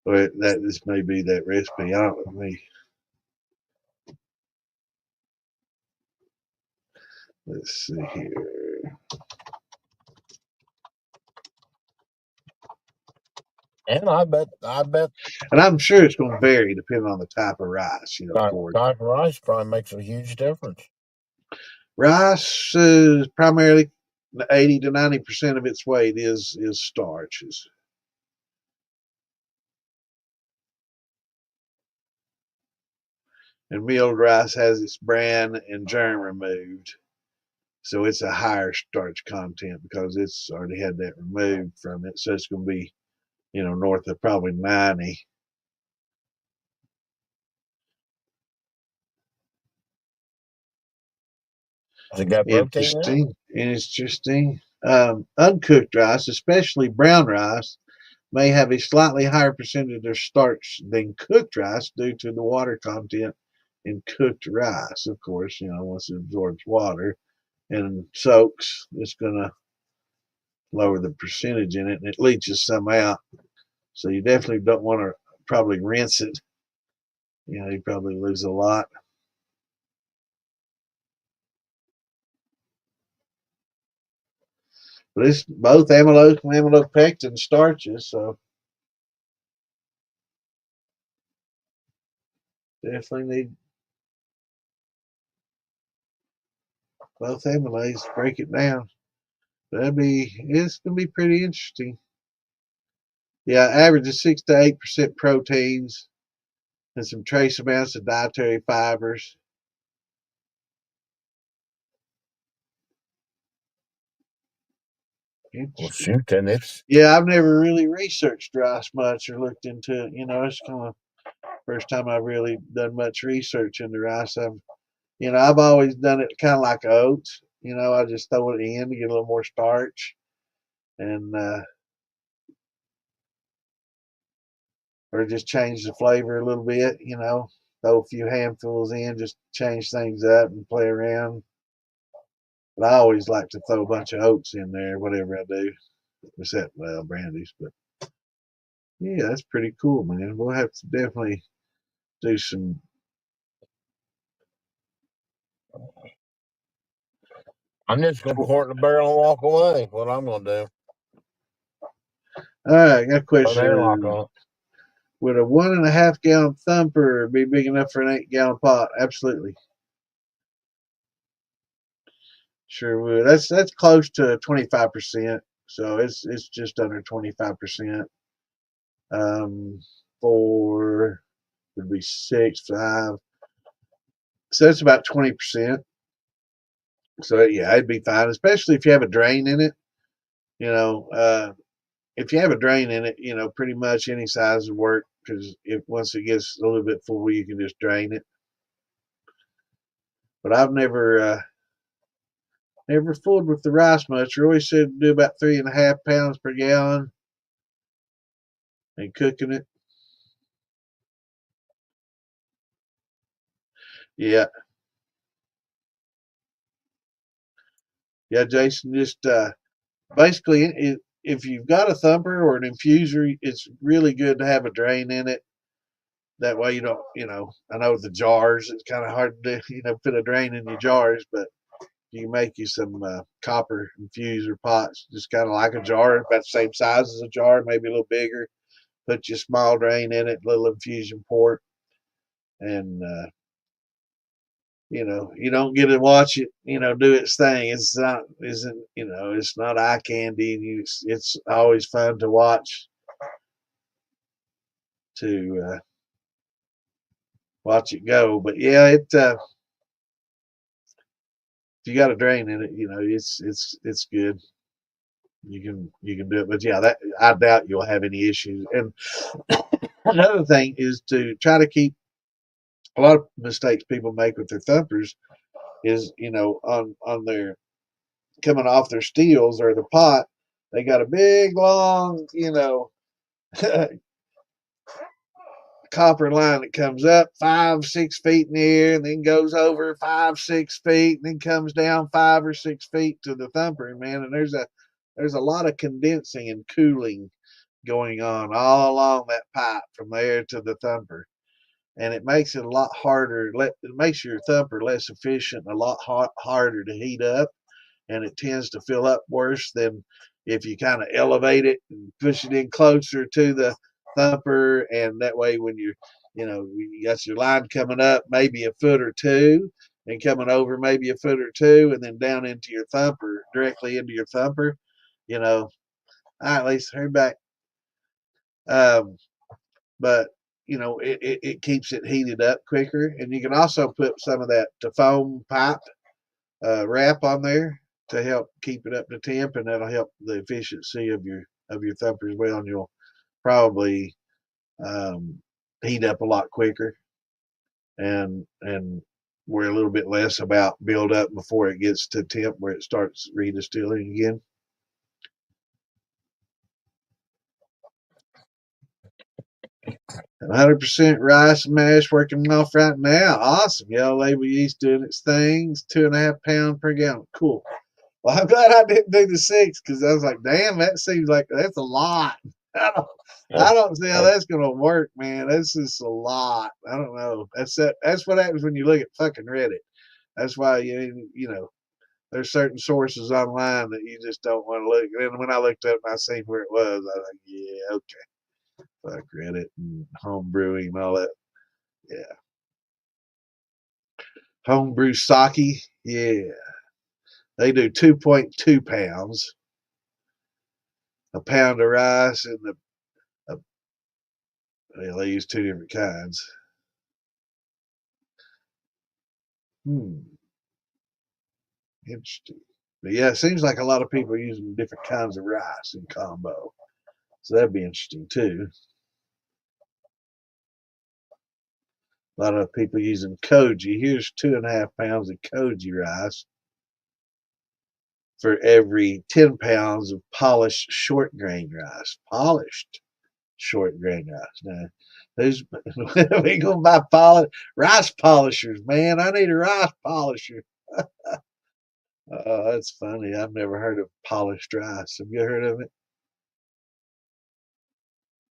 but this may be that recipe. I don't know. Let's see here. And I bet And I'm sure it's going to vary depending on the type of rice, of course. type of rice probably makes a huge difference. Rice is primarily 80 to 90% of its weight is starches. And milled rice has its bran and germ removed. So it's a higher starch content because it's already had that removed from it. So it's going to be, north of probably 90. Has it got protein in it? Interesting. Uncooked rice, especially brown rice, may have a slightly higher percentage of starch than cooked rice due to the water content in cooked rice. Of course, once it absorbs water and soaks, it's going to lower the percentage in it, and it leaches some out. So you definitely don't want to probably rinse it. You probably lose a lot. But it's both amylose and amylopectin starches, so definitely need both amylase to break it down. It's gonna be pretty interesting. Yeah, average is 6 to 8% proteins and some trace amounts of dietary fibers. Well, shoot, then it's Yeah, I've never really researched rice much or looked into it. It's kind of first time I've really done much research into rice. I've always done it kind of like oats. I just throw it in to get a little more starch, and or just change the flavor a little bit. Throw a few handfuls in, just change things up and play around. But I always like to throw a bunch of oats in there, whatever I do, except brandies. But yeah, that's pretty cool, man. We'll have to definitely do some. I'm just gonna pour it in the barrel and walk away. What I'm gonna do. All right, I got a Put an airlock question. on it. Would a 1.5 gallon thumper be big enough for an 8 gallon pot? Absolutely. Sure would. That's close to 25%. So it's just under 25%. Four would be 6, 5. So that's about 20%. So yeah, it'd be fine, especially if you have a drain in it. You know, if you have a drain in it, pretty much any size would work because if once it gets a little bit full, you can just drain it. But I've never fooled with the rice much. Roy said to do about 3.5 pounds per gallon and cooking it. Yeah. Yeah, Jason, just basically, if you've got a thumper or an infuser, it's really good to have a drain in it. That way you don't, I know the jars, it's kind of hard to, put a drain in your jars, but you can make you some copper infuser pots, just kind of like a jar, about the same size as a jar, maybe a little bigger. Put your small drain in it, little infusion port, and you don't get to watch it, do its thing. It's not eye candy. And it's always fun to watch watch it go. But yeah, if you got a drain in it, it's good. You can do it. But yeah, that I doubt you'll have any issues. And another thing is to try to keep a lot of mistakes people make with their thumpers is on their coming off their steels or the pot, they got a big long copper line that comes up 5-6 feet in the air and then goes over 5-6 feet and then comes down 5 or 6 feet to the thumper, man. And there's a lot of condensing and cooling going on all along that pipe from there to the thumper, and it makes it a lot harder. It makes your thumper less efficient, and a lot harder to heat up. and it tends to fill up worse than if you kind of elevate it and push it in closer to the thumper, and that way when you got your line coming up maybe a foot or two and coming over maybe a foot or two and then down into your thumper, directly into your thumper, all right, Lisa, hurry back. um, but it keeps it heated up quicker, and you can also put some of that to foam pipe wrap on there to help keep it up to temp, and that'll help the efficiency of your thumper as well, and you'll probably heat up a lot quicker and worry a little bit less about build up before it gets to temp where it starts redistilling again. And 100% rice mash working off right now. Awesome. Yellow label yeast doing its things. 2.5 pounds per gallon. Cool. Well, I'm glad I didn't do the 6 because I was like, damn, that seems like that's a lot. I don't, I don't see how that's gonna work, man. That's just a lot. I don't know. That's what happens when you look at fucking Reddit. That's why there's certain sources online that you just don't want to look. And when I looked up and I seen where it was, I was like, yeah, okay. Fuck Reddit and home brewing and all that. Yeah. Homebrew sake. Yeah. They do 2.2 pounds, a pound of rice, and they use 2 different kinds. Interesting. But yeah, it seems like a lot of people are using different kinds of rice in combo. So that'd be interesting too. A lot of people using koji. Here's 2.5 pounds of koji rice for every 10 pounds of polished short grain rice. Polished short grain rice. Now, we gonna buy rice polishers, man. I need a rice polisher. Oh, that's funny. I've never heard of polished rice. Have you heard of it?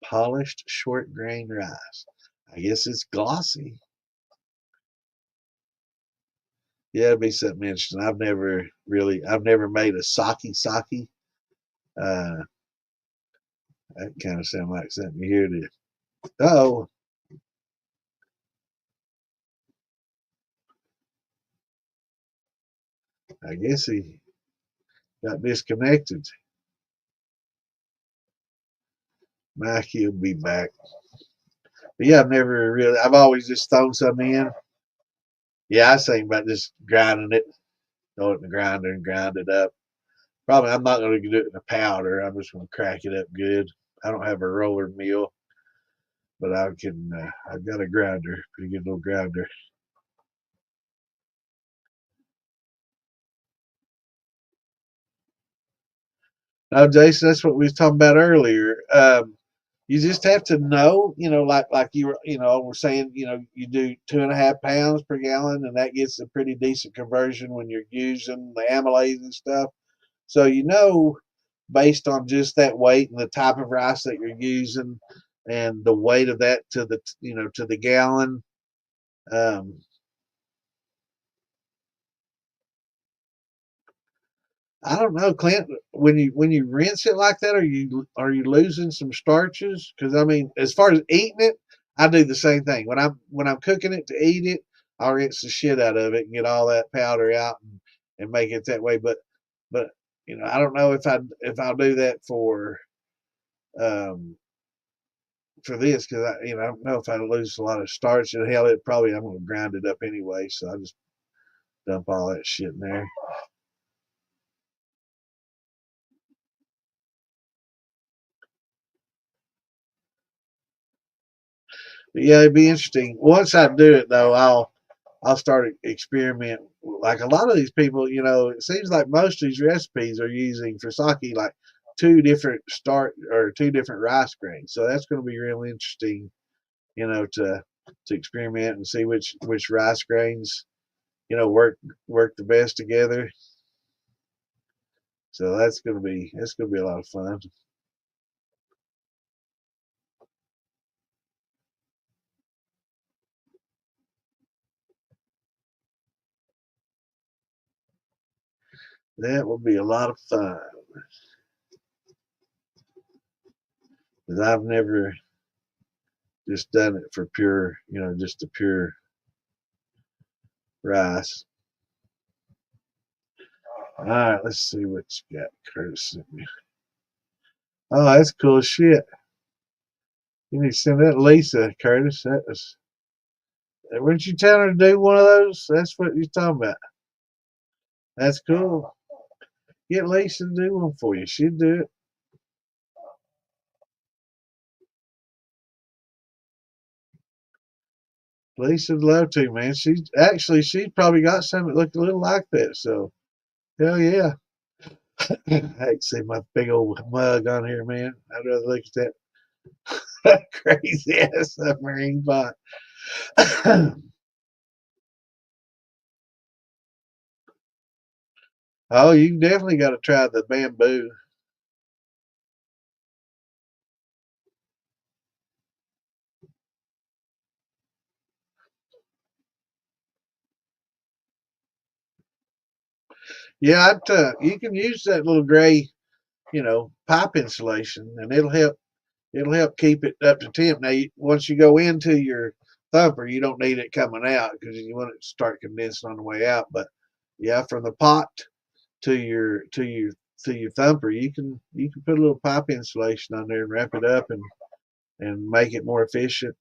Polished short grain rice. I guess it's glossy. Yeah, it'd be something interesting. I've never made a sake. Uh, that kind of sounds like something you hear to. Oh, I guess he got disconnected. Mikey will be back. But yeah, I've always just thrown some in. Yeah, I was thinking about just grinding it, throw it in the grinder and grind it up. Probably I'm not going to do it in a powder. I'm just going to crack it up good. I don't have a roller mill, but I can. I've got a grinder, pretty good little grinder. Now, Jason, that's what we was talking about earlier. You just have to know, like we're saying, you do 2.5 pounds per gallon, and that gets a pretty decent conversion when you're using the amylase and stuff. So based on just that weight and the type of rice that you're using, and the weight of that to the gallon. I don't know, Clint. When you rinse it like that, are you losing some starches? Because I mean, as far as eating it, I do the same thing. When I'm cooking it to eat it, I'll rinse the shit out of it and get all that powder out and make it that way. But I don't know if I'll do that um for this because I don't know if I lose a lot of starch. And hell, I'm gonna grind it up anyway, so I just dump all that shit in there. But yeah, it'd be interesting. Once I do it though, I'll start experimenting. Like a lot of these people, it seems like most of these recipes are using for sake like two different rice grains. So that's going to be real interesting, to experiment and see which rice grains, work the best together. So that's gonna be a lot of fun. That would be a lot of fun. Because I've never just done it for pure, just the pure rice. All right, let's see what you got, Curtis sent me. Oh, that's cool as shit. You need to send that to Lisa, Curtis. That was. Weren't you telling her to do one of those? That's what you're talking about. That's cool. Get Lisa to do one for you. She'd do it. Lisa'd love to, man. She's probably got something that look a little like that. So hell yeah. I hate to see my big old mug on here, man. I'd rather look at that crazy ass submarine pot. Oh, you definitely got to try the bamboo. Yeah, you can use that little gray, pipe insulation, and it'll help. It'll help keep it up to temp. Now, once you go into your thumper, you don't need it coming out because you want it to start condensing on the way out. But yeah, from the pot to your thumper, you can put a little pipe insulation on there and wrap it up and make it more efficient.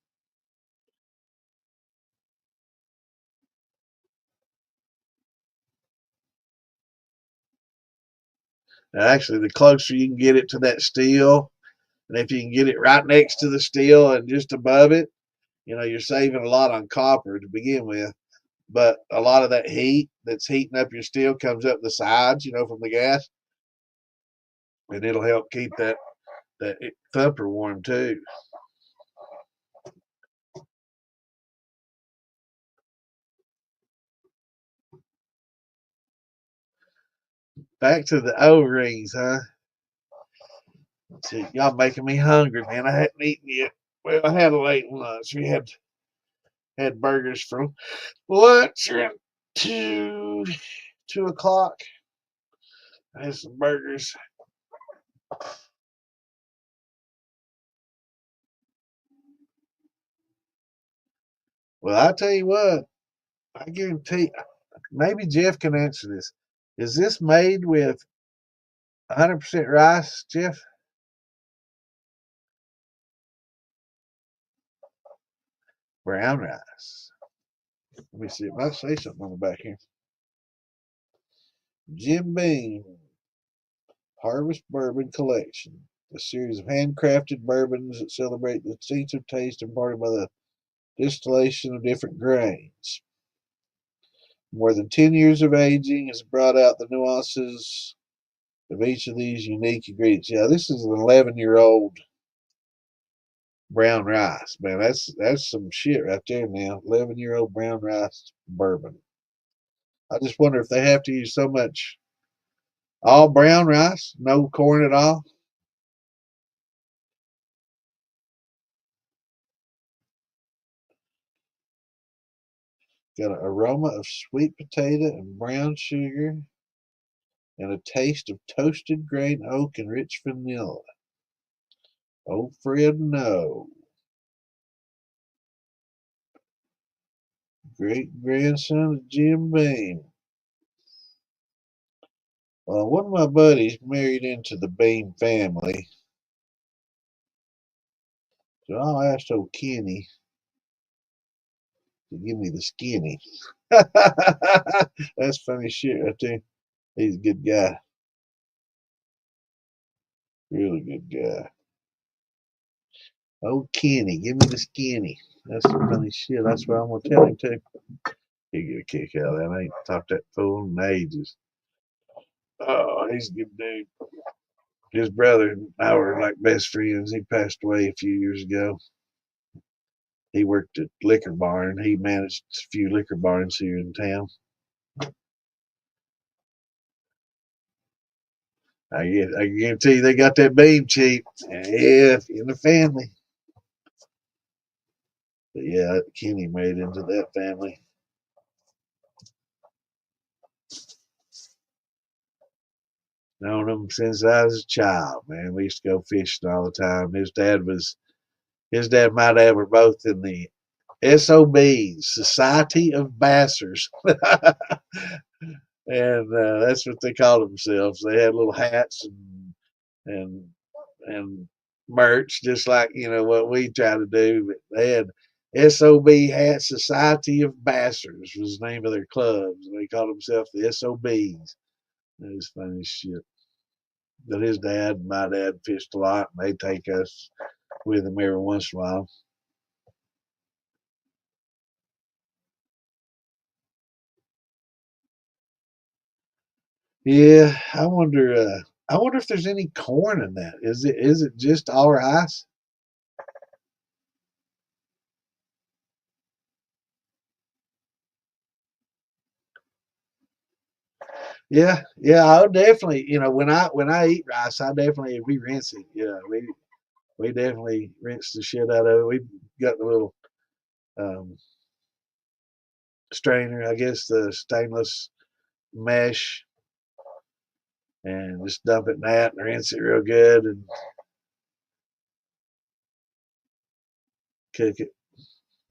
Now, actually, the closer you can get it to that steel, and if you can get it right next to the steel and just above it, you're saving a lot on copper to begin with. But a lot of that heat that's heating up your steel comes up the sides, from the gas, and it'll help keep that thumper warm too. Back to the O-rings, huh? See, y'all making me hungry, man. I hadn't eaten yet. Well, I had a late lunch. We had burgers for lunch around 2 o'clock. I had some burgers. Well, I tell you what, I guarantee. Maybe Jeff can answer this. Is this made with 100% rice, Jeff? Brown rice. Let me see. It might say something on the back here. Jim Beam Harvest Bourbon Collection. A series of handcrafted bourbons that celebrate the distinctive taste imparted by the distillation of different grains. More than 10 years of aging has brought out the nuances of each of these unique ingredients. Yeah, this is an 11-year-old brown rice. Man, that's some shit right there now. 11-year-old brown rice bourbon. I just wonder if they have to use so much all brown rice, no corn at all. Got an aroma of sweet potato and brown sugar and a taste of toasted grain oak and rich vanilla. Oh, Fred, no. Great grandson of Jim Beam. Well, one of my buddies married into the Beam family, so I asked old Kenny to give me the skinny. That's funny shit right there. He's a good guy. Really good guy. Oh, Kenny, give me the skinny. That's some funny shit. That's what I'm going to tell him, too. He'll get a kick out of that. I ain't talked that fool in ages. Oh, he's a good dude. His brother and I were like best friends. He passed away a few years ago. He worked at liquor barn. He managed a few liquor barns here in town. I guarantee you they got that beam cheap. Yeah, in the family. But yeah, Kenny made into that family. Known him since I was a child, man. We used to go fishing all the time. His dad and my dad were both in the SOBs, Society of Bassers. And that's what they called themselves. They had little hats and and merch, just like what we try to do. But they had SOB Hat Society of Bassers was the name of their clubs. They called themselves the SOBs. It was funny as shit. But his dad and my dad fished a lot, and they'd take us with them every once in a while. Yeah, I wonder. I wonder if there's any corn in that. Is it just all rice? Yeah, yeah. I'll definitely. When I eat rice, I definitely we rinse it. Yeah, we definitely rinse the shit out of it. We got the little um, strainer, I guess, the stainless mesh, and just dump it in that and rinse it real good and cook it.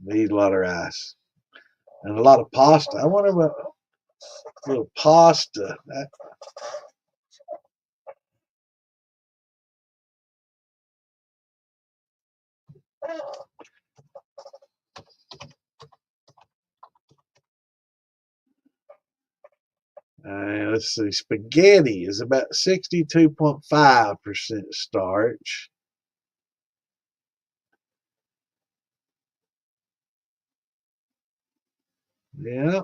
We eat a lot of rice and a lot of pasta. I wonder what little pasta. Let's see. Spaghetti is about 62.5% starch. Yeah,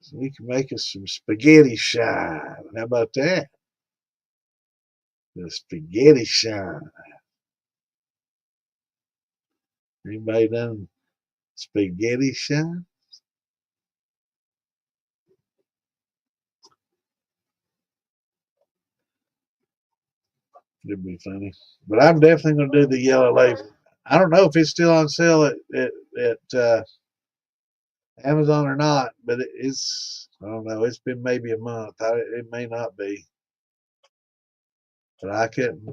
so we can make us some spaghetti shine. How about that? The spaghetti shine. Anybody done spaghetti shine? It'd be funny. But I'm definitely going to do the yellow label. I don't know if it's still on sale at Amazon or not, but it's, I don't know, it's been maybe a month. It may not be. But I couldn't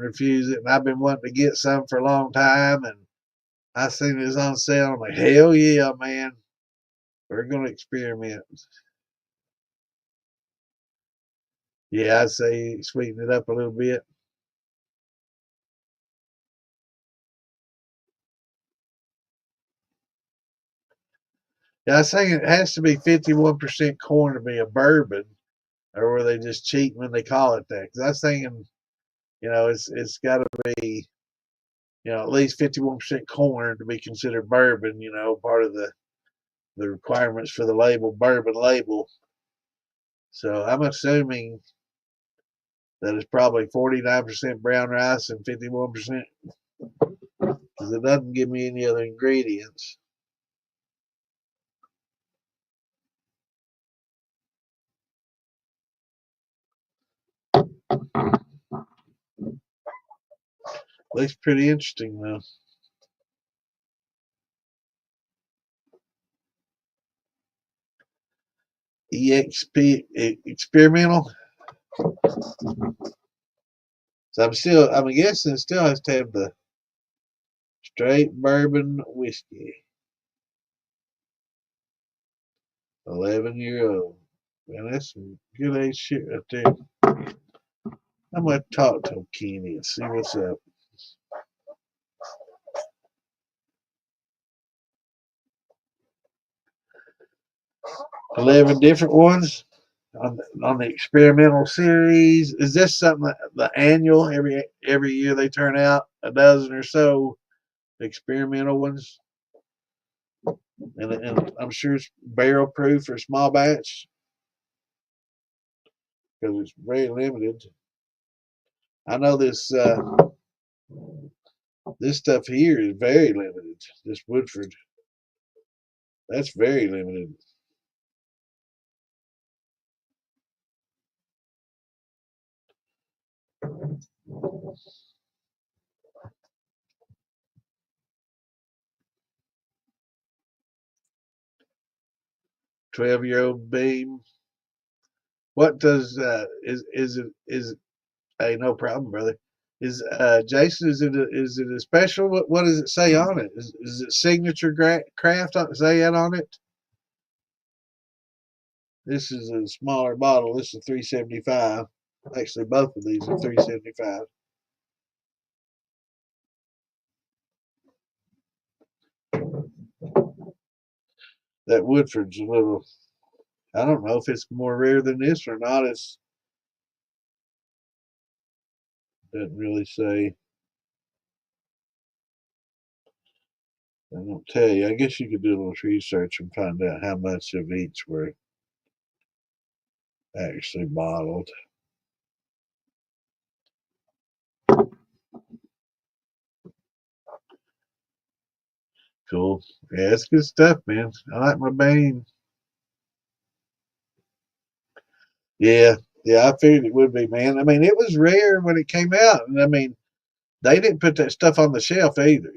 refuse it. And I've been wanting to get some for a long time. And I seen it was on sale. I'm like, hell yeah, man. We're going to experiment. Yeah, I'd say sweeten it up a little bit. Yeah, I think it has to be 51% corn to be a bourbon, or were they just cheating when they call it that? Because I was thinking, it's got to be, at least 51% corn to be considered bourbon. Part of the requirements for the label, bourbon label. So I'm assuming that it's probably 49% brown rice and 51% because it doesn't give me any other ingredients. Looks pretty interesting though. EXP experimental. So I'm guessing it still has to have the straight bourbon whiskey. 11-year old. Man, that's some good age shit right there. I'm gonna talk to Kenny and see what's up. 11 different ones on the experimental series. Is this something that the annual every year they turn out a dozen or so experimental ones? And I'm sure it's barrel proof or small batch because it's very limited. I know this stuff here is very limited. This Woodford, that's very limited. 12-year-old beam. What does is hey, no problem, brother. Is Jason? Is it a special? What does it say on it? Is it signature craft? Say that on it. This is a smaller bottle. This is 375. Actually, both of these are 375. That Woodford's a little. I don't know if it's more rare than this or not. It's doesn't really say. I don't tell you. I guess you could do a little research and find out how much of each were actually bottled. Cool. Yeah, it's good stuff, man. I like my Bane. Yeah, yeah, I figured it would be, man. I mean, it was rare when it came out, and I mean, they didn't put that stuff on the shelf either.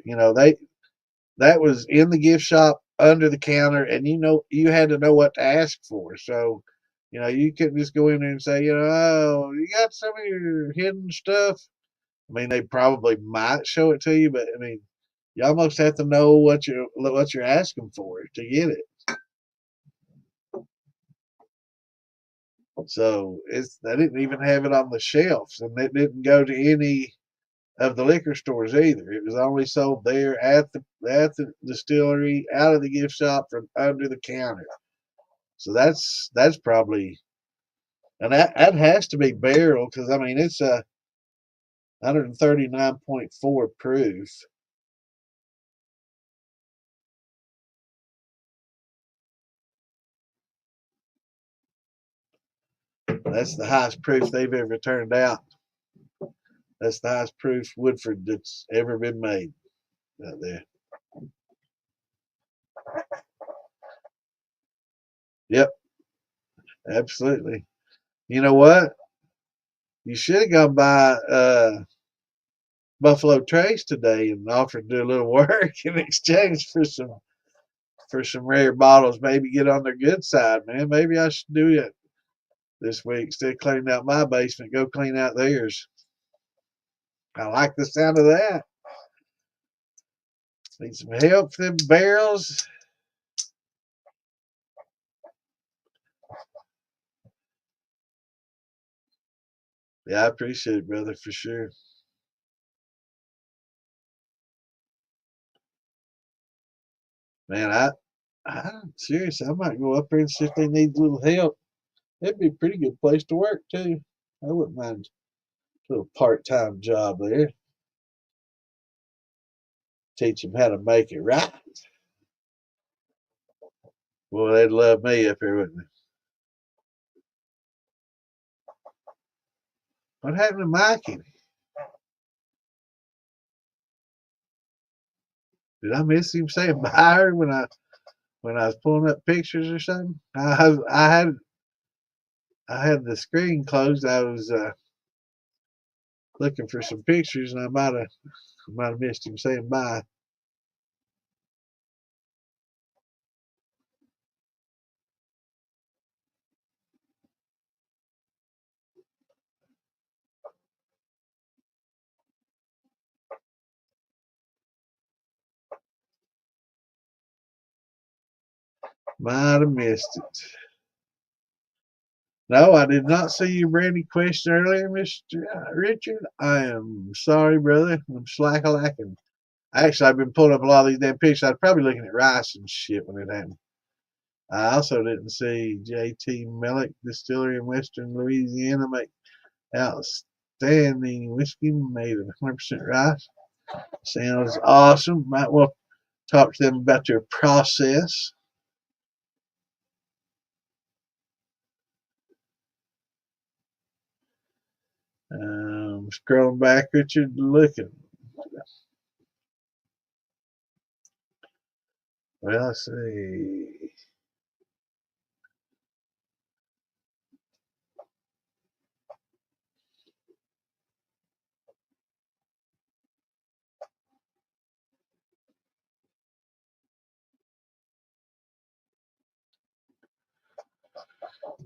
That was in the gift shop under the counter, and you had to know what to ask for. So, you couldn't just go in there and say, oh, you got some of your hidden stuff. I mean, they probably might show it to you, but I mean, you almost have to know what you're asking for to get it. So they didn't even have it on the shelves, and it didn't go to any of the liquor stores either. It was only sold there at the distillery, out of the gift shop, from under the counter. So that's probably, and that has to be barrel, because I mean it's a 139.4 proof. That's the highest proof they've ever turned out. That's the highest proof Woodford that's ever been made out there. Yep, absolutely. You know what? You should have gone by Buffalo Trace today and offered to do a little work in exchange for some rare bottles. Maybe get on their good side, man. Maybe I should do it this week. Instead of cleaning out my basement, go clean out theirs. I like the sound of that. Need some help for them barrels. Yeah, I appreciate it, brother, for sure. Man, I'm serious. I might go up there and see if they need a little help. That'd be a pretty good place to work too. I wouldn't mind a little part-time job there. Teach them how to make it right. Boy, they'd love me up here, wouldn't they? What happened to Mikey? Did I miss him saying bye when I was pulling up pictures or something? I had the screen closed. I was looking for some pictures, and I might have missed him saying bye. Might have missed it. No, I did not see your brandy question earlier, Mr. Richard. I am sorry, brother. I'm slack-a-lacking. Actually, I've been pulling up a lot of these damn pictures. I was probably looking at rice and shit when it happened. I also didn't see J.T. Mellick Distillery in Western Louisiana make outstanding whiskey made of 100% rice. Sounds awesome. Might well talk to them about their process. Scrolling back, Richard, looking. Well, let's see.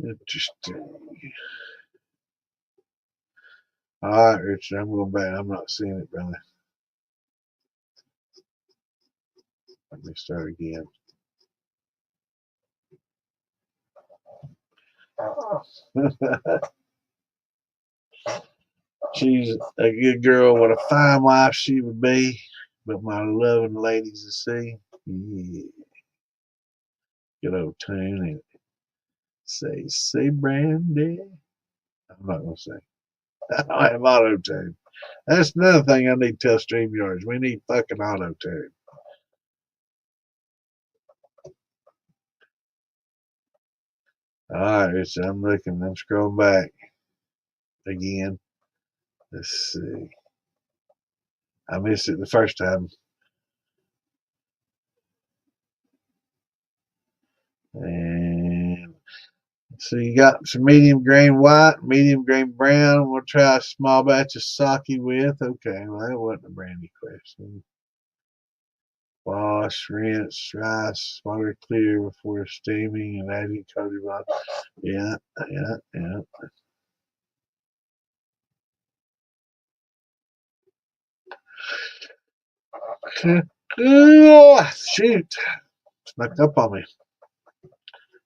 Interesting. All right, Richard, I'm going back. I'm not seeing it, brother. Let me start again. She's a good girl. What a fine wife she would be. But my loving ladies to see. Yeah. Good old tune. And say, Brandy. I'm not going to say. I don't have auto tune. That's another thing I need to tell StreamYards. We need fucking auto tune. All right, Richard, I'm looking. I'm scrolling back again. Let's see. I missed it the first time. And so you got some medium grain white, medium grain brown. We'll try a small batch of sake with. Okay, well, that wasn't a brandy question. Wash, rinse, rice, water clear before steaming and adding coated water. Yeah. Shoot. Snuck up on me.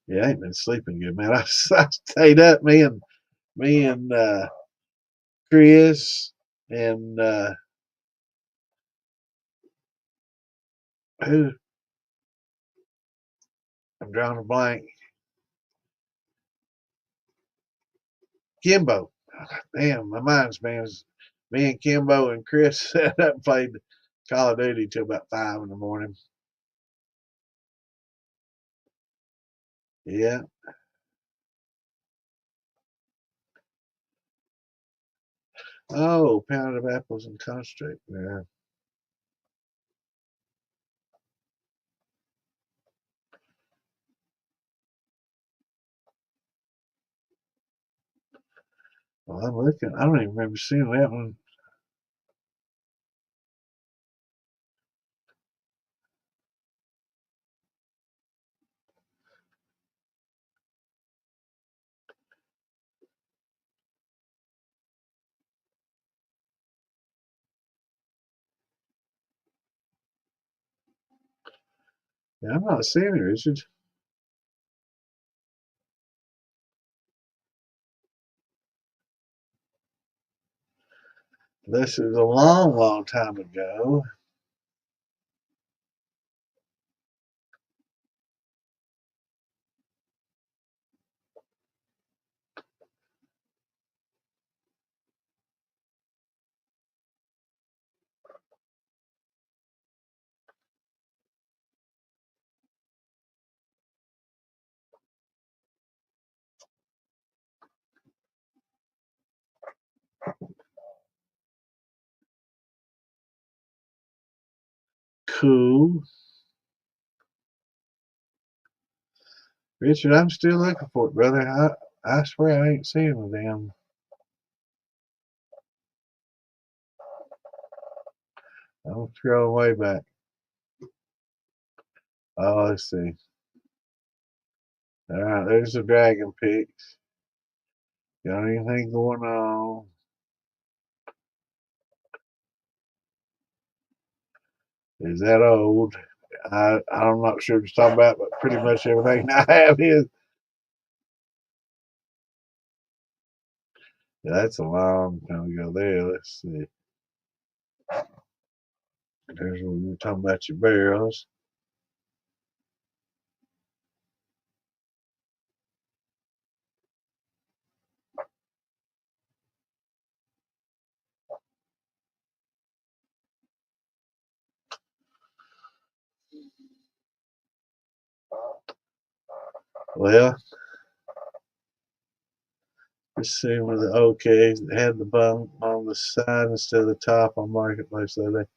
Yeah, I ain't been sleeping good, man. I stayed up, me and Chris and who? I'm drawing a blank. Kimbo. Damn, my mind's been. Me and Kimbo and Chris sat up and played Call of Duty till about 5 in the morning. Yeah. Oh, pound of apples and concentrate. Yeah. Well, I'm looking. I don't even remember seeing that one. Yeah, I'm not seeing it, Richard. This is a long, long time ago. Cool. Richard, I'm still looking for it, brother. I swear I ain't seeing the damn. I'm scrolling way back. Oh, let's see. All right, there's the dragon pics. Got anything going on? Is that old? I'm not sure what you're talking about, but pretty much everything I have is. Yeah, that's a long time ago there. Let's see. There's when we were talking about your barrels. Well, let's see where the OKs had the bum on the side instead of the top on Marketplace the other day.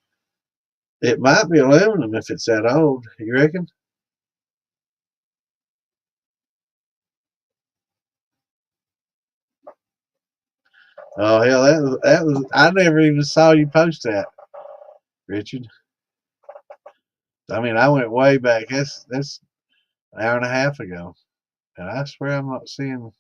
It might be aluminum if it's that old. You reckon? Oh hell, that was. I never even saw you post that, Richard. I mean, I went way back. That's an hour and a half ago. And I swear I'm not seeing.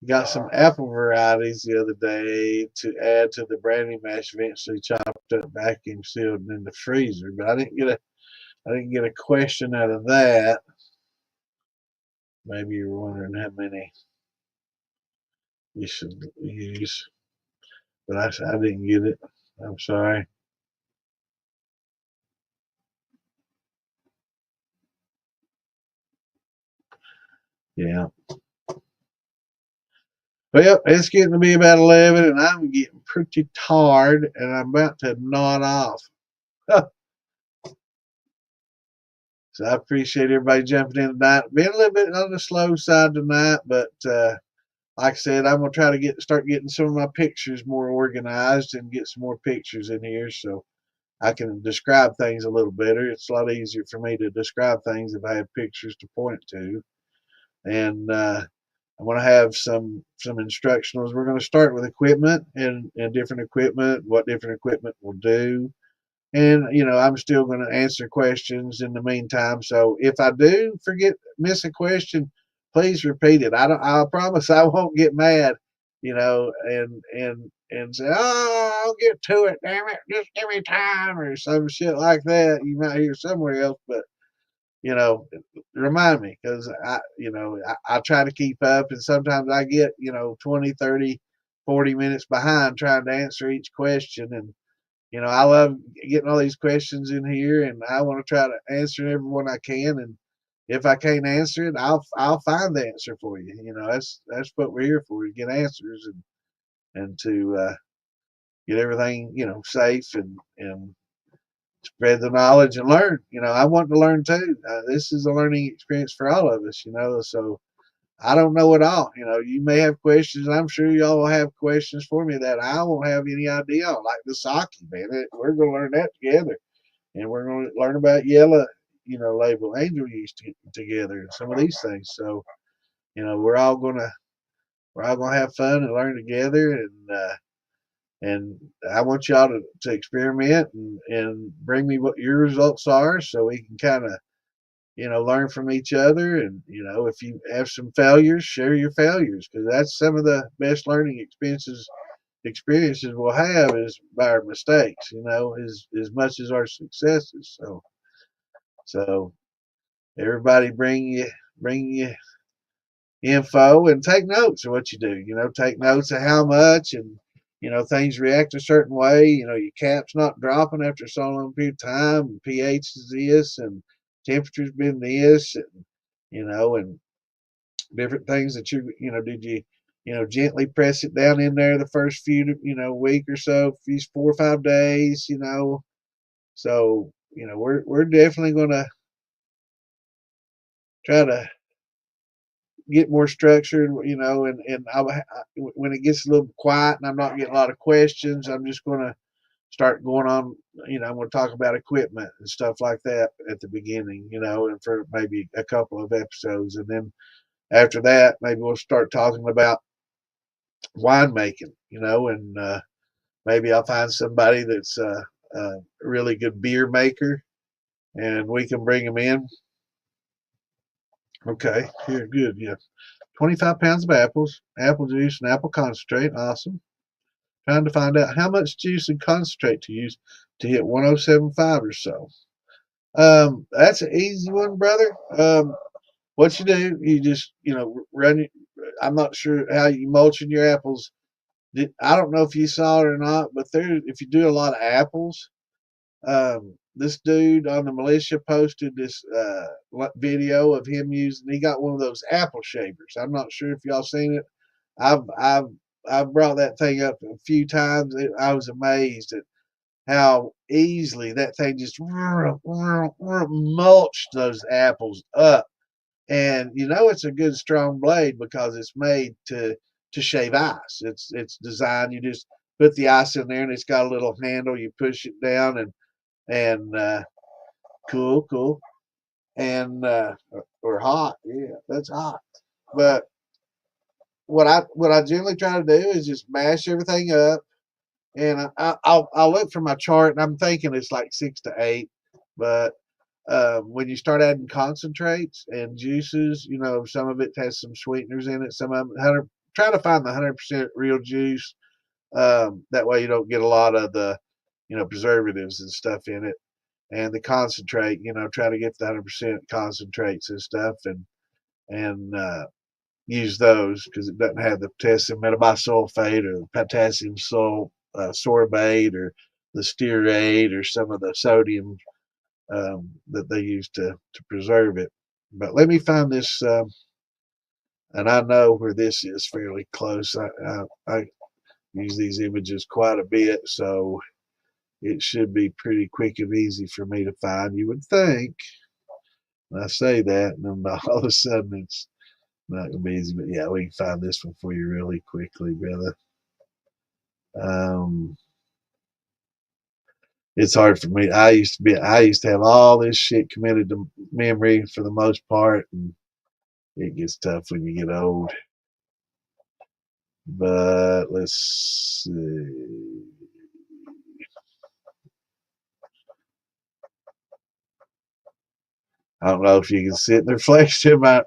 Got some apple varieties the other day to add to the brandy mash. Eventually chopped up, vacuum sealed, and in the freezer. But I didn't get a question out of that. Maybe you're wondering how many you should use, but I didn't get it. I'm sorry. Yeah. Well, it's getting to be about 11, and I'm getting pretty tired, and I'm about to nod off. So I appreciate everybody jumping in tonight. Been a little bit on the slow side tonight, but like I said, I'm gonna try to start getting some of my pictures more organized and get some more pictures in here so I can describe things a little better. It's a lot easier for me to describe things if I have pictures to point to. And I'm going to have some instructionals. We're going to start with equipment and different equipment, what different equipment will do. And, I'm still going to answer questions in the meantime. So if I do miss a question, please repeat it. I promise I won't get mad, and say, oh, I'll get to it, damn it, just give me time or some shit like that. You might hear somewhere else, but you know, remind me because I try to keep up and sometimes I get, 20, 30, 40 minutes behind trying to answer each question. And, I love getting all these questions in here and I want to try to answer every one I can. And if I can't answer it, I'll find the answer for you. That's what we're here for, to get answers and to get everything, safe and spread the knowledge and learn. I want to learn too. This is a learning experience for all of us, so I don't know it all. You may have questions, and I'm sure y'all will have questions for me that I won't have any idea on, like the sake, man. We're going to learn that together, and we're going to learn about yellow, label angel yeast together and some of these things. So, we're all going to have fun and learn together, and I want y'all to experiment and bring me what your results are so we can kind of, learn from each other. And, if you have some failures, share your failures because that's some of the best learning experiences we'll have is by our mistakes, as much as our successes. So everybody bring you info and take notes of what you do. Take notes of how much and things react a certain way. Your cap's not dropping after so long period of time. And pH is this and temperature's been this, and different things that did you gently press it down in there the first few week or so, these 4 or 5 days. So we're definitely going to try to get more structured, and when it gets a little quiet and I'm not getting a lot of questions, I'm just going to start going on, I'm going to talk about equipment and stuff like that at the beginning, and for maybe a couple of episodes. And then after that, maybe we'll start talking about winemaking, and maybe I'll find somebody that's a really good beer maker and we can bring them in. Okay, here, good, yeah. 25 pounds of apples, apple juice, and apple concentrate. Awesome. Trying to find out how much juice and concentrate to use to hit 107.5 or so. That's an easy one, brother. What you do, you just, run. I'm not sure how you mulching your apples. I don't know if you saw it or not, but if you do a lot of apples, this dude on the militia posted this video of him using. He got one of those apple shavers. I'm not sure if y'all seen it. I've brought that thing up a few times. I was amazed at how easily that thing just mulched those apples up. And it's a good strong blade because it's made to shave ice. It's designed. You just put the ice in there, and it's got a little handle. You push it down, and cool, and or hot. Yeah, that's hot. But what I generally try to do is just mash everything up, and I'll look for my chart, and I'm thinking it's like 6 to 8, but when you start adding concentrates and juices, you know, some of it has some sweeteners in it. Some of them, try to find the 100% real juice. That way you don't get a lot of the, you know, preservatives and stuff in it. And the concentrate, you know, try to get the 100% concentrates and stuff, and use those because it doesn't have the potassium metabisulfate or the potassium sorbate or the stearate or some of the sodium that they use to preserve it. But let me find this, and I know where this is fairly close. I use these images quite a bit, so it should be pretty quick and easy for me to find, you would think. And I say that, and then all of a sudden it's not gonna be easy. But yeah, we can find this one for you really quickly, brother. It's hard for me. I used to have all this shit committed to memory for the most part, and it gets tough when you get old. But let's see. I don't know if you can see it in the reflection, but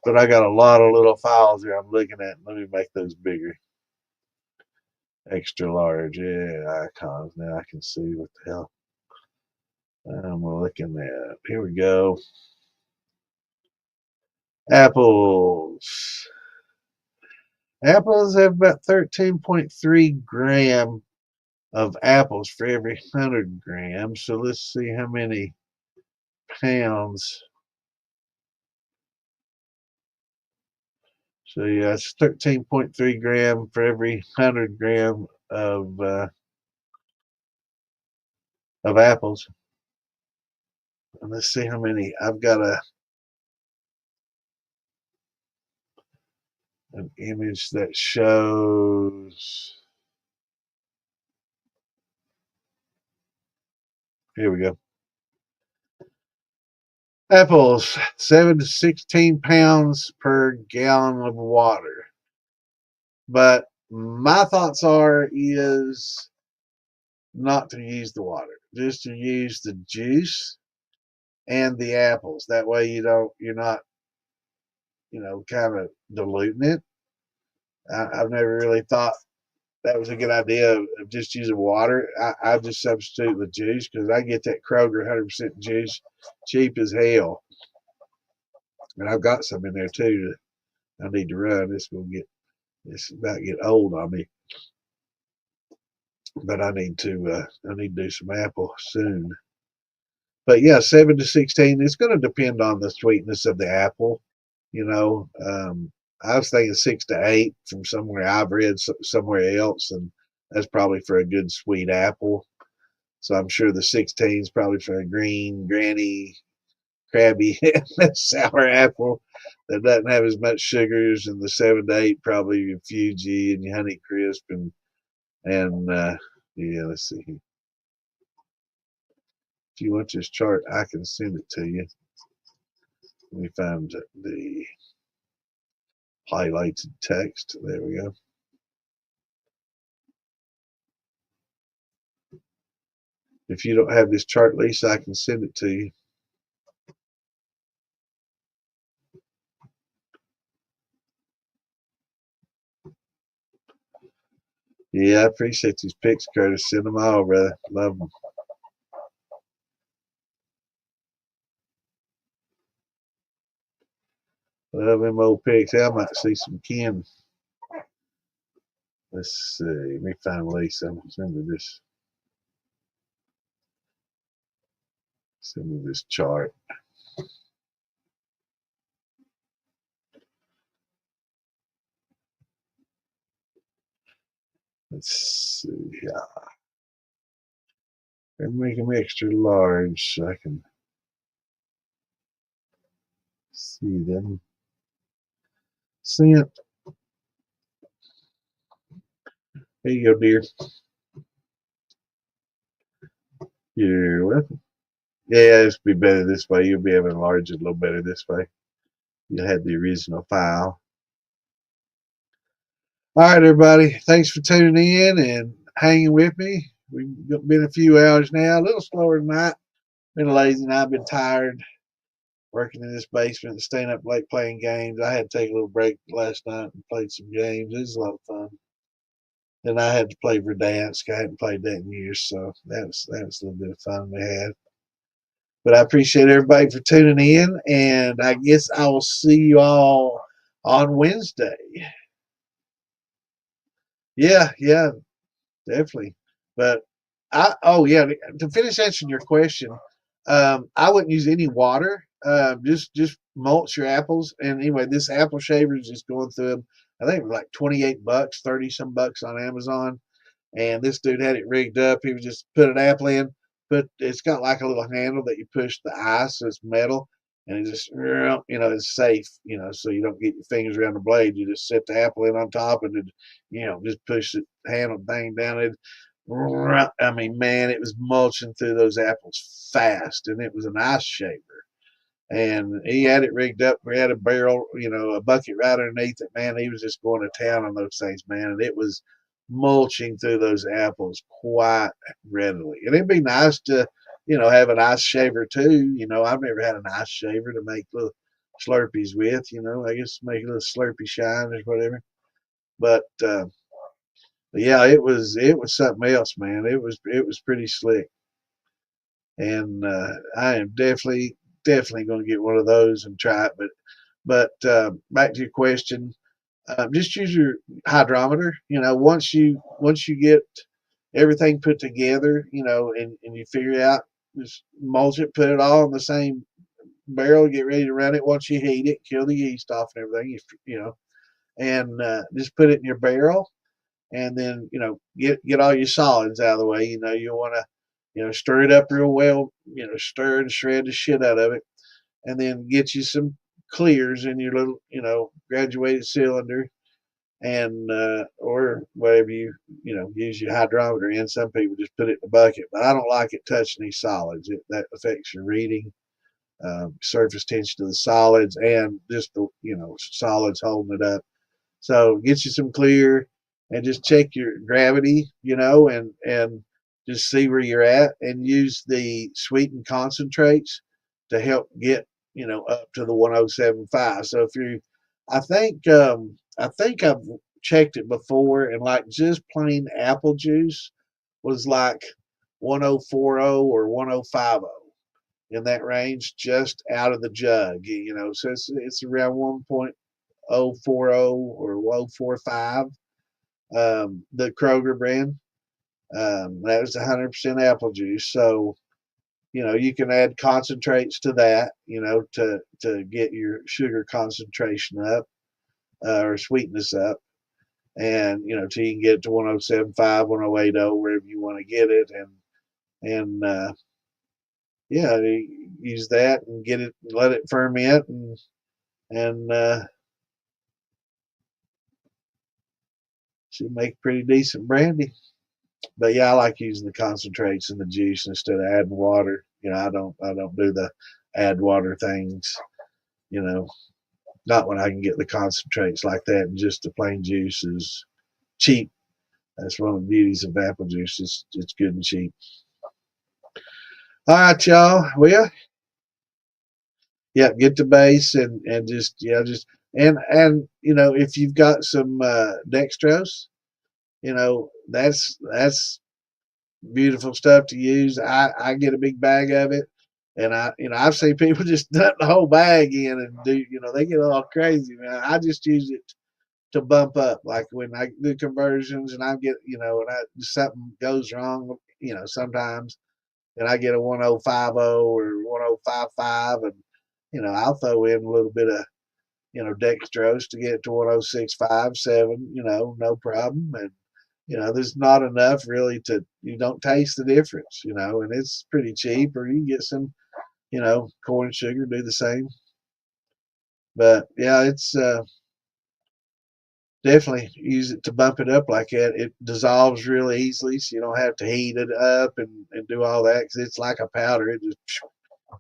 I got a lot of little files here I'm looking at. Let me make those bigger. Extra large. Yeah, icons. Now I can see what the hell I'm looking at. Here we go. Apples. Apples have about 13.3 gram of apples for every 100 grams. So let's see how many pounds. So yeah, it's 13.3 gram for every 100 gram of apples. And let's see how many. I've got an image that shows. Here we go. Apples, 7 to 16 pounds per gallon of water. But my thoughts is not to use the water, just to use the juice and the apples. That way you're not, you know, kind of diluting it. I've never really thought that was a good idea of just using water. I just substitute with juice because I get that Kroger 100% juice cheap as hell. And I've got some in there too that I need to run. It's about to get old on me. But I need to do some apple soon. But yeah, 7 to 16. It's going to depend on the sweetness of the apple. You know, I was thinking 6 to 8 from somewhere I've read somewhere else, and that's probably for a good sweet apple. So I'm sure the 16 is probably for a green, granny, crabby, sour apple that doesn't have as much sugars, and the 7 to 8 probably your Fuji and your Honey Crisp and yeah. Let's see. If you want this chart, I can send it to you. Let me find the highlighted text. There we go. If you don't have this chart, Lisa, I can send it to you. Yeah, I appreciate these pics, Curtis. Send them all, brother. Love them. Love them old pics. I might see some kin. Let's see. Let me find Lisa. Send me this. Send me this chart. Let's see. Yeah. And make them extra large so I can see them. Sent. There you go, dear. You're welcome. Yeah, it's be better this way. You'll be able to enlarge it a little better this way. You'll have the original file. All right, everybody. Thanks for tuning in and hanging with me. We've been a few hours now, a little slower than that, been lazy and I've been tired working in this basement and staying up late playing games. I had to take a little break last night and played some games. It was a lot of fun. Then I had to play Verdansk. I hadn't played that in years, so that was a little bit of fun we had. But I appreciate everybody for tuning in, and I guess I will see you all on Wednesday. Yeah, yeah, definitely. But oh yeah, to finish answering your question, I wouldn't use any water. Just mulch your apples. And anyway, this apple shaver is just going through them. I think it was like $28, 30 some bucks on Amazon. And this dude had it rigged up. He was just put an apple in, but it's got like a little handle that you push the ice, so it's metal, and it just it's safe, so you don't get your fingers around the blade. You just set the apple in on top and then just push the handle thing down. It, I mean, man, it was mulching through those apples fast, and it was an ice shaver. And he had it rigged up. We had a barrel, a bucket right underneath it. Man, he was just going to town on those things, man. And it was mulching through those apples quite readily. And it'd be nice to, have an ice shaver too. I've never had an ice shaver to make little Slurpees with. I guess make a little Slurpee shine or whatever. But yeah, it was something else, man. It was pretty slick. And I am definitely going to get one of those and try it. But back to your question, just use your hydrometer. Once you get everything put together, and you figure out, just mulch it, put it all in the same barrel, get ready to run it. Once you heat it, kill the yeast off and everything, and just put it in your barrel, and then get all your solids out of the way. You want to stir it up real well, stir and shred the shit out of it, and then get you some clears in your little, graduated cylinder, and or whatever use your hydrometer in. Some people just put it in a bucket, but I don't like it touching these solids. That affects your reading, surface tension of the solids, and just the solids holding it up. So get you some clear and just check your gravity, and just see where you're at, and use the sweetened concentrates to help get, up to the 1075. So if you, I think I've checked it before, and like just plain apple juice was like 1040 or 1050 in that range, just out of the jug, so it's around 1.040 or 045. The Kroger brand. That was 100% apple juice. So, you can add concentrates to that, to get your sugar concentration up, or sweetness up. And, till you can get to 1075, 1080, wherever you want to get it. And yeah, use that and get it, let it ferment, and should make pretty decent brandy. But yeah, I like using the concentrates and the juice instead of adding water. I don't do the add water things. Not when I can get the concentrates like that, and just the plain juice is cheap. That's one of the beauties of apple juice. It's good and cheap. All right, y'all. Well, yeah, get the base, and just and if you've got some dextrose, that's beautiful stuff to use. I get a big bag of it, and I've seen people just dump the whole bag in and do, they get all crazy, man. I just use it to bump up, like when I do conversions, and I get, and something goes wrong, sometimes, and I get a 1050 or 1055, and I'll throw in a little bit of dextrose to get it to 1065, 7, no problem. And there's not enough really you don't taste the difference, and it's pretty cheap. Or you can get some, corn sugar, do the same. But yeah, it's definitely use it to bump it up like that. It dissolves really easily, so you don't have to heat it up and do all that, because it's like a powder. It just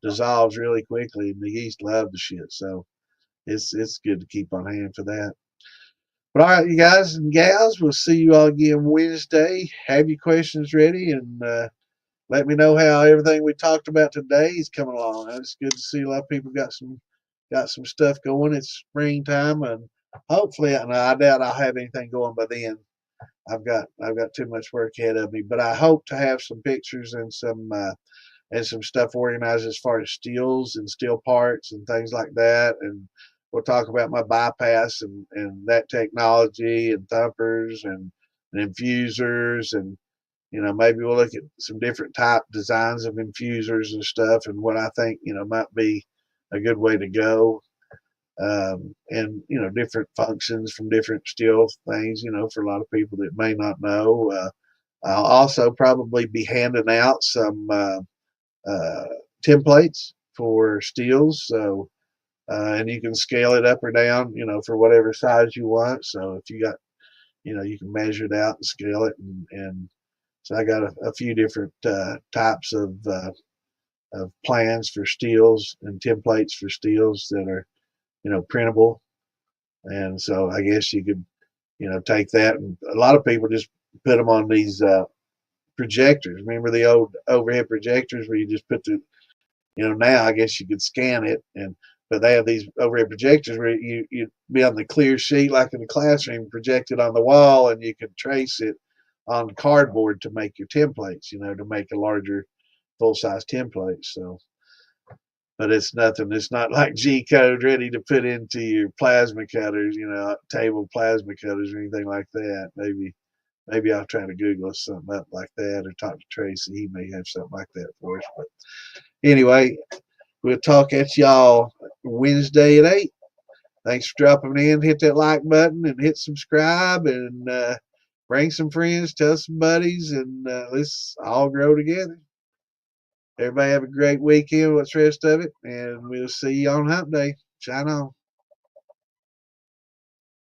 dissolves really quickly, and the yeast love the shit. So it's good to keep on hand for that. But all right, you guys and gals, we'll see you all again Wednesday. Have your questions ready, and let me know how everything we talked about today is coming along. It's good to see a lot of people got some stuff going. It's springtime, and hopefully, no, I doubt I'll have anything going by then. I've got too much work ahead of me, but I hope to have some pictures and some stuff organized as far as steels and steel parts and things like that. And we'll talk about my bypass and that technology and thumpers and infusers, and maybe we'll look at some different type designs of infusers and stuff and what I think might be a good way to go. And different functions from different steel things, for a lot of people that may not know. I'll also probably be handing out some uh, templates for steels. So, and you can scale it up or down, for whatever size you want. So if you got, you can measure it out and scale it. And so I got a few different types of plans for steels and templates for steels that are, printable. And so I guess you could, take that. And a lot of people just put them on these projectors. Remember the old overhead projectors where you just put the, now I guess you could scan it, but they have these overhead projectors where you'd be on the clear sheet like in the classroom, projected on the wall, and you could trace it on cardboard to make your templates, to make a larger full size template. So, but it's nothing. It's not like G code ready to put into your plasma cutters, table plasma cutters or anything like that. Maybe I'll try to Google something up like that or talk to Tracy. He may have something like that for us. But anyway, we'll talk at y'all Wednesday at 8. Thanks for dropping in. Hit that like button and hit subscribe, and bring some friends, tell some buddies, and let's all grow together. Everybody have a great weekend. What's the rest of it? And we'll see you on Hump Day. Shine on.